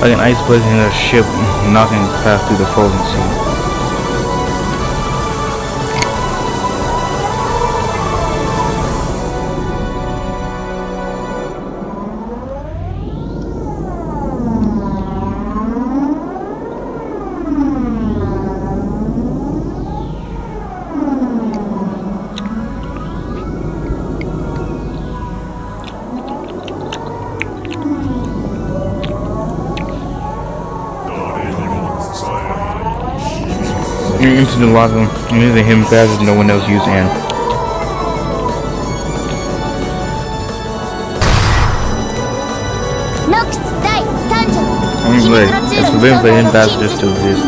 like an iceberg in a ship knocking its path through the frozen sea. Into the locker room, and using him fast as no one else used him. I mean, like, it's forbidden for ambassadors to exist.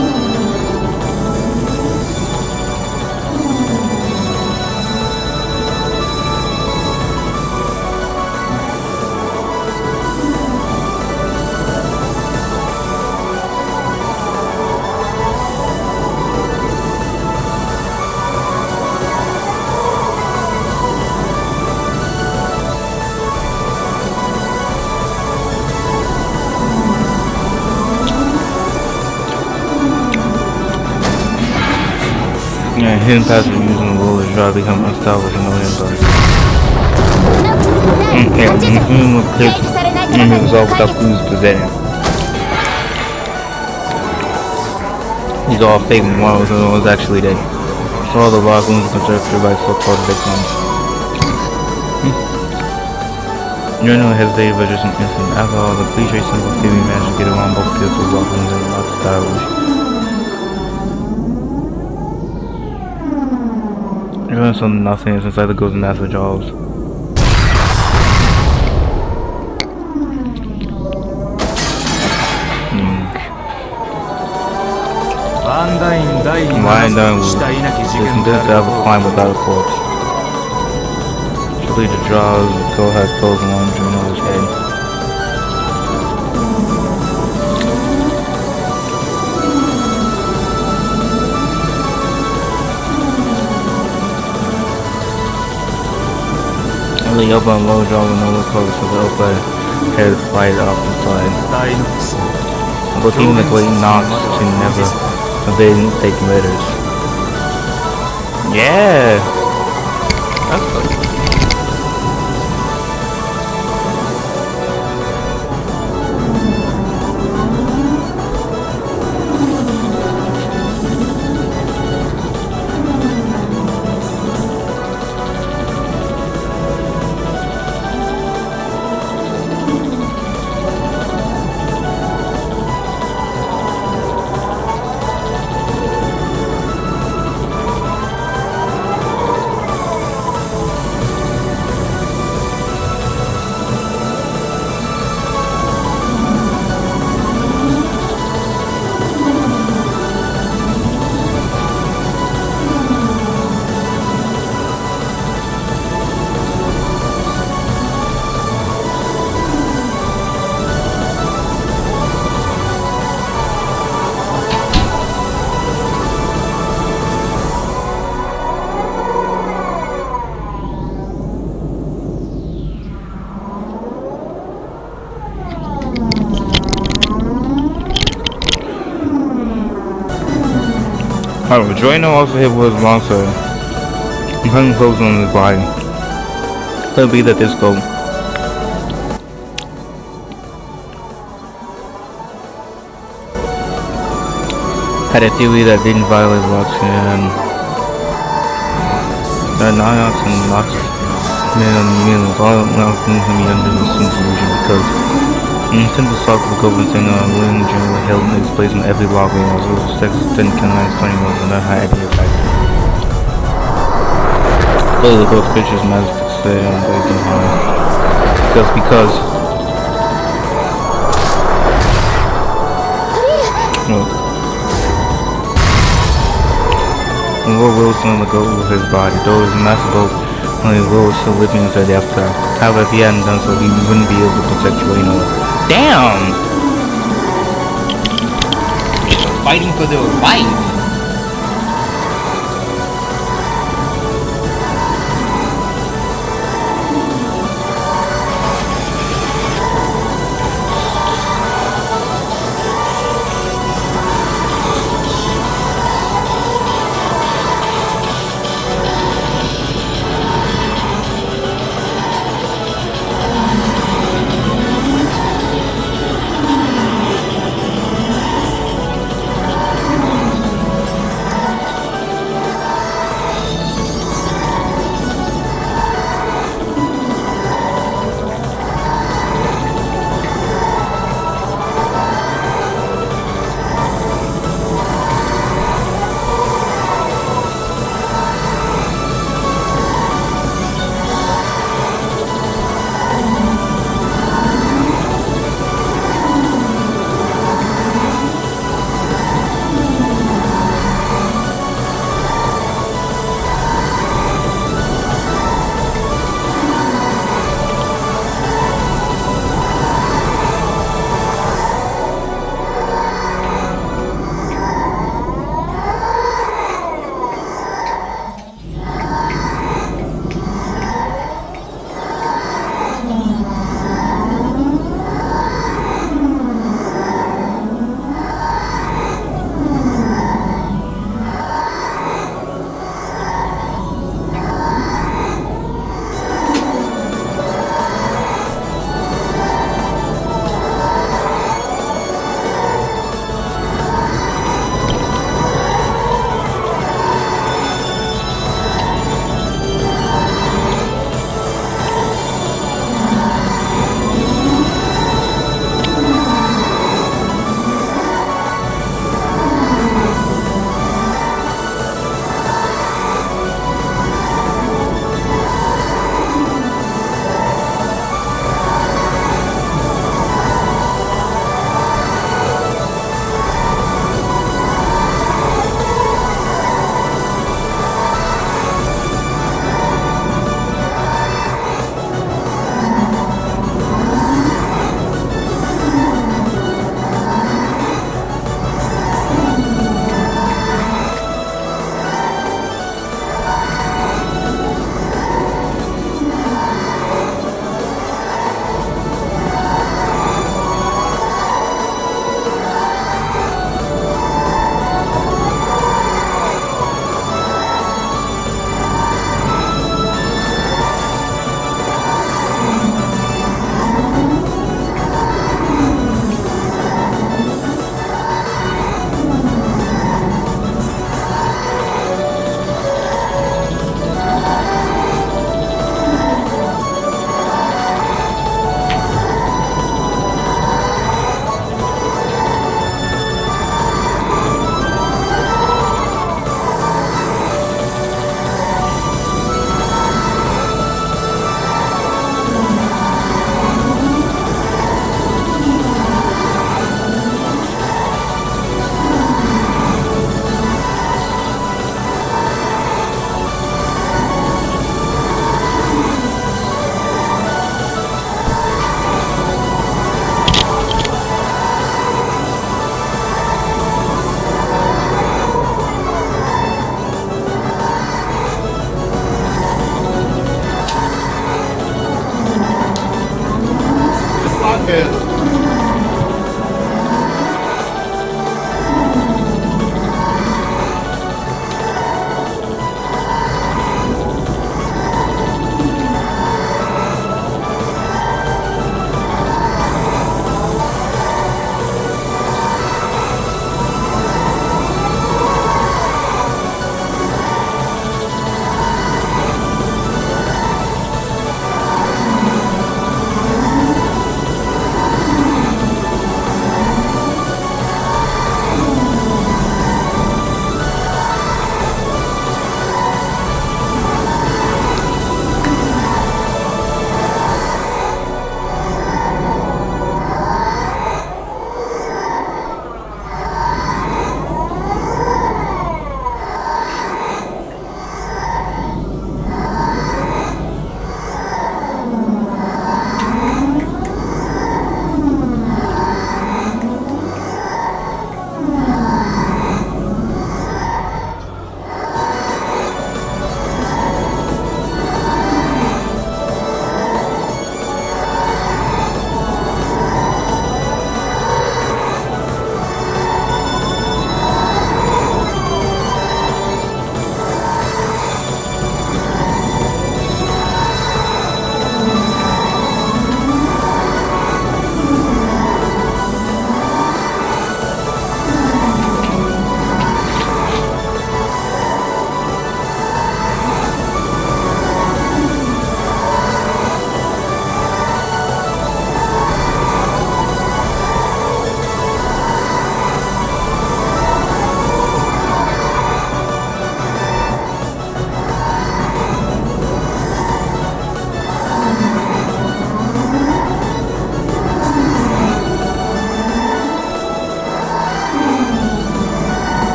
Yeah, hidden passive using the roller try to become unstoppable with no hit bars. Yeah, resolve without clues presented. These are all fake models and no one's actually dead. So all the lock wounds are conserved by so-called victims. You're no hesitated but just an instant. After all, the cliche simple theory managed to get around both kills with lock wounds and lots of stylish. You're doing something nothing inside the ghost master jaws. Lying down will listen to have a climb without a corpse. She'll lead the jaws, the girl has clothes along Juno's head. The upper and lower jaw with no look close, so the upper head flies off the side. But even the great knocks to never evade taking letters. Yeah! That's good. However, Joyno also hit with his monster, putting clothes on his body. Could be that this go. Had a theory that didn't violate locks and Niox and locks millions all things can be under the same solution because since the sock of the government thing William generally held in its place in every block room was didn't canonize 20 months and that high idea factor. Clearly the ghost pictures magic to stay on based on high. Because when Lord Wilson let go of his body, though his massive boat only Will was still living inside the afterlife. However, if he hadn't done so, he wouldn't be able to protect Joyno. Damn! They're fighting for their life!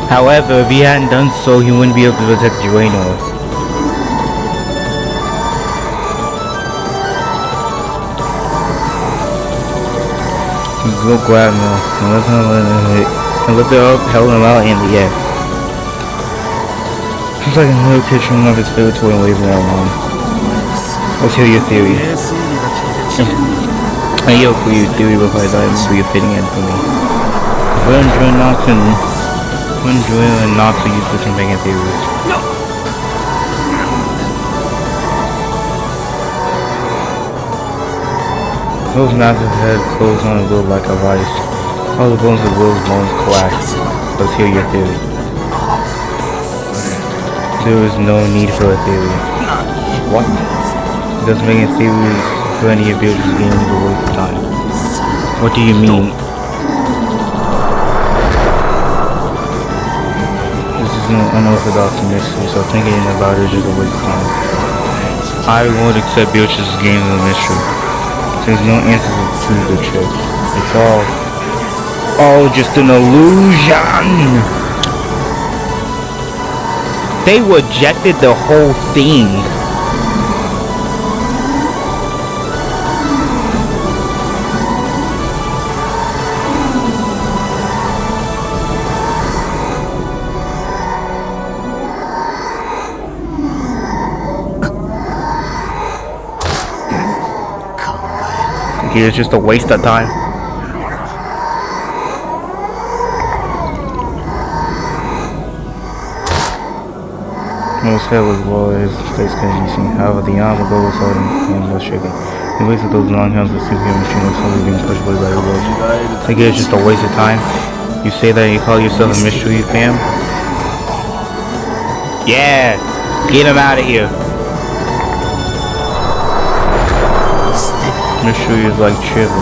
However, if he hadn't done so, he wouldn't be able to protect Draenor. Go grab him and let the hell him out in the air. It's like another picture of his favorite toy and waving out one. Let's hear your theory. I yield for your theory before I die and be a fitting end for me. When Draenor and Nox are useless in making theories. Those massive heads close on a will like a vice. All the bones of Will's bones collapse. Let's hear your theory. There is no need for a theory. What? Does making theories for any of yours being the waste of time? What do you mean? This is an unorthodox mystery, so thinking about it is just a waste of time. I won't accept Beatrice's game of mystery. There's no answer to the trick. It's all just an illusion. They rejected the whole thing. It's just a waste of time. His head was low, his face couldn't be seen. However, the arm of was holding hands was shaking. He wasted those long hands with superhuman machine was slowly being pushed by the world. Think it's just a waste of time? You say that and you call yourself a mystery fam? Yeah! Get him out of here! Mystery is like trivial.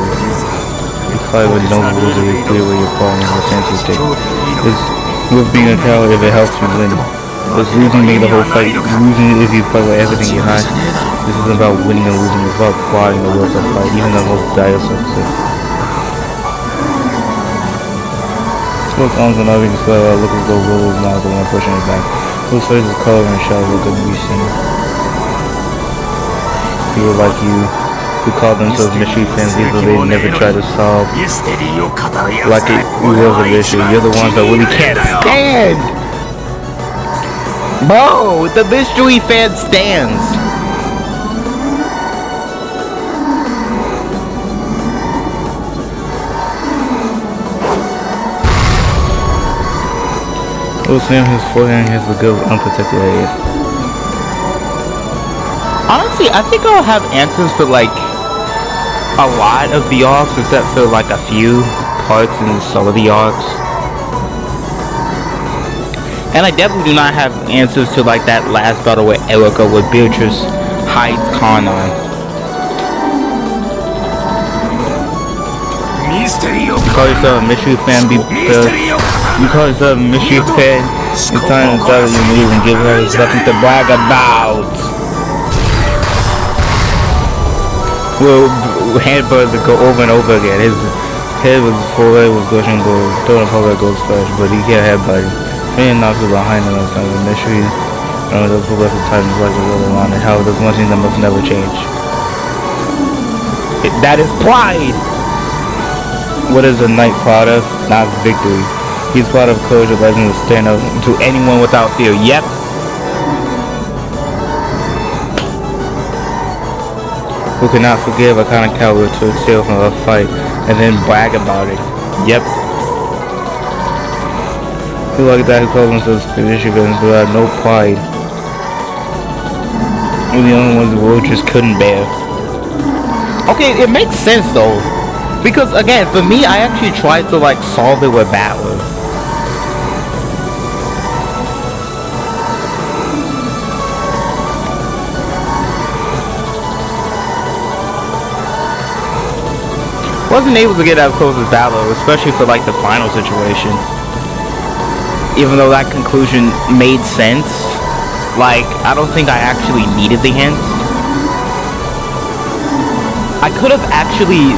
You fight with no rules or you clear where you're falling in the sense you take. It's with being a coward if it helps you win. It's losing make the whole fight. Losing if you fight with everything you have. This isn't about winning and losing, it's about plotting the will to fight, even the most dire circumstances. Smoke arms and everything display while look as though Will is now the one pushing it back. Will's face is color and shadow look good to be seen. People like you who call themselves mystery fans, even though they never try to solve like it was an issue. You're the ones that really can't stand. Bro, the mystery fan stands. Will Sam, his forehead has the good unprotected areas. Honestly, I think I'll have answers for like a lot of the arcs, except for like a few parts in some of the arcs. And I definitely do not have answers to like that last battle with Erica where Beatrice hides Kanan. You call yourself a mystery fan, you call yourself a mystery fan, it's time to tell you move and give her something to brag about. Well, Handbird would go over and over again. His head was forehead was gushing gold, throwing up over gold splash, but he can't headbutt him. Man knocks it behind him on the mystery. Those progressive titans like a little on it. However, there's one thing that must never change. That is pride! What is a knight proud of? Not victory. He's proud of courage and legend to stand up to anyone without fear. Yep. Who cannot forgive a kind of coward to steal from a fight and then brag about it. Yep. Who like that who calls themselves Michigan but have no pride. We're the only ones the world just couldn't bear. Okay, it makes sense though. Because again, for me, I actually tried to like solve it with Battler. Wasn't able to get as close as Battler, especially for like the final situation. Even though that conclusion made sense, like I don't think I actually needed the hint. I could have actually.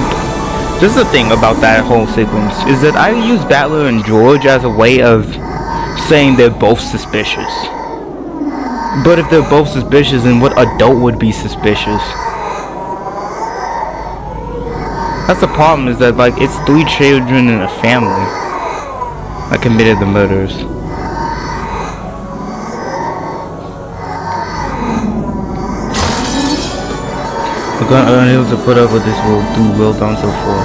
This is the thing about that whole sequence is that I used Battler and George as a way of saying they're both suspicious. But if they're both suspicious, then what adult would be suspicious? That's the problem, is that like it's 3 children in a family that committed the murders. The gun unable to put up with this will do well down so far.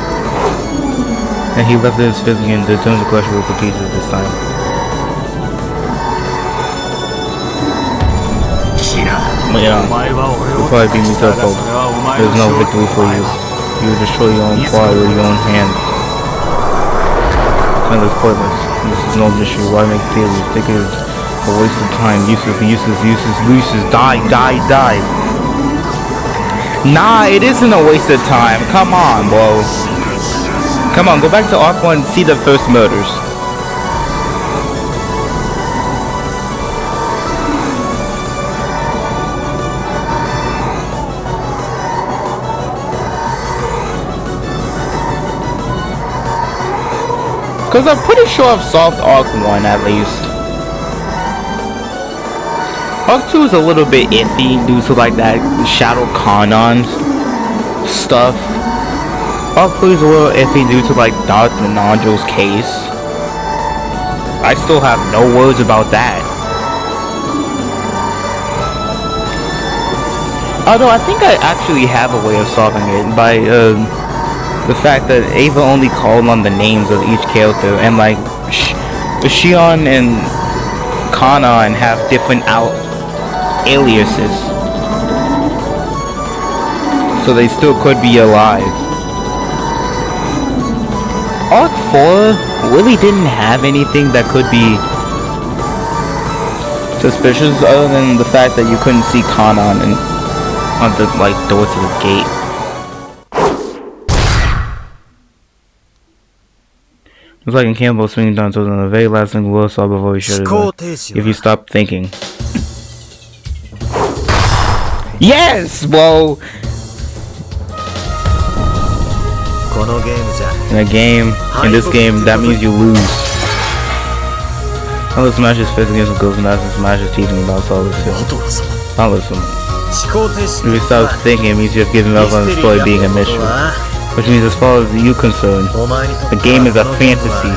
And he left his fist again to turn the question with the pieces this time. But yeah, you'll probably beat me to a pulp. There's no victory for you. You will destroy your own pride with your own hands. None is pointless. This is no mystery. Why make theories? Think it is a waste of time. Useless. Die. Nah, it isn't a waste of time. Come on, bro. Come on, go back to Arc 1 and see the first murders. Because I'm pretty sure I've solved Arc 1 at least. Arc 2 is a little bit iffy due to like that Shadow Kanon's stuff. Arc 3 is a little iffy due to like Dr. Nonjo's case. I still have no words about that. Although I think I actually have a way of solving it by the fact that Ava only called on the names of each character, and like Shion and Kanon have different aliases, so they still could be alive. Arc 4 really didn't have anything that could be suspicious other than the fact that you couldn't see Kanon on the like door to the gate. It's like in Campbell swinging down towards the very last thing Will saw before he shut it up. If you stop thinking. Yes! Well, in this game, that means you lose. I'll smash his fist against the ghost and smash his teeth and bounce all this shit. I'll listen. If you stop thinking, it means you have given up on the story being a mission. Which means as far as you're concerned, the game is a fantasy.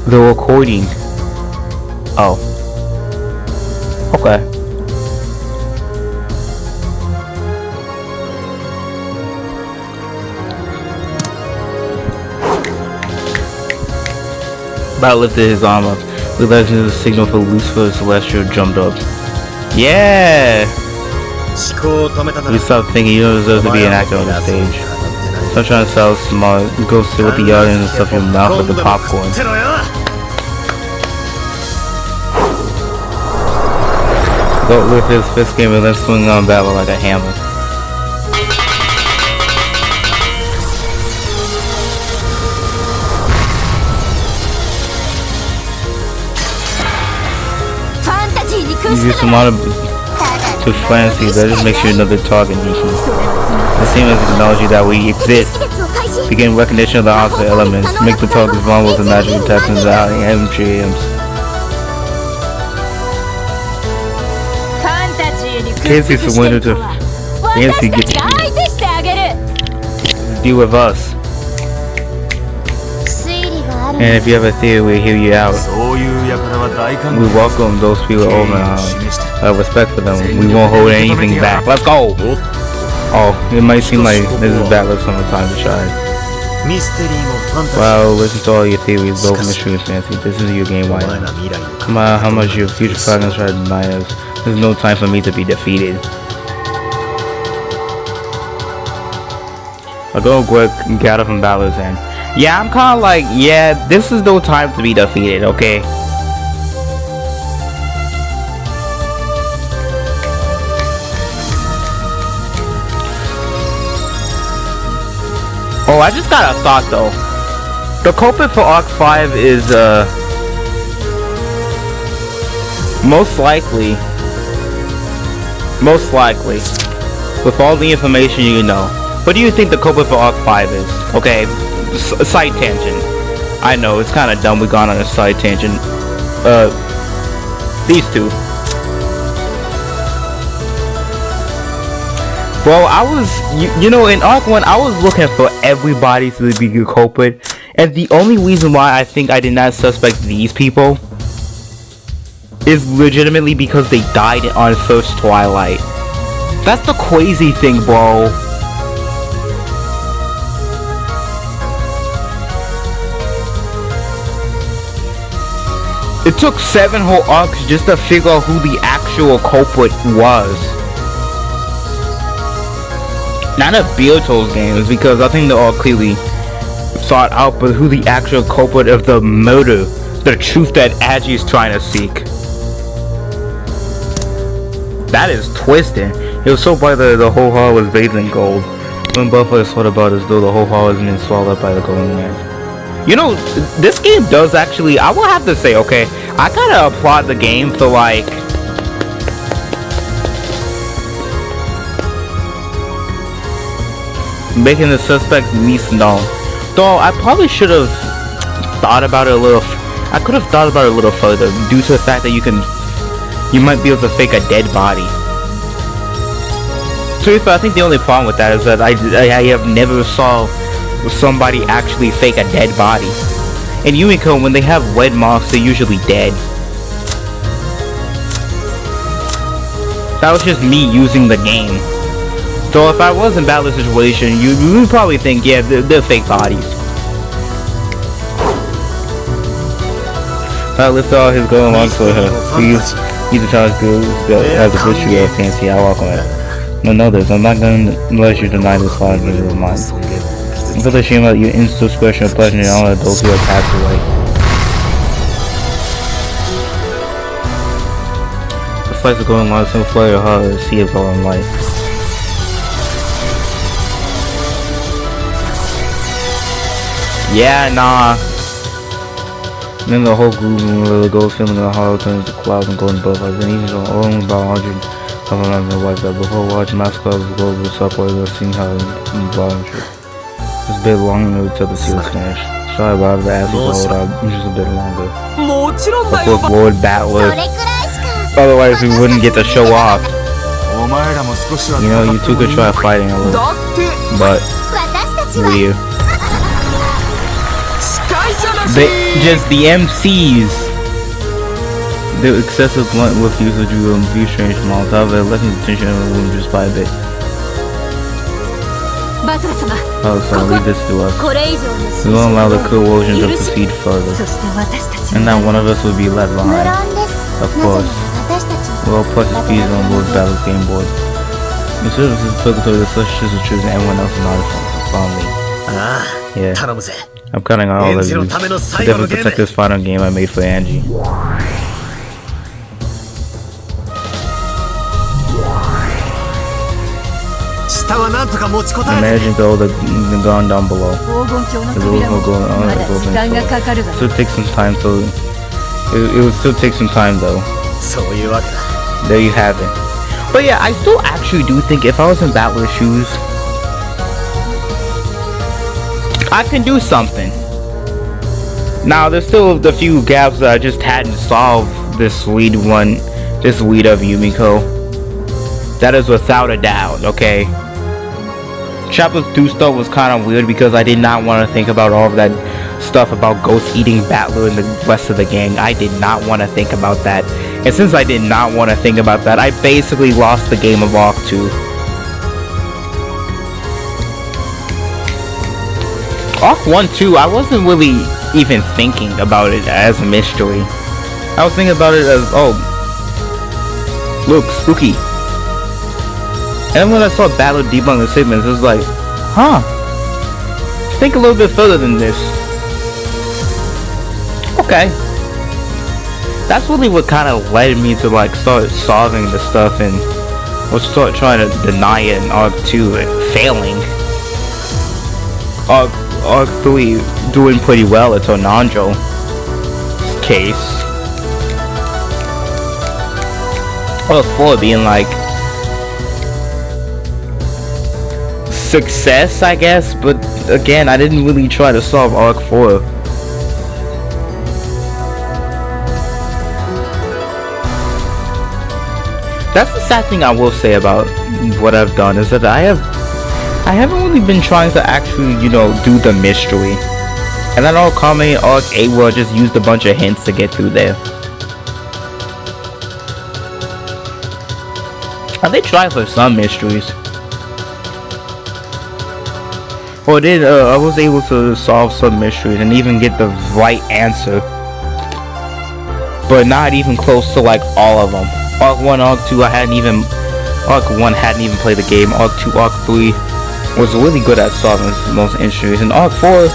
The recording. Oh. Okay. Bat lifted his arm up. The legend is a signal for Lucifer Celestial jumped up. Yeah! You stop thinking you don't deserve to be an actor on the stage. Stop trying to sound smart. Go sit with the audience and stuff your mouth with the popcorn. Go lift his fist game and then swing on battle like a hammer. You use a lot of to fancy, that just makes you another target mission. The same as acknowledge that we exist. Begin recognition of the opposite elements. Make the target vulnerable to magic attacks and MGMs. Casey surrendered to Fancy get deal with us. And if you have a theory, we'll hear you out. We welcome those people over and respect for them. We won't hold anything back. Let's go! Oh, it might seem like this is bad luck time to shine. Wow, listen to all your theories, both mystery and fancy. This is your game, why not? No matter how much your future partners try to deny us, there's no time for me to be defeated. I'll go get out from Balor's hand. Yeah, I'm kinda like, yeah, this is no time to be defeated, okay? Oh, I just got a thought though. The culprit for Arc 5 is, most likely, with all the information you know, what do you think the culprit for Arc 5 is? Okay, side tangent. I know it's kind of dumb we gone on a side tangent. These two. Bro, I was, you know, in Arc 1, I was looking for everybody to be the culprit, and the only reason why I think I did not suspect these people is legitimately because they died on first Twilight. That's the crazy thing, bro. It took 7 whole arcs just to figure out who the actual culprit was. Not a Beerto's games, because I think they're all clearly thought out, but who the actual culprit of the murder, the truth that Agi is trying to seek. That is twisted. It was so bright that the whole hall was bathed in gold. When both of us thought about it as though the whole hall has been swallowed up by the golden land. You know, this game does actually, I will have to say, okay, I gotta applaud the game for like making the suspects least known. Though I probably should have thought about it a little. I could have thought about it a little further due to the fact that you might be able to fake a dead body. So I think the only problem with that is that I have never saw somebody actually fake a dead body. In Umineko, when they have red marks, they're usually dead. That was just me using the game. So if I was in Battler situation, you would probably think, yeah, they're fake bodies. I lift all his golden locks for her. Please, he's a child who has a good shoe of fancy. I walk on it. No, know this. I'm not going to let you deny this father of mine. I feel ashamed about your indiscretion of pleasure and all adults who have passed away. The flights of golden light, some fly your heart, a sea of golden light. Yeah, nah. And then the whole group of the ghost filming in the hollow turns to clouds and golden butterflies. And even though only about 100 of them have been wiped out, before large mass clouds of gold will separate the scene how in the bottom trip. It's a bit longer until the seal is finished. Sorry about the ass will hold up just a bit longer. Of course, Lord Battler. Otherwise, we wouldn't get to show off. You know, you two could try fighting a little, but weird. Just the MCs. The excessive blunt with usage will be strange from all top of it, lessens the tension in the room just by a bit. Oh, so leave this to us. We won't allow the corrosion to proceed further. And not one of us will be left behind. Of course. We'll plus his peas on Lord Battle's game board. The service is purgatory, the such is the truth, and everyone else is not from me. Yeah. I'm cutting out all of you. I definitely protect this final game I made for Angie. Imagine though the gun down below. The rules will go on it will still take some time so it will still take some time though. There you have it. But yeah, I still actually do think if I was in Battler's shoes, I can do something. Now there's still the few gaps that I just hadn't solved this lead of Umineko. That is without a doubt, okay? Chapter 2 stuff was kind of weird because I did not want to think about all of that stuff about Ghost eating Battler and the rest of the gang. I did not want to think about that. And since I did not want to think about that, I basically lost the game of Arc 2. Arc 1 too, I wasn't really even thinking about it as a mystery. I was thinking about it as, oh, look, spooky. And when I saw Battler debunk the segments, it was like, huh, think a little bit further than this. Okay. That's really what kind of led me to like start solving the stuff and or start trying to deny it in Arc 2 and failing. Arc 3 doing pretty well at Tonanjo's case. Arc 4 being like success, I guess, but again, I didn't really try to solve Arc 4. That's the sad thing I will say about what I've done, is that I haven't really been trying to actually, you know, do the mystery. And then I'll comment Arc 8 where I just used a bunch of hints to get through there. And they tried for some mysteries. Or I was able to solve some mysteries and even get the right answer. But not even close to like all of them. Arc 1, Arc 2, Arc 1 hadn't even played the game. Arc 2, Arc 3 was really good at solving most mysteries. And Arc 4,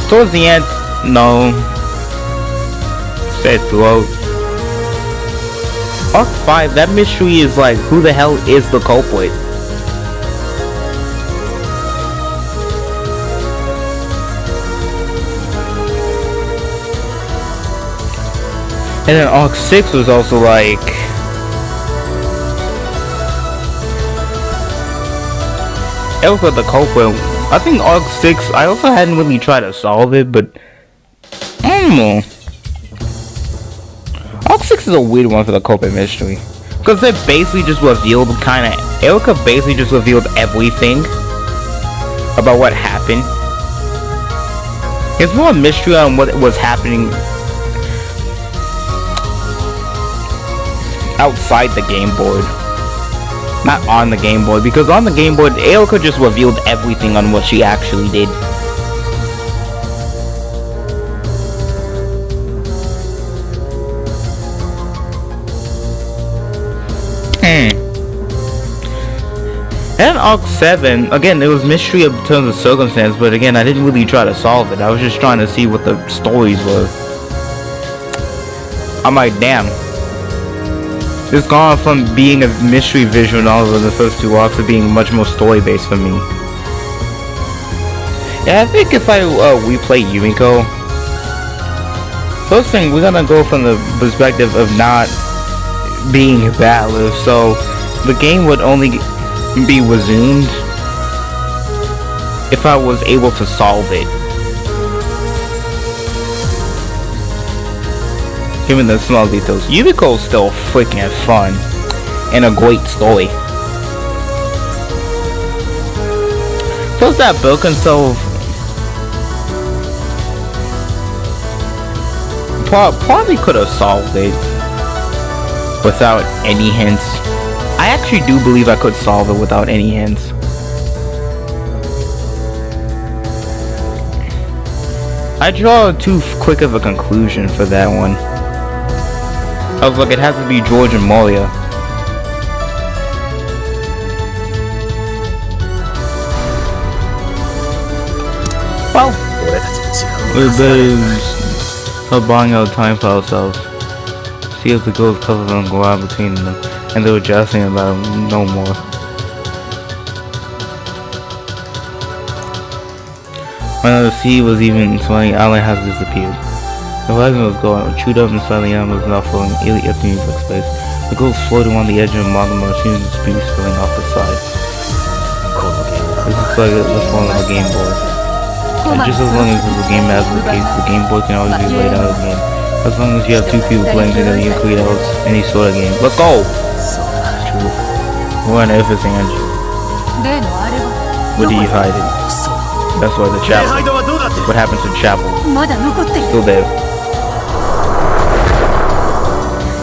towards the end, no. Said throughout. Arc 5, that mystery is like, who the hell is the culprit? And then Arc 6 was also like, Elka the culprit. I think Arc 6, I also hadn't really tried to solve it, but I don't know. Arc 6 is a weird one for the culprit mystery, because they basically just revealed Elka basically just revealed everything about what happened. It's more a mystery on what was happening outside the game board, not on the game board, because on the game board Elka just revealed everything on what she actually did. And Arc 7, again, it was mystery in terms of circumstance, but again, I didn't really try to solve it. I was just trying to see what the stories were. I'm like, damn. It's gone from being a mystery visual novel in the first two arcs to being much more story-based for me. Yeah, I think if I replay Umineko, first thing, we're gonna go from the perspective of not being battlers, so the game would only be resumed if I was able to solve it. Given the small details, Umineko is still freaking fun and a great story. Plus that book and so probably could have solved it without any hints. I actually do believe I could solve it without any hints. I draw too quick of a conclusion for that one. I was like, it has to be George and Moria. Well, we're better start buying out time for ourselves. See if the girls cover them go out between them, and they were jousting about them no more. When the sea was even swelling, Alan has disappeared. The horizon was gone, chewed up and slightly was now flowing eerily empty like space. The ghost floating on the edge of a magma machine and speed spilling off the side. This is like the form of a game board. And just as long as the game has the case, the game board can always be laid out again. As long as you have two people playing together, you can create out any sort of game. Let's go! True. We're on everything, aren't you? Where do you hide it? That's why the chapel. What happened to the chapel? Still there.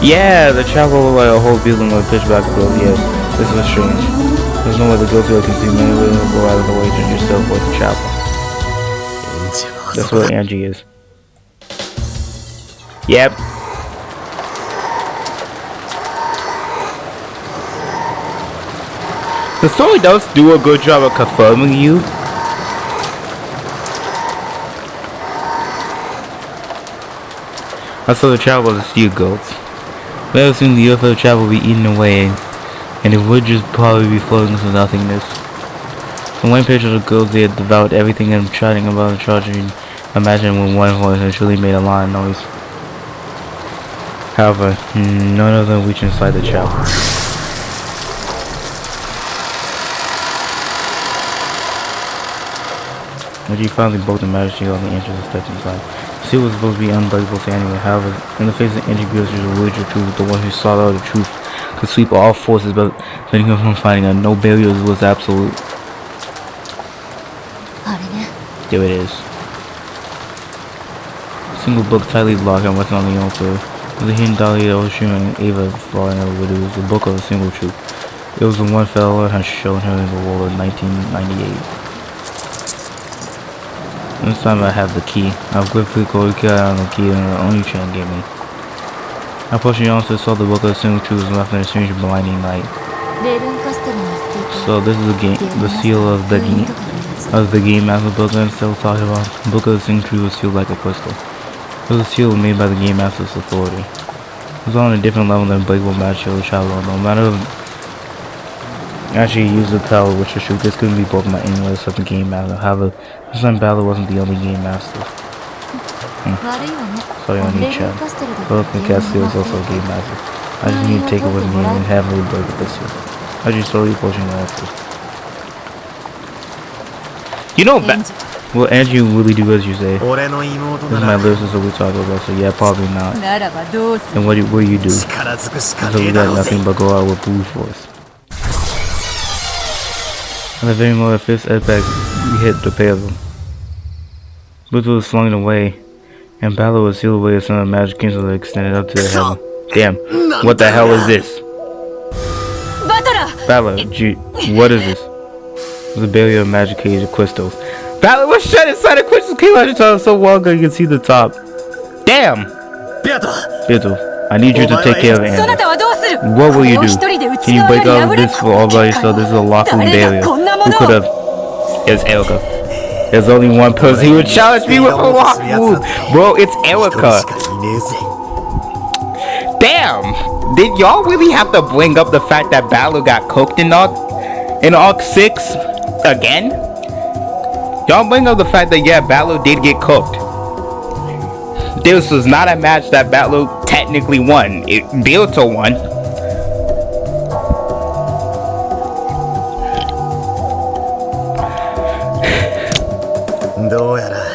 Yeah, the chapel was like a whole building with pitch black above. Yeah, this was strange. There's no way the guilty can see many ways to go out of the way to just teleport the chapel. That's where Angie is. Yep. The story does do a good job of confirming you. I saw the chapel of the steel goats. Very soon the earth of the chapel will be eaten away, and it would just probably be floating into nothingness. The one picture of the goats, they had devoured everything and chatting about the tragedy. Imagine when one voice actually made a lot of noise. However, none of them reached inside the chapel. when she finally broke the magic shield on the entrance of steps inside. The seal was supposed to be unbreakable to anyone. However, in the face of Angie Beatrice, the Witcher truth, the one who sought out the truth, could sweep all forces, but letting her from fighting her. No barriers was absolute. There it is. Single book tightly locked and resting on the altar. With a hidden dolly that was showing Ava falling out of it. It was the book of a single truth. It was the one fellow had shown her in the world of 1998. This time I have the key. I've quickly got out the key and the only chain gave me. I pushed on to saw the book of single truths left in a strange blinding light. So this is the game, the seal of the game master book I'm still talking about. The book of the single truth was sealed like a crystal. It was a seal made by the game master's authority. It was on a different level than breakable magic or travel. No matter actually used the power which is true, this couldn't be broken by anyone except the game master. However, this time Battle wasn't the only game master. Sorry, I need chat. But the Castle is also a game master. I just need to take it with me and have it break it this year. I just slowly pushing the after. You know well, Angie really do as you say. This is my list is what we talk about, so yeah, probably not. And what do you do? So we got nothing but go out with brute force. At the very moment, fist impact, we hit the pair of them. Boots was slung away, and Balor was sealed away as some of the magic kingdoms that extended up to the heaven. Damn, what the hell is this? Balor, gee, what is this? It was a barrier of magic cage of crystals. Balor was shut inside a crystal cage like tunnel so long ago you can see the top. Damn! Beato, I need you to take care of Andy. What will you do? Can you break out of this for all by yourself? This is a locked room barrier. Who could have? It's Erica. There's only one person who would challenge me with a locked room. Bro, it's Erica. Damn! Did y'all really have to bring up the fact that Balor got cooked in Arc 6 again? Y'all bring up the fact that yeah, Balor did get cooked. This was not a match that Balor technically won. Beato won.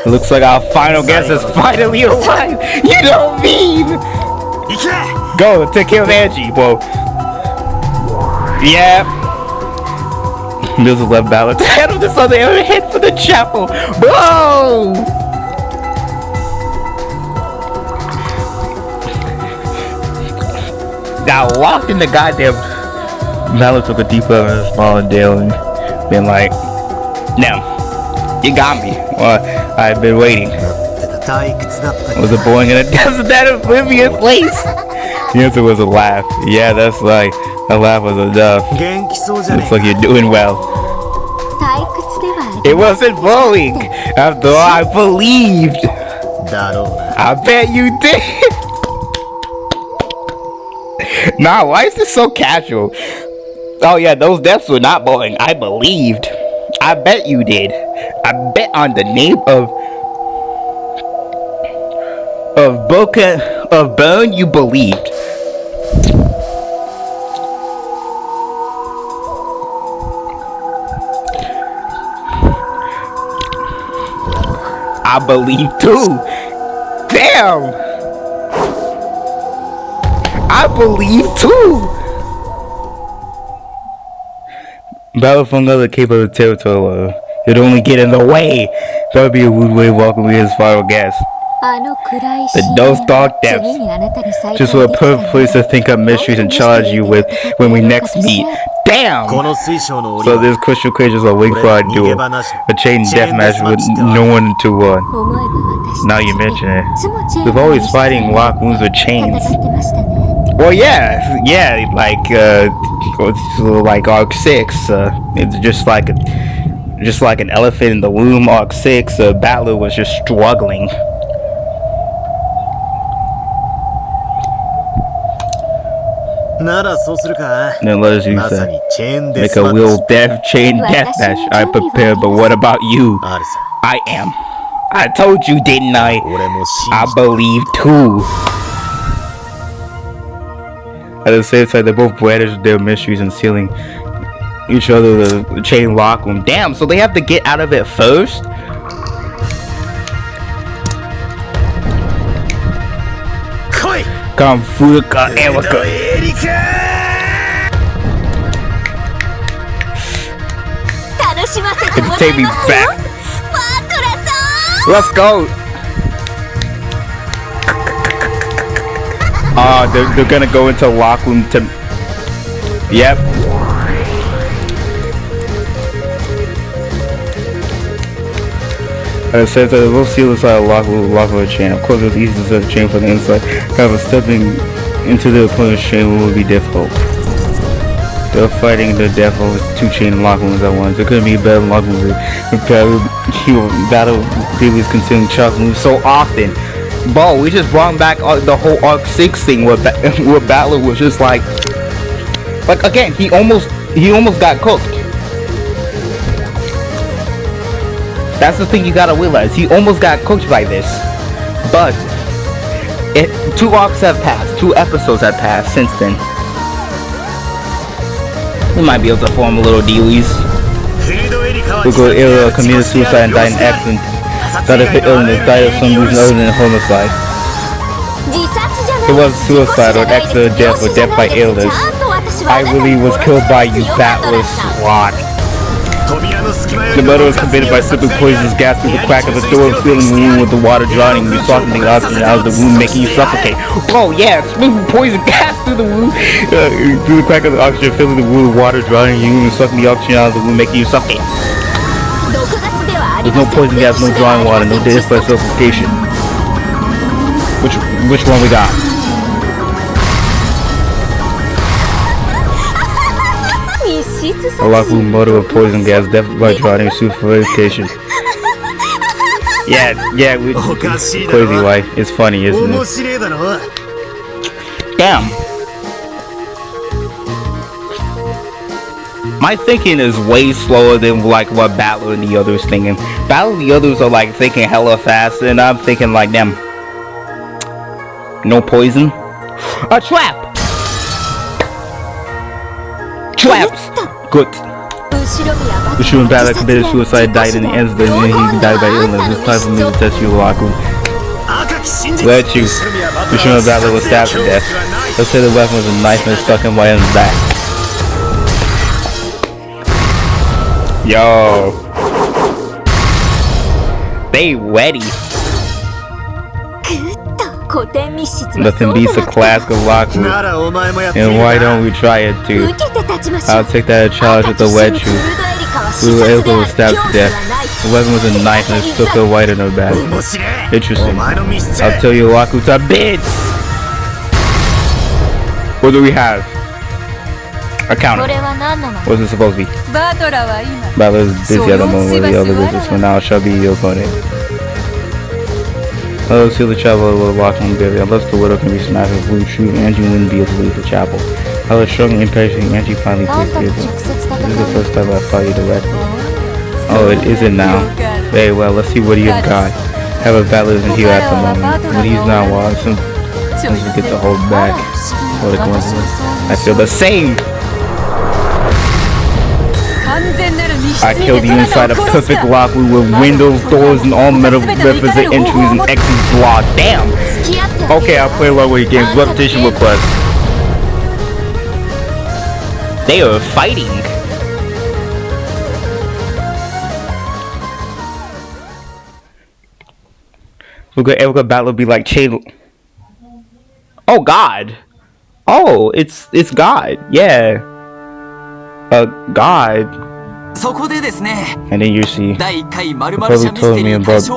It looks like our final guest has finally arrived. You don't mean? Go take care of Angie, bro. Yeah. Mills left Balor to handle this other area. Head for the chapel, bro. Now locked in the goddamn. Balor took a deep breath and smiled at Dale and been like, "Now, you got me. Well, I've been waiting." Was it boring in a desert that oblivious place? The answer was a laugh. Yeah, that's like a laugh was enough. Looks like you're doing well. It wasn't boring. After all, I believed. I bet you did. Nah, why is this so casual? Oh yeah, those deaths were not boring. I believed. I bet you did. I bet on the name of Bone you believed. I believe too. Damn. I believe too. Battle for another cape of the territory. It'd only get in the way. That would be a rude way of welcoming his final guest. The those dark depths. Just a perfect place to think up mysteries and challenge you with when we next meet. Damn! So this crystal creatures are waiting for our duel. A chain death match with no one to run. Now you mention it. We've always fighting lock wounds with chains. Well, yeah, like Arc 6. It's just like an elephant in the room. Arc 6. Balor was just struggling. Then let us use that. Make a real chain death match. I prepared, but what about you? I am. I told you, didn't I? I believe too. At the same time, they both brandished their mysteries and sealing each other the chain lock room. Damn, so they have to get out of it first? Kamfuka Erica. It's take me back. Let's go. They're gonna go into locker room to. Yep. It says that we'll seal inside a locker room chain. Of course, it's easy to set the chain from the inside. However, stepping into the opponent's chain will be difficult. They're fighting the death of 2 chain locker rooms at once. There couldn't be a better locker room battle previous considering chocolate moves so often. Bro, we just brought back the whole Arc 6 thing where Battler was just like again, he almost got cooked. That's the thing you gotta realize. He almost got cooked by this. But 2 arcs have passed, 2 episodes have passed since then. We might be able to form a little dealies. Uko Ira committed suicide and died in accident. Died of illness, died of some reason other than homicide. It was suicide or accident death or death by illness. I really was killed by you, Battler Swat. The murder was committed by sipping poisonous gas through the crack of the door, filling the wound with the water drowning you, softening the oxygen out of the wound, making you suffocate. Oh yeah, spitting poison gas through the wound, through the crack of the oxygen, filling the wound with water drowning you, and sucking the oxygen out of the wound, making you suffocate. There's no poison gas, no drawing water, no death by suffocation. Which one we got? A locker room murder with poison gas, death by drowning, suffocation. Yeah, crazy wife. It's funny, isn't it? Damn. My thinking is way slower than like what Battler and the others thinking. Battler and the others are like thinking hella fast, and I'm thinking like them. No poison. A trap. Traps. Good. Ushu Battler committed suicide, died in the incident, and he died by illness. It's time for me to test you, Laku. Let you. Ushu Battler was stabbed to death. Let's say the weapon was a knife and it stuck him right in the back. Yo. They ready. Nothing beats a classic of Laku. And why don't we try it too? I'll take that challenge with the wet shoe. Uko was stabbed to death. The weapon was a knife and it stuck her right in her back. Interesting. I'll tell you, Laku's a bitch! What do we have? A counter. What's it supposed to be? Battler's busy at the moment with the other business, for now shall be your opponent. Oh, see the chapel will walk on Billy. Unless the widow can be smashed with blue shoe, Angie wouldn't be able to leave the chapel. I was strong and impatient, Angie finally takes the This is the first time I saw you directly. Oh, it isn't now. Very well, let's see what you've got. Have a Battler isn't here at the moment. When he's not, well, since we get the hold back. What a coincidence. I feel the same! I killed you inside a perfect lock with windows, doors, and all metal represent entries and exits blocked. Damn! Okay, I'll play along with your games. Repetition request. They are fighting. Look at Erica Battler be like chain. Oh God! Oh, it's God. Yeah. God. And then you see, the public told me about the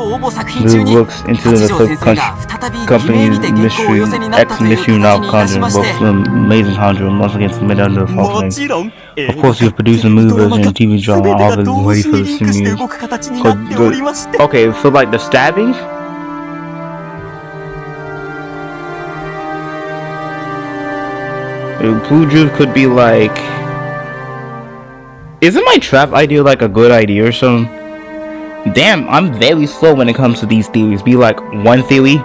looks into the company's mystery, ex-mystery novel conjuring books, the amazing conjuring once again submitted under a false name. Of course, you've produced a movie version and TV drama, all of it ready for the streamers. Okay, so like the stabbing? Blue Juice could be like... Isn't my trap idea like a good idea or something? Damn, I'm very slow when it comes to these theories. Be like, one theory,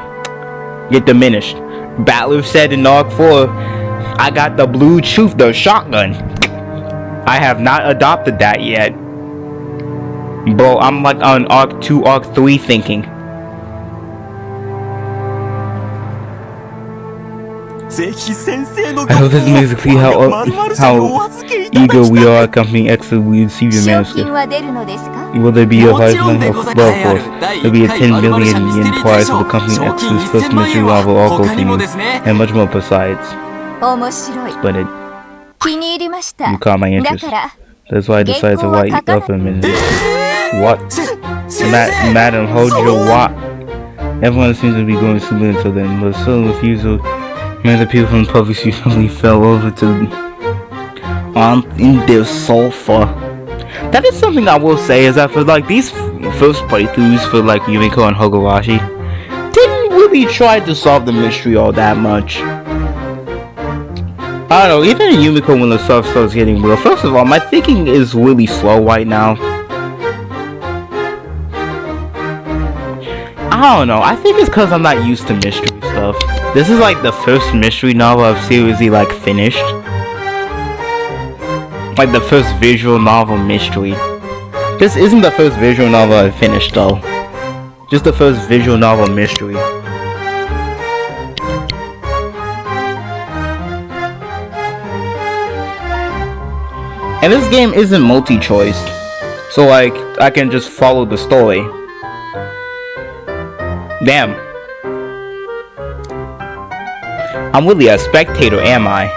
get diminished. Battler said in Arc 4, I got the blue truth, the shotgun. I have not adopted that yet. Bro, I'm like on Arc 2, Arc 3 thinking. I hope this makes it clear how eager we are at Company X to receive your 賞 manuscript. 金は出るのですか？ Will there be a large number of, well, of course, there'll be a 10 million yen prize for the Company X's first mystery novel, all go to you, and much more besides. 面白い。 Splendid. 気に入りました。 You caught my だ interest. から That's why I decided to write up him and what? Madam, hold your what? Everyone seems to be going smoothly until then, but sudden refusal made the people from the public suddenly fell over to in their sofa. That is something I will say, is that for like these first playthroughs for like Yumiko and Hogurashi, didn't really try to solve the mystery all that much. I don't know, even in Yumiko when the stuff starts getting real, first of all, my thinking is really slow right now. I don't know, I think it's because I'm not used to mystery stuff. This is like the first mystery novel I've seriously like finished. Like the first visual novel mystery. This isn't the first visual novel I've finished though. Just the first visual novel mystery. And this game isn't multi-choice, so like I can just follow the story. Damn. I'm really a spectator, am I?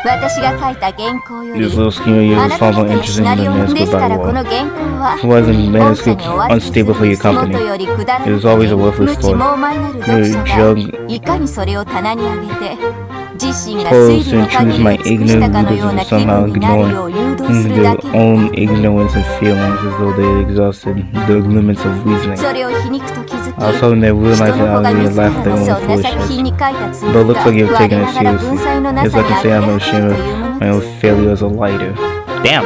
私が書いた原稿より This little scheme あ of な yours た found 方 on の interesting シ in ナ the リオ manuscript です by から the この wall. 原稿は It wasn't 本社 manuscript にお渡しする unstable for your もと company. よりくだら It な was always a く worthless 無知 story. 猛々なる Your 読者 jug がいかにそれを棚に上げて自身が posed 推理 to の限 choose り my を尽くしたかのよう ignorant な readers 気 of somehow 分になるよう ignoring 誘導するだ their け own ignorance and feelings as though they exhausted the limits of reasoning. それを皮肉と気づき I was hoping they 人 realized の子が that 自 they ら laughed at の their そ own んな作 foolishness. 品に書いたつも But it り looks が like you've 我 taken な it がら文才 seriously. のな It's さ like に I 呆 say れ I'm 果 no てる shame と of いうもの my で own す failure as a lighter. Damn.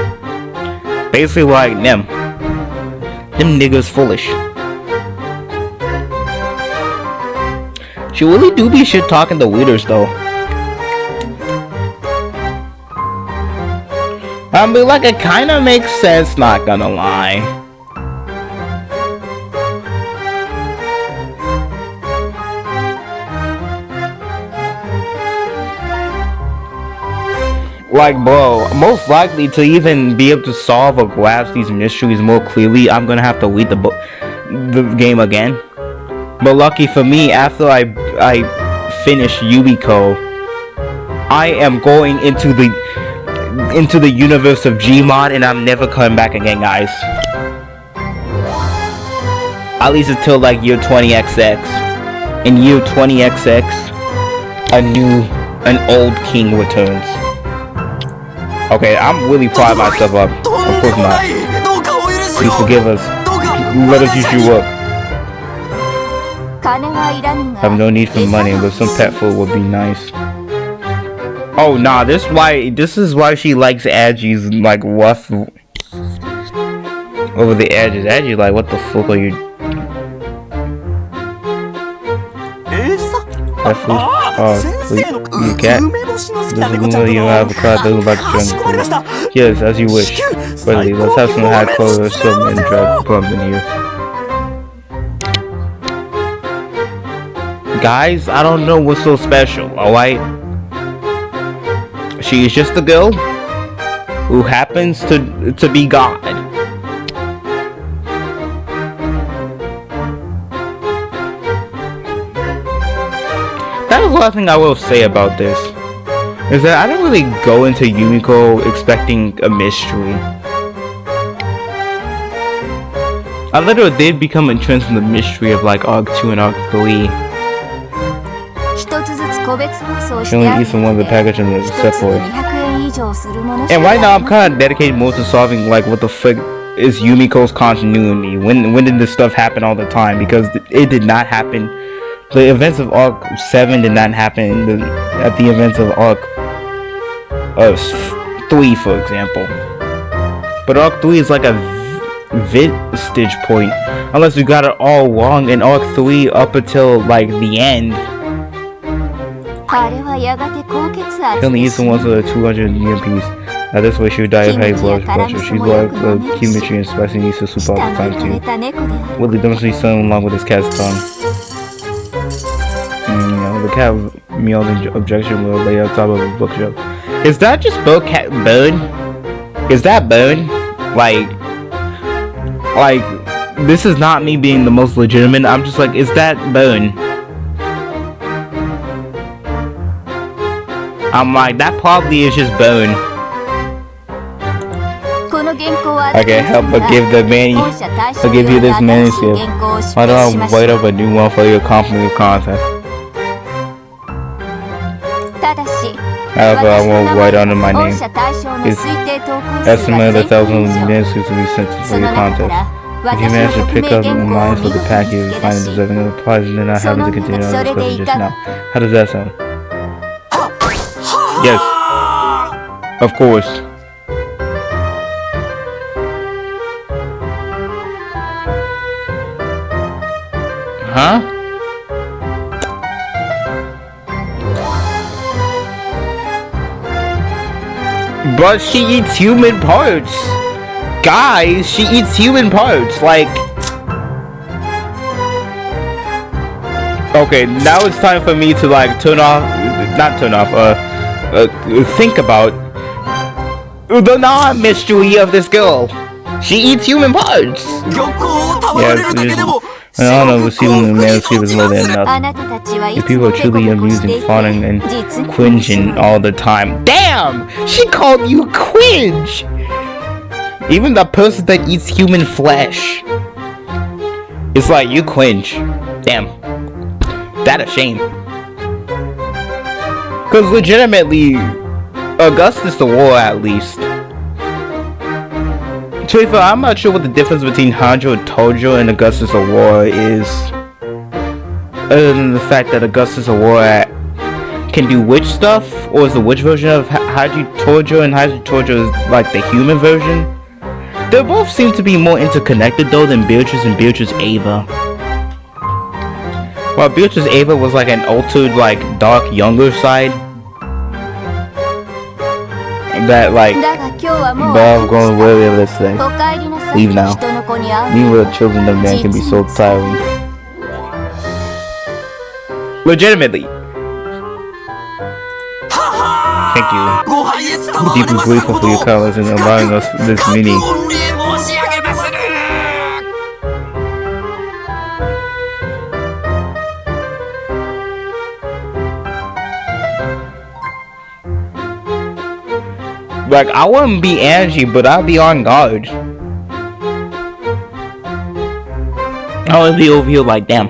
Basically like them. Them niggas foolish. She really do be shit talking to readers though. I mean, like, it kinda makes sense, not gonna lie. Like, bro, most likely to even be able to solve or grasp these mysteries more clearly, I'm gonna have to read the game again. But lucky for me, after I finish Yumiko, I am going into the universe of Gmod, and I'm never coming back again, guys. At least until like year 20XX. In year 20XX, an old king returns. Okay, I'm really proud of myself up. Of course not. Please forgive us. Let us use you up. 金はいらぬが Have no need for money, but some pet food would be nice. Oh nah, this is why she likes Agi's like rough over the edges. Agi like, what the fuck are you? Pet food? Oh, sweet. You cat? You have a cat that would like to drink. Yes, as you wish. Readily, let's have some hot clothes or something and drag plump in here. Guys, I don't know what's so special, alright? She is just a girl who happens to be God. That is one thing I will say about this, is that I didn't really go into Yumiko expecting a mystery. I literally did become entrenched in the mystery of like Arc 2 and Arc 3. 一つずつ個別包装し She て only ある eats from one of the packages and 一 it's 粒 separate. 200円以上するものし And か right now あ I'm りま kind of dedicated more to solving like what the frick is Yumiko's continuity. When did this stuff happen all the time? Because it did not happen. The events of Arc 7 did not happen at the events of Arc 3, for example. But Arc 3 is like a vestige point. Unless you got it all wrong in Arc 3 up until like the end. あれはやがて高血 She 圧 only で eats the ones with a 200 yen piece. At this way, she would die of heavy blood pressure. She's like the chemistry and spicy needs to soup all the time too. Willie demonstrates something along with his cat's tongue. The cat meowed in objection will lay on top of a bookshelf. Is that just bone? Is that bone? Like, this is not me being the most legitimate. I'm just like, is that bone? I'm like, that probably is just bone. I can't help but give you this manuscript. Why don't I write up a new one for your complimentary content? However, I won't write under my name. It's estimated 1,000 manuscripts to be sent for your contest. If you manage to pick up lines for the pack, you will find it deserving of the prize and then not having to continue our discussion just now. How does that sound? Yes. Of course. Huh? But she eats human parts. Guys, she eats human parts. Like, okay, now it's time for me to like think about the non-mystery of this girl. She eats human parts. Yes, I don't know, receiving the manuscript is more than enough. If people are truly amusing, fawning, and cringing all the time. Damn! She called you cringe! Even the person that eats human flesh. It's like, you cringe. Damn. That a shame. Cause legitimately, Augustus the War at least. Truthfully, I'm not sure what the difference between Hanjo Tojo and Augustus Aurora is. Other than the fact that Augustus Aurora can do witch stuff, or is the witch version of Hanjo Tojo, and Hanjo Tojo is like the human version. They both seem to be more interconnected though than Beatrice and Beatrice Ava. While Beatrice Ava was like an altered, like dark younger side. That like, but I'm going way over this thing. Leave now. Being with children of man can be so tiring. Legitimately. Thank you. I'm deeply grateful for your kindness and allowing us this mini. Like, I wouldn't be Angie, but I'd be on guard. I would be over here like, damn.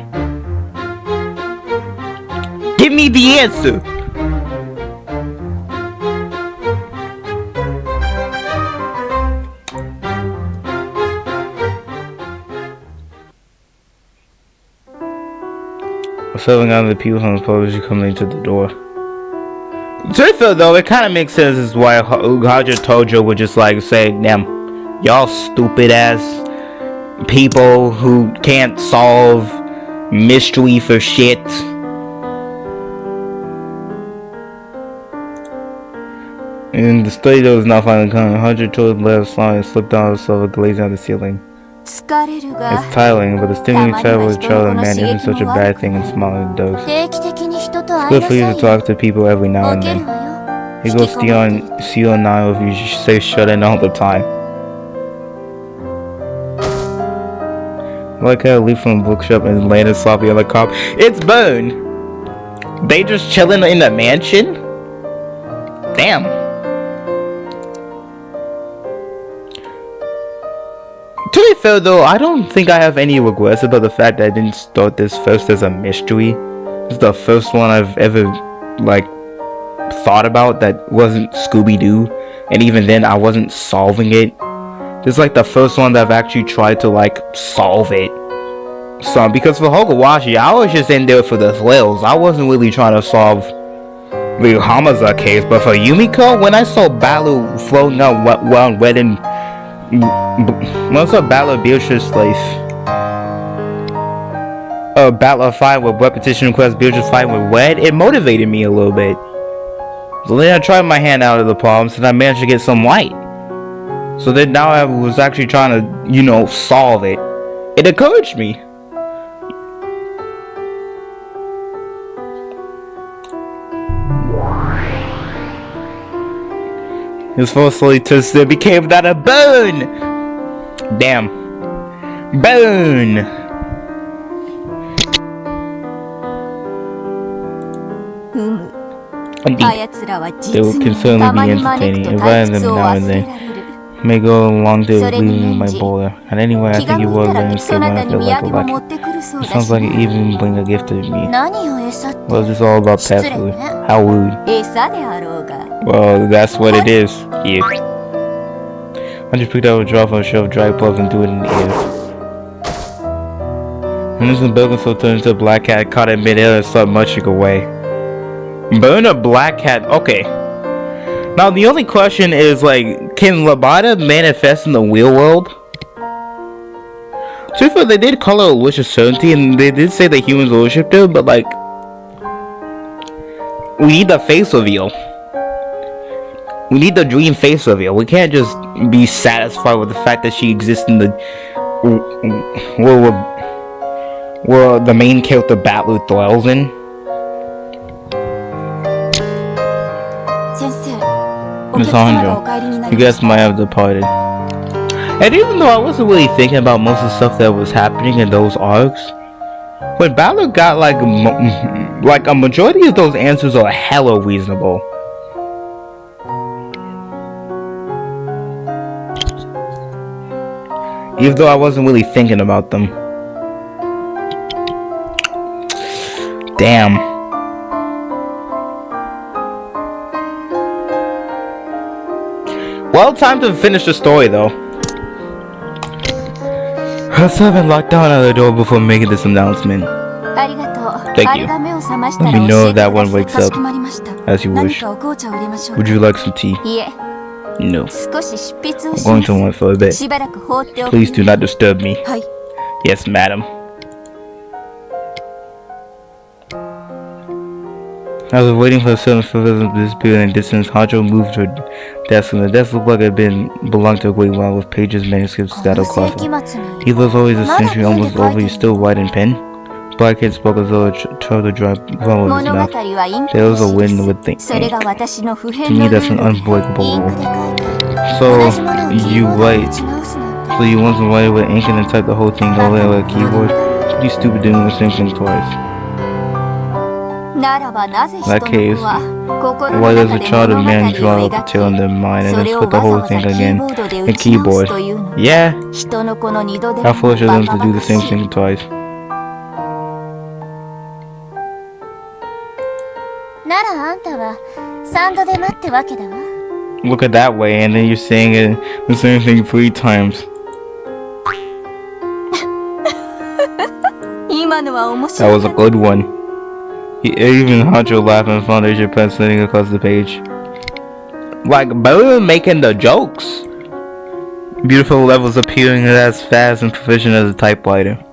Give me the answer! Settling out of the people on the publisher coming into the door. Truthfully though, it kind of makes sense as why Hanjo Tojo would just like say, damn, y'all stupid ass people who can't solve mystery for shit. And the study though is not finally coming. Hanjo Tojo let us slide and slipped down herself, glazing on the ceiling. It's tiring, but the stimulating travel with child and man isn't such a bad thing in smaller doses. It's good for you to talk to people every now and then. He goes CO9 if you say shut in all the time. I like how I leave from the bookshop and landed sloppy on the cop. It's Bone! They just chilling in the mansion? Damn. To be fair though, I don't think I have any regrets about the fact that I didn't start this first as a mystery. It's the first one I've ever, like, thought about that wasn't Scooby-Doo. And even then, I wasn't solving it. This is like the first one that I've actually tried to, like, solve it. So, because for Hogawashi, I was just in there for the thrills. I wasn't really trying to solve the Hamaza case. But for Yumiko, when I saw Balu floating out while wedding... When I saw Balu Beatrice's life... Battle fight with repetition request, Beatrice fight with Wed, it motivated me a little bit. So then I tried my hand out of the palms and I managed to get some light. So then now I was actually trying to, solve it. It encouraged me. His first slowly twisted became that a bone. Damn. Bone. Indeed, they will concerningly be entertaining, inviting them now and then. May go along to leaving my bowler. And anyway, I think you will landscape when I feel like a lucky. It sounds like you even bring a gift to me. Well, it's just all about pet food. How rude. Well, that's what it is. Here. I just picked up a draw from a shelf, dry plugs, and threw it in the air. And this building so turned into a black cat, caught it in midair and started munching away. Burn a black cat. Okay. Now the only question is, like, can Labada manifest in the real world? So far, they did call it a wish of certainty, and they did say that humans worshipped her, but like, we need the face reveal. We need the dream face reveal. We can't just be satisfied with the fact that she exists in the where the main character Battler dwells in. Miss Hanjo, you guys might have departed. And even though I wasn't really thinking about most of the stuff that was happening in those arcs, when Battler got like a majority of those answers are hella reasonable. Even though I wasn't really thinking about them. Damn. Well, time to finish the story though. I've been locked down at the door before making this announcement. Thank you. Let me know if that one wakes up, as you wish. Would you like some tea? No. I'm going to one for a bit. Please do not disturb me. Yes, madam. I was waiting for the sudden further to disappear in the distance. Hanjo moved her desk, and the desk looked like it had belonged to a great while with pages, manuscripts, scattered across it. He was always a century almost over. He's still writing pen. Blackhead spoke as though it tried to dry from his mouth. There was a wind with the ink. To me, that's an unbreakable rule. So, you write. So you want to write with ink and then type the whole thing over there with a keyboard? Pretty stupid doing the same thing twice. In that case, why does a child of man draw up a tail in their mind and then put the whole thing again in keyboard? Yeah, how foolish of them to do the same thing twice. Look at that way, and then you're saying it the same thing 3 times. That was a good one. Even Hanjo laughed and found Asia Pen sitting across the page. Like, boom, making the jokes. Beautiful levels appearing as fast and proficient as a typewriter.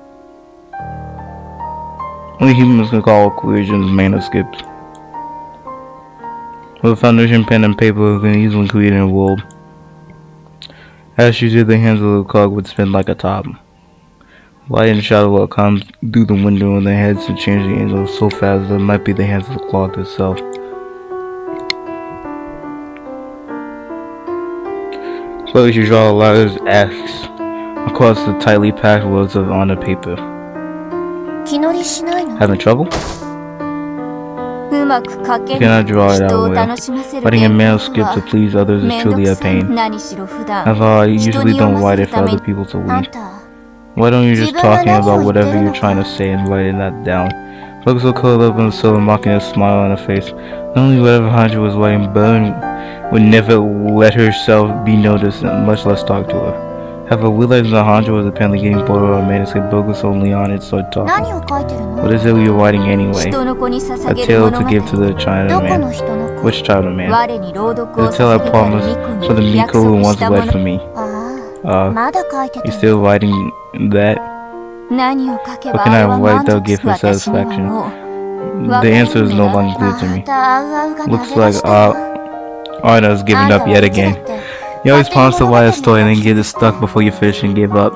Only humans can call equations manuscripts. With a foundation pen and paper, we can easily create a world. As she did, the hands of the clock would spin like a top. Light and shadow will come through the window, and the heads would change the angle so fast that it might be the hands of the clock itself. Slowly she draw a letters X across the tightly packed words on the paper. Having trouble? You cannot draw it out well. Writing a manuscript to please others is truly a pain. However, I usually don't write it for other people to read. Why don't you just talking about whatever you're trying to say and writing that down? Look so curled up and so mocking a smile on her face. Not only whatever Hanjo was writing, Bone would never let herself be noticed, much less talk to her. However, realizing that Hanjo was apparently getting bored of her manuscript, focused only on it, started talking. What is it you're writing anyway? A tale to give to the Chinaman. Which Chinaman? The tale I promised for the Miko who wants to write for me. You're still writing that? What can I write that'll give her satisfaction? The answer is no longer clear to me. Looks like Arna's giving up yet again. You always promise to write a story and then get it stuck before you finish and give up.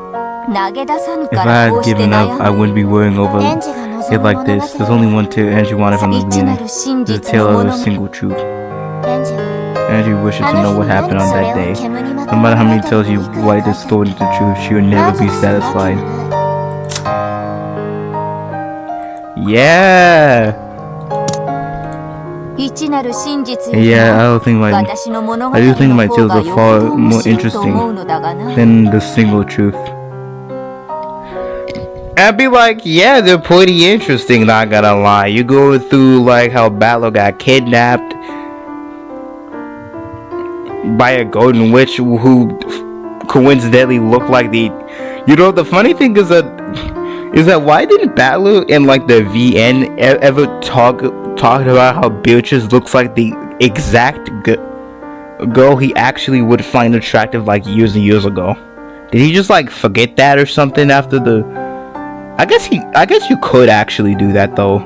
If I had given up, I wouldn't be worrying over it like this. There's only one tale Angie wanted from the beginning. The tale of a single truth. Angie wishes to know what happened on that day. No matter how many tales you write this story into truth, she will never be satisfied. Yeah! Yeah, I do think my tales are far more interesting than the single truth. I'd be like, yeah, they're pretty interesting, not gonna lie. You go through like how Battle got kidnapped by a golden witch who coincidentally looked like the... You know, the funny thing is that why didn't Battle and like the VN ever talk about how Beatrice looks like the exact girl he actually would find attractive like years and years ago? Did he just like forget that or something after the... I guess you could actually do that though.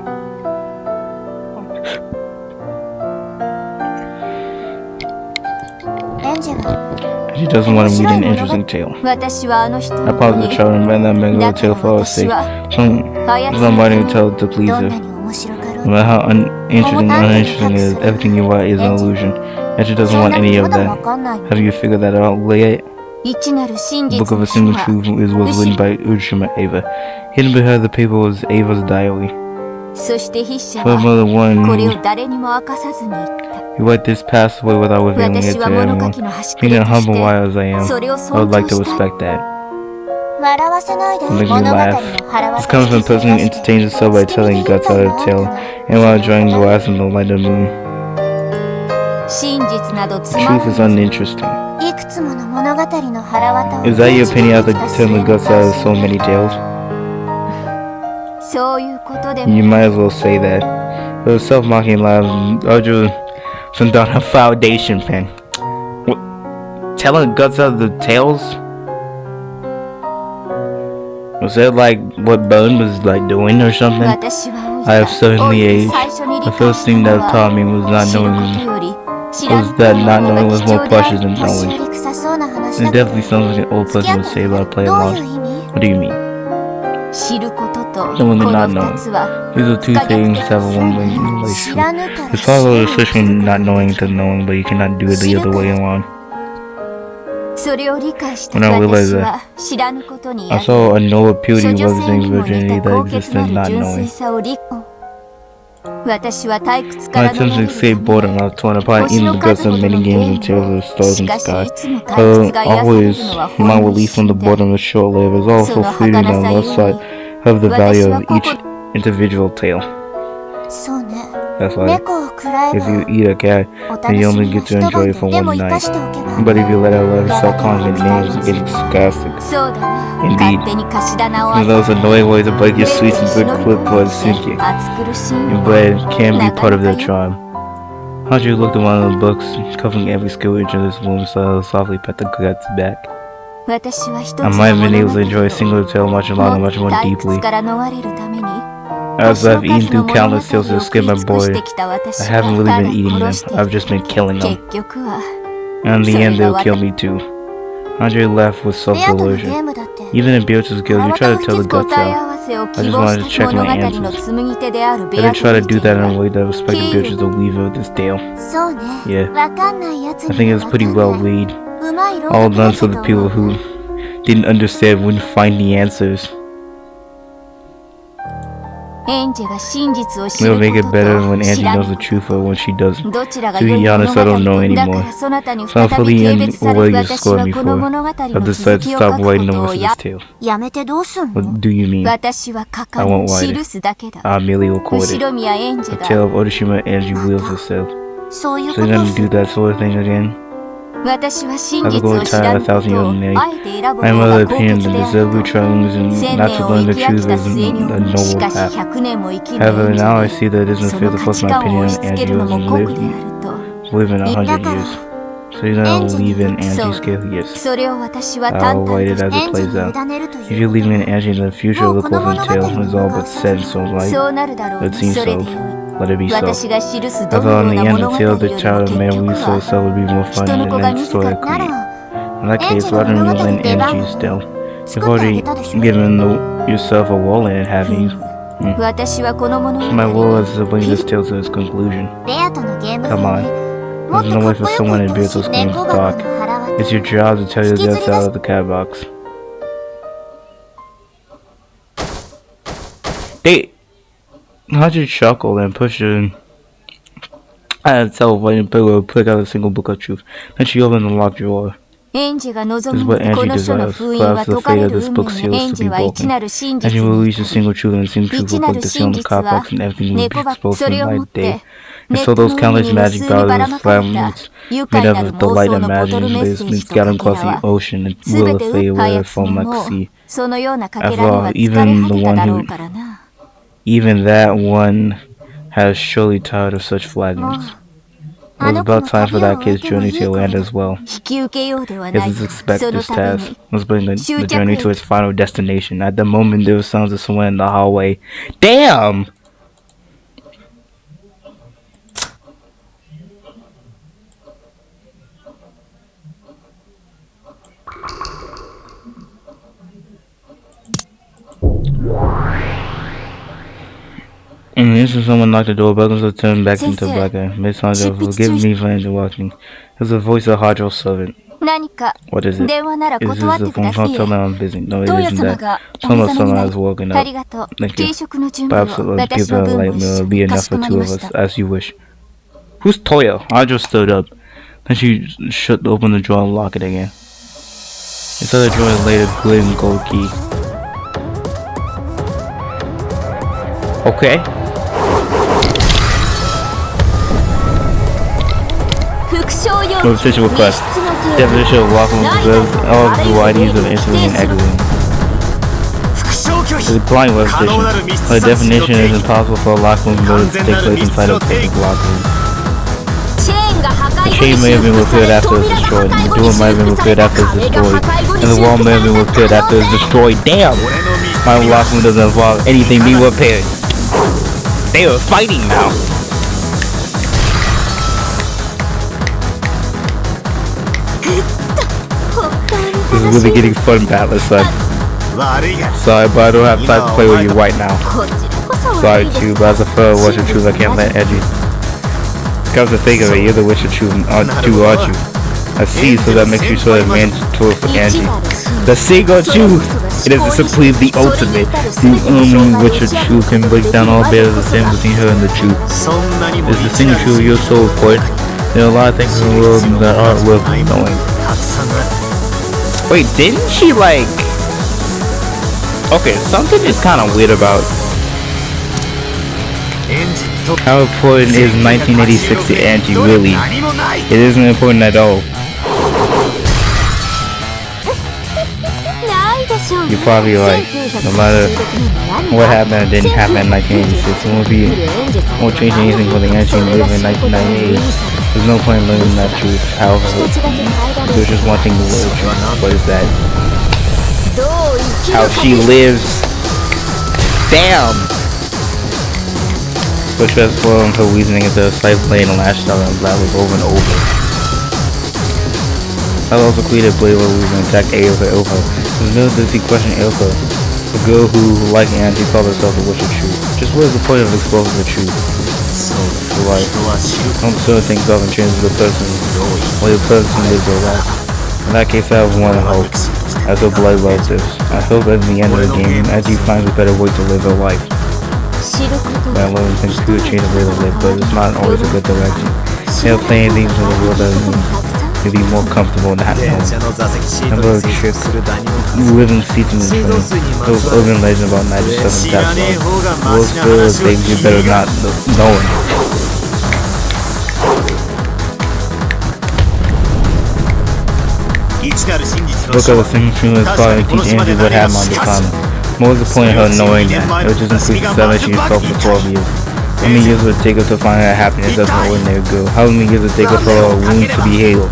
She doesn't want to read an interesting tale. I paused the child and read that mega tale for her sake. I'm writing a tale to please her. No matter how uninteresting it is, everything you write is an illusion. And she doesn't want any of that. Have you figured that out yet? The Book of a Single Truth was written by Urshima Ava. Hidden behind the paper was Ava's diary. Furthermore, one who let this pass away without revealing it to anyone. Being a humble wise as I am, I would like to respect that. Make me laugh. This comes from a person who entertains himself by telling guts out of tale, and while drawing glass in the light of the moon. Truth is uninteresting. Is that your opinion after telling the guts out of so many tales? You might as well say that. With a self-mocking laugh, Arjun sent down a foundation pen. What? Telling guts out of the tales? Was that like what Bone was like doing or something? I have certainly aged. The first thing that taught me was that not knowing was more precious than knowing. It definitely sounds like an old person would say about play along. What do you mean? Knowing and not knowing. These are two things that have a one-way relationship. It's possible to switch from not knowing to knowing, but you cannot do it the other way around. When I realized that, I saw a no purity representing virginity that existed not knowing. My attempts to escape boredom, I was torn apart even the guts of many games and tales of stars in the sky. Always, my relief from the boredom is short-lived. It's also fleeting on the left side of the value of each individual tale. That's like, if you eat a cat, then you only get to enjoy it for one night. But if you let it live, self-confident names are getting sarcastic. Indeed. There's those annoying ways to break your sweets into a clipboard and sink it. Your bread can be part of their charm. Audrey looked at one of the books, covering every square inch of this room, so I softly pet the cat's back. I might have been able to enjoy a single tale much longer, much more deeply. As I've eaten through countless tales to escape my boy, I haven't really been eating them, I've just been killing them. And in the end, they'll kill me too. Andre laughed with self-delusion. Even in Beatrice's guild, you try to tell the guts out. I just wanted to check my answers. I didn't try to do that in a way that respected Beatrice the weaver of this tale. Yeah, I think it's pretty well read. All done so the people who didn't understand wouldn't find the answers. It'll make it better when Angie knows the truth or when she doesn't. To be honest, I don't know anymore. So I'm fully in what you scored me for. I've decided to stop writing the rest of this tale. What do you mean? I won't write it. I'll merely record it. The tale of Urshima and Angie wheels herself. So you're gonna do that sort of thing again? I've been going tired 1,000 years in I am of the opinion that the Zebu trying not to learn the truth is a noble path. However, now I see that it isn't fair to force my opinion on Angie who has lived in 100 years. So you're gonna leave in Angie's scale? Yes. それを私は I'll 淡 wait 々 it と as it エンジ plays に out. 委ねると If い you う leave me in Angie in the future, もう look この over 物 the 語 tale の is all 向こう but said, so そ like, うなるだろう it に seems それ so. でよい Let it be so. 私が記す I どの thought よ in う the な end, 物 the 語 tale よ of the りも child 結 of man 局 we saw は so would be more fun 人の than 子が the 見 next せた story な clean. ら In that エン case, ジェ why ルの don't 物 you 語 lend ベラ Angie ン still? 作 You've ってあ already げたでしょ given yourself a wallet, haven't you? 私はこの物語 My will is to bring this tale to its conclusion. ベアとのゲーム Come 風 on. にもっ There's と no か way っ for こよく someone 言っ in てほしい Beatles 猫 games to 箱 talk. の腹渡 It's your job to tell your 引きずり guts 出 out す of the cat box. How'd you chuckle and push in? I had to tell what and pick out a single book of truth. Then she opened the locked drawer. エンジが望 This is む what こ Angie の書の desires. 封印は Perhaps the 解か fate れ of る this 運 book 命 seals エン to ジ be は一 broken. なる真 As 実 you に release a single truth and the single truth 一 will な put る the seal 真 on the 実 cat は box and everything will be 猫箱 exposed そ from れを the 持っ light day. て And ネッ so ト those の海 countless に無 magic 数にばら powers ま of かれた fragments 愉 made 快な of る the 妄 light 想のボトル imagined メッ is セー been ジと scattered かけ across ら the は ocean and 全 will て fade 打った away やつ from に like も sea. そのようなか After けらに all, は疲れ果 even て the た one だろう who からな even that one has surely tired of such もう fragments. あ It was の子の about time 旅 for を that 終え kid's てもい journey い to 頃 end に as well. 引き受けようでは As ない its かそ expected の this ため task に must bring the 終 journey 着 to 駅 its final destination. At the moment, there were sounds of someone in the hallway. Damn! This is someone knocked the door. Welcome to turn back into black. Miss Hunter, forgive me for interrupting. It's the voice of Hadro's servant. 何か What is it? 電話なら Is 断っ this て the くだ phone さ call? い Tell them I'm busy. No, it トーヤ isn't 様 that. がお目 Someone 覚めにな has り woken あ up. りがとう Thank 軽 you. 食の準備 Perhaps を give 私 her の a 分 light も一 meal 緒 will be にか enough しこ for ま two りま of し us, た as you wish. Who's Toya? Hadro stood up. Then she opened the drawer and locked it again. Inside the drawer laid a glittering gold key. Okay. 副賞用 No official 密 request. 室のテーブル Definition of welcome observes all the varieties of entering and exiting. 副賞拒 It's 否 a blind web 可能なる edition. 密室 By 殺人の definition, 定 it is 義 impossible for a locked room to take place inside a public locker room. チェーンが破壊 The 後に chain may have been 修復さ repaired れ after 扉 it's が destroyed, 破 and 壊 the 後に door 修 might have been 復され repaired た after it's 壁が destroyed, 破壊後に and 修 the wall 復 may さ have れ been た repaired 可 after 能 it's 性 destroyed. Damn! 俺の密室 My には locker room doesn't involve anything being repaired. They are fighting now. This is really getting fun, Battler, son. 悪いが Sorry, but I don't have time to play with you right now. こちらこそ Sorry, 悪いです too, but as a fellow Witch of Truth, I can't let edgy. Come to think of it, you're the Witch of Truth, too, aren't you? I see, so that makes you sort of mandatory for Angie. The single truth! It is simply the ultimate. The only Witch of Truth can break down all barriers of sin between her and the truth. そんなにも Is the single truth you're so important? There are a lot of things in the world that aren't worth knowing. たくさんある Wait, didn't she like... Okay, something is kind of weird about エンジンにとって how important is 1986 to Angie, really? 何もない It isn't important at all. ないでしょうね You're probably like, no matter what happened or didn't happen in 1986, it won't change anything for the Angie who lived in 1998. There's no point in learning that truth. However, there's just one thing to learn. What is that? How she lives. Damn! Push fast forward until reasoning into a slight plane and lashed out and babbled over and over. I also created Blade where we would attack Aoka Ilko. It was no does he question Ilko, the girl who, like Angie, called herself the Witch of Truth. Just what is the point of exposing the truth? そう To life. 人は知る Don't certain things often change the person, or the person lives their life. In that case, I have one hope. As a blood relatives, I hope at the end of the game, Angie finds a better way to live her life. 知ること That learning things could change the way they live, but it's not always a good direction. There are plenty of things in the world that can be more comfortable not 電 knowing. 車の座席シートに接続するダニの We live in seats in the train. Those urban legends about 97 知らねえ taps 方が world マシな filled 話 with を things 聞 you い better てる not knowing. Look at the same stream as probably teach Angie what happened on the planet. What was the point of her knowing that? It would just increase the salvation she felt for 12 years. How many years would it take her to find her happiness as an ordinary girl? How many years would it take her for her wounds to be healed?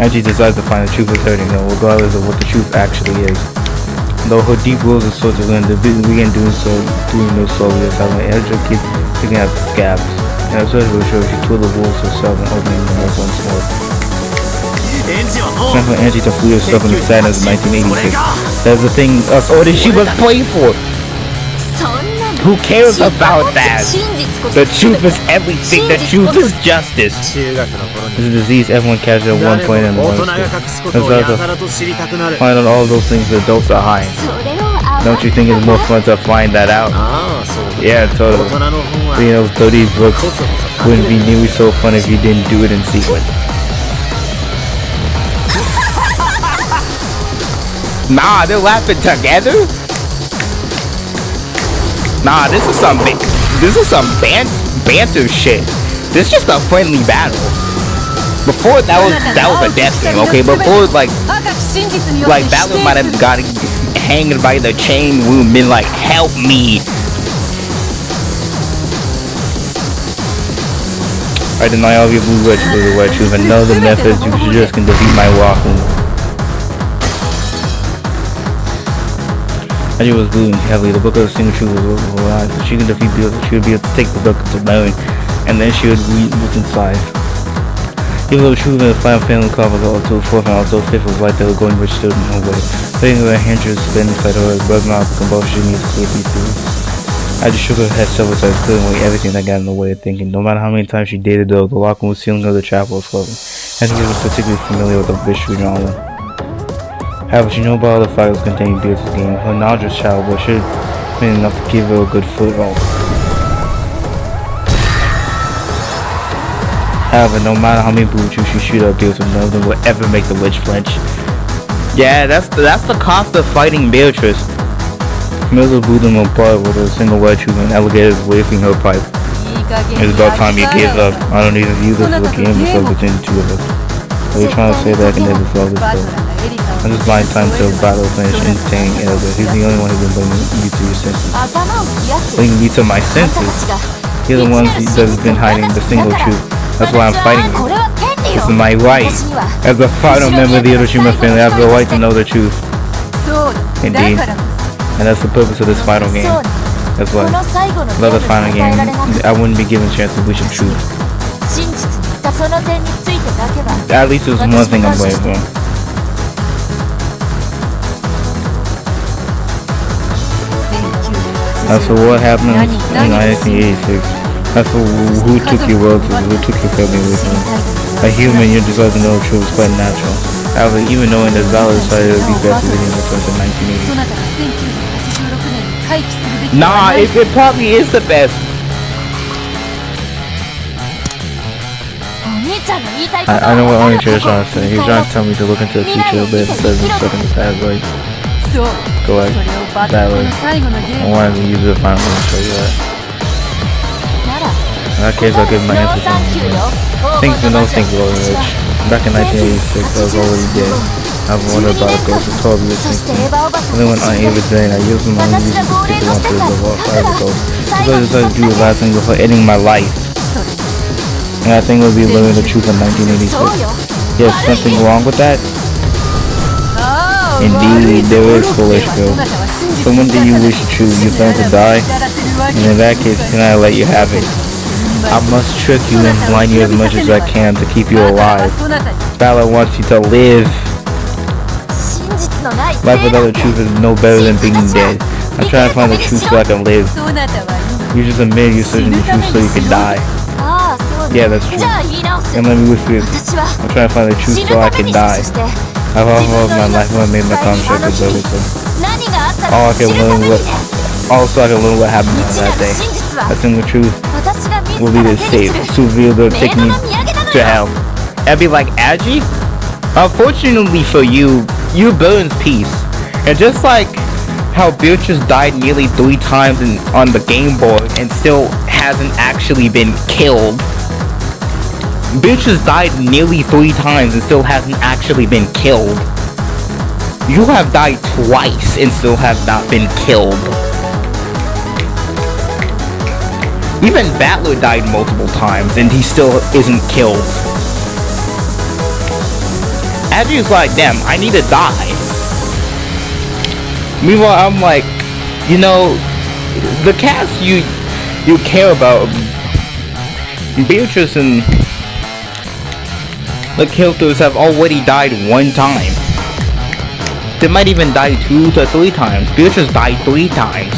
Angie decides to find the truth is hurting her, regardless of what the truth actually is. Though her deep wills are sort of learn to begin doing no slowly as having an edge keep picking out the scabs. And as such, she tore the wolves herself and opening them up once more. Time for Angie to flee herself in the sadness of 1986. That's the thing us orders she was played for. Who cares about that? The truth is everything. The truth is justice. It's a disease everyone catches at one point in the world. It's also find out all those things the adults are hiding. Don't you think it's more fun to find that out? Yeah, totally. Seeing those dirty books wouldn't be nearly so fun if you didn't do it in sequence. Nah, they're laughing together? Nah, this is some banter shit. This is just a friendly battle. Before that was a death game, okay? Before like Battle might have got hanging by the chain wound, been like, help me. I deny all your blue wedge with the wedge with another method you just can defeat my Wahu. As she was bleeding heavily, the book of the single truth was override. She can defeat Beelzebub, she would be able to take the book to bone, and then she would read what's inside. Even though the truth in the final family cover was also fourth and also fifth was like they were going which stood in her way. Putting her hand to spin inside her blood mouth convulsion needs clear through. I just shook her head several times, clearing away everything that got in the way of thinking. No matter how many times she did it though, the lock was ceiling of the chapel was closing. I think she was particularly familiar with the visual genre. However, she knew about all the files containing Beatrice's game. Her knowledge was shallow, but should have been enough to give her a good foothold. However, no matter how many blue chews she shoot at Beatrice, none of them will ever make the witch flinch. Yeah, that's the cost of fighting Beatrice. Camilla blew them apart with a single wedge tube and alligators waving her pipe. It's about time you gave up. I don't even view this as a game because between the two of us. Are you trying to say that I can never solve this problem? I'm just buying time till battle finish entertaining Elder. He's the only one who can bring you to your senses. Bring me to my senses? You're the one that's been hiding the single truth. That's why I'm fighting you. This is my right. As a final member of the Hiroshima family, I have the right to know the truth. Indeed. And that's the purpose of this final game. That's why. Love the final game. I wouldn't be given a chance to wish the truth. At least there's one thing I'm waiting for. As for what happened in 1986, as for who took your relatives, who took your family with you. A human, your desire to know the truth is quite natural. However, even knowing that Valor decided it would be best to begin the first in 1980. Nah, it probably is the best. I know what Onichi is trying to say. He's trying to tell me to look into the future a bit instead of stuck in the past, like correct. That way. I wanted to use it finally to show you that. In that case, I'll give my answer to him. Think the no think Lord Rich. Back in 1986, I was already dead. I've wondered about a ghost for 12 years since then. And then when I even then, I used my own reason to take the one to the wall fire the ghost. Because I decided to do the last thing before ending my life. And I think it would be learning the truth in 1986. Yes, something wrong with that? Indeed, there is foolish Bill. So when do you wish to choose? You plan to die? And in that case, can I let you have it? I must trick you and blind you as much as I can to keep you alive. Valor wants you to live. Life without the truth is no better than being dead. I'm trying to find the truth so I can live. You just admit you're searching the truth so you can die. Yeah, that's true. And let me with you. I'm trying to find the truth so I can die. I've all of my life when I made my contract with everything. Also, I can learn what happened on that day. I think the truth will be the safe. Suville will take me to hell. I'd be like, Agi? Unfortunately for you, you burns peace. And just like how Beatrice died nearly 3 times on the game board and still hasn't actually been killed. Beatrice died nearly 3 times and still hasn't actually been killed. You have died twice and still have not been killed. Even Battler died multiple times and he still isn't killed. Abby's like, damn, I need to die. Meanwhile, I'm like, you know, the cast you care about, Beatrice and the characters have already died one time. They might even die 2 to 3 times. Beatrice died 3 times.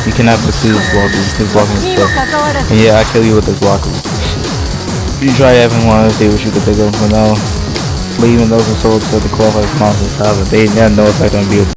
You cannot pursue this block. This blocking is stuff. And yeah, I kill you with this block. You try having one to see what you can think of for now. But even those who sold to the qualified sponsors have it. They have no effect on Beatrice.